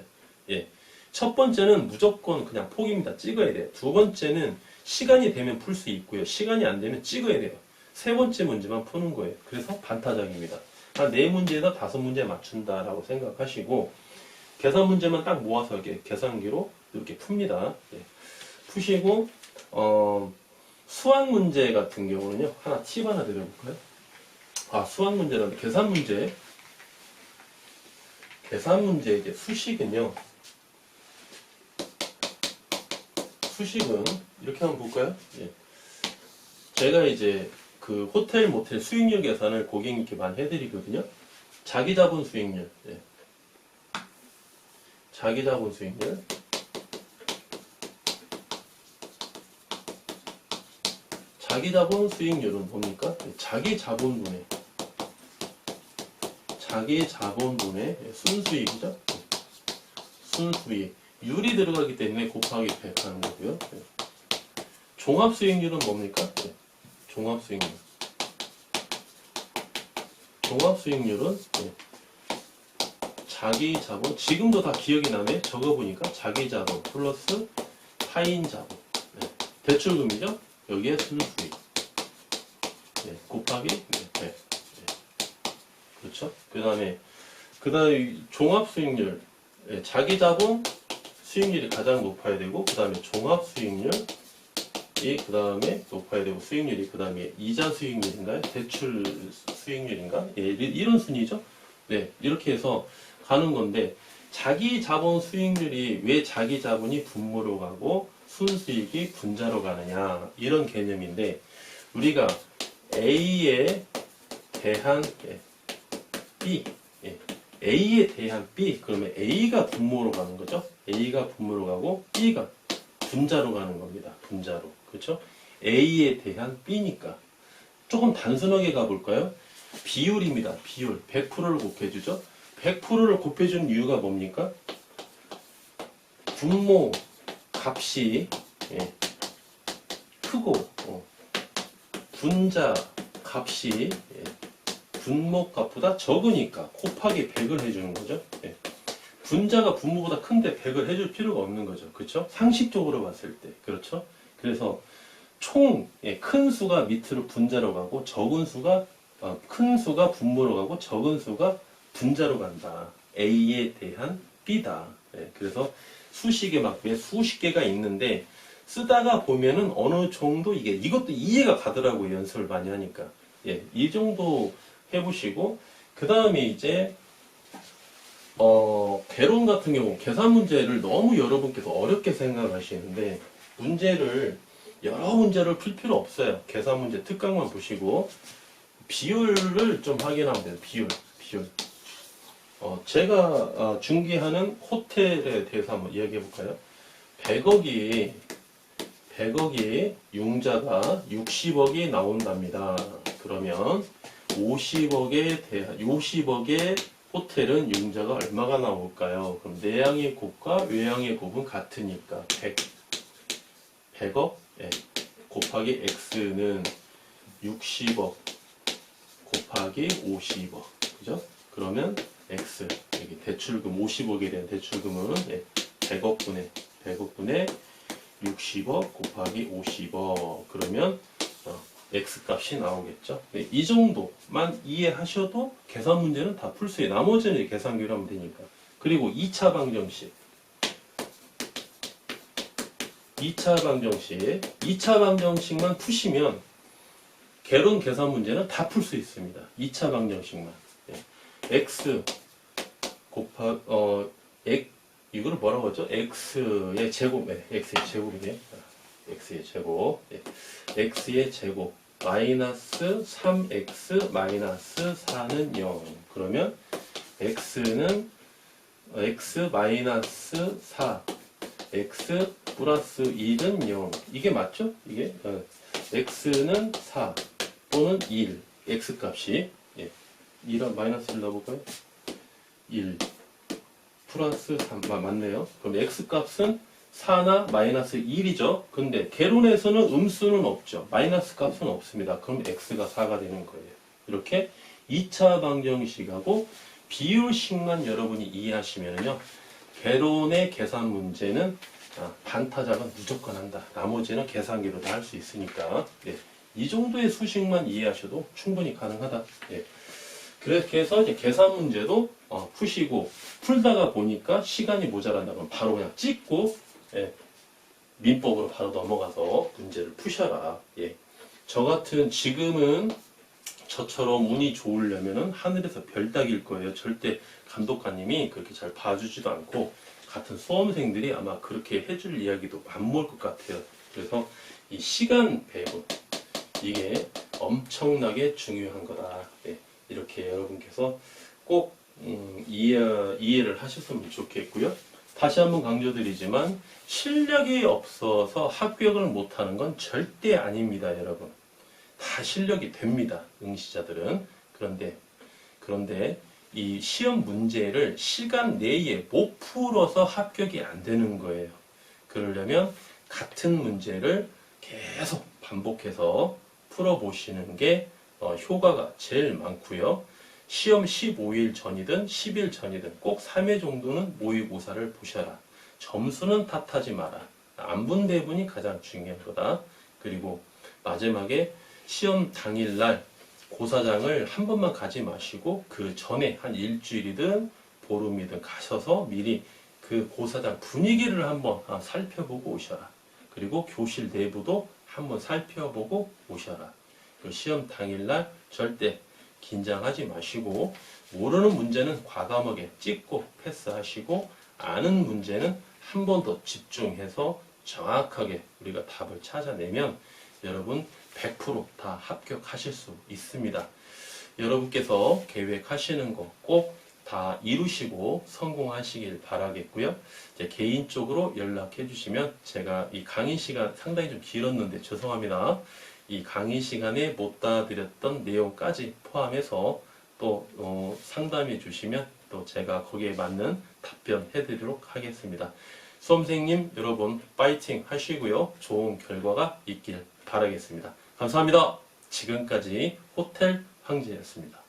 S1: 예. 첫 번째는 무조건 그냥 포기입니다. 찍어야 돼요. 두 번째는 시간이 되면 풀 수 있고요. 시간이 안 되면 찍어야 돼요. 세 번째 문제만 푸는 거예요. 그래서 반타작입니다. 한 4문제에서 5문제 맞춘다라고 생각하시고 계산 문제만 딱 모아서 이렇게 계산기로 이렇게 풉니다. 예. 푸시고 수학 문제 같은 경우는요. 팁 하나 드려볼까요? 수학 문제라는데 계산 문제 이제 수식은 이렇게 한번 볼까요? 예. 제가 이제 그 호텔 모텔 수익률 계산을 고객님께 많이 해드리거든요. 자기 자본 수익률. 예. 자기 자본 수익률. 자기 자본 수익률은 뭡니까? 자기 자본분의 순수익이죠? 순수익. 율이 들어가기 때문에 곱하기 100 하는 거고요. 종합수익률은 뭡니까? 종합수익률은 자기 자본, 지금도 다 기억이 나네? 적어보니까 자기 자본 플러스 타인 자본. 대출금이죠? 여기에 순수익. 곱하기 100. 그렇죠? 그 다음에 종합수익률. 자기 자본 수익률이 가장 높아야 되고, 그 다음에 종합수익률이 그 다음에 높아야 되고, 수익률이 그 다음에 이자 수익률인가요? 대출 수익률인가? 이런 순위죠? 이렇게 해서 가는 건데, 자기 자본 수익률이 왜 자기 자본이 분모로 가고 순수익이 분자로 가느냐, 이런 개념인데, 우리가 A에 대한 B, A에 대한 B, 그러면 A가 분모로 가는 거죠. A가 분모로 가고 B가 분자로 가는 겁니다. 분자로. 그렇죠? A에 대한 B니까. 조금 단순하게 가볼까요? 비율입니다. 비율. 100%를 곱해주죠. 100%를 곱해주는 이유가 뭡니까? 분모 값이 크고 분자 값이 분모 값보다 적으니까 곱하기 100을 해주는 거죠. 분자가 분모보다 큰데 100을 해줄 필요가 없는 거죠. 그렇죠? 상식적으로 봤을 때. 그렇죠? 그래서 총 큰 수가 밑으로 분자로 가고 큰 수가 분모로 가고 적은 수가 분자로 간다. A에 대한 삐다. 예, 그래서 수식에 맞게 수십 개가 있는데 쓰다가 보면은 어느 정도 이것도 이해가 가더라고요. 연습을 많이 하니까. 예, 이 정도 해보시고 그 다음에 이제 개론 같은 경우 계산 문제를 너무 여러분께서 어렵게 생각하시는데 여러 문제를 풀 필요 없어요. 계산 문제 특강만 보시고 비율을 좀 확인하면 돼요. 비율. 제가 중개하는 호텔에 대해서 한번 이야기해 볼까요? 100억이 융자가 60억이 나온답니다. 그러면 50억의 호텔은 융자가 얼마가 나올까요? 그럼 내양의 곱과 외양의 곱은 같으니까 100억 곱하기 x는 60억 곱하기 50억. 그죠? 그러면 x 여기 대출금 50억에 대한 대출금은 100억분의 60억 곱하기 50억. 그러면 x 값이 나오겠죠. 네, 이 정도만 이해하셔도 계산 문제는 다 풀 수 있어요. 나머지는 계산기로 하면 되니까. 그리고 2차 방정식만 푸시면 개론 계산 문제는 다 풀 수 있습니다. 2차 방정식만. 네. x 이거를 뭐라고 하죠? x의 제곱, x의 제곱이네요. x의 제곱, x의 제곱 마이너스 3x 마이너스 4는 0. 그러면 x는 x 마이너스 4, x 플러스 1은 0. 이게 맞죠? 이게 x는 4 또는 1, x 값이 1은 마이너스 1 넣어볼까요? 1 플러스 3 맞네요. 그럼 x 값은 4나 마이너스 1이죠. 근데 개론에서는 음수는 없죠. 마이너스 값은 없습니다. 그럼 x가 4가 되는 거예요. 이렇게 2차 방정식하고 비율식만 여러분이 이해하시면요. 개론의 계산 문제는 반타작은 무조건 한다. 나머지는 계산기로 다 할 수 있으니까 이 정도의 수식만 이해하셔도 충분히 가능하다. 그렇게 해서 이제 계산 문제도 푸시고 풀다가 보니까 시간이 모자란다 그러면 바로 그냥 찍고 민법으로 바로 넘어가서 문제를 푸셔라. 저 같은 지금은 저처럼 운이 좋으려면은 하늘에서 별 따기일 거예요. 절대 감독관님이 그렇게 잘 봐주지도 않고 같은 수험생들이 아마 그렇게 해줄 이야기도 안 모을 것 같아요. 그래서 이 시간 배분 이게 엄청나게 중요한 거다. 이렇게 여러분께서 꼭 이해를 하셨으면 좋겠고요. 다시 한번 강조드리지만 실력이 없어서 합격을 못하는 건 절대 아닙니다, 여러분. 다 실력이 됩니다, 응시자들은. 그런데 이 시험 문제를 시간 내에 못 풀어서 합격이 안 되는 거예요. 그러려면 같은 문제를 계속 반복해서 풀어보시는 게 효과가 제일 많고요. 시험 15일 전이든 10일 전이든 꼭 3회 정도는 모의고사를 보셔라. 점수는 탓하지 마라. 안분대분이 가장 중요한 거다. 그리고 마지막에 시험 당일날 고사장을 한 번만 가지 마시고 그 전에 한 일주일이든 보름이든 가셔서 미리 그 고사장 분위기를 한번 살펴보고 오셔라. 그리고 교실 내부도 한번 살펴보고 오셔라. 그 시험 당일날 절대 긴장하지 마시고 모르는 문제는 과감하게 찍고 패스하시고 아는 문제는 한 번 더 집중해서 정확하게 우리가 답을 찾아내면 여러분 100% 다 합격하실 수 있습니다. 여러분께서 계획하시는 거 꼭 다 이루시고 성공하시길 바라겠고요. 이제 개인적으로 연락해 주시면 제가 이 강의 시간 상당히 좀 길었는데 죄송합니다. 이 강의 시간에 못 다 드렸던 내용까지 포함해서 또 상담해 주시면 또 제가 거기에 맞는 답변 해드리도록 하겠습니다. 수험생님 여러분 파이팅 하시고요. 좋은 결과가 있길 바라겠습니다. 감사합니다. 지금까지 호텔 황제였습니다.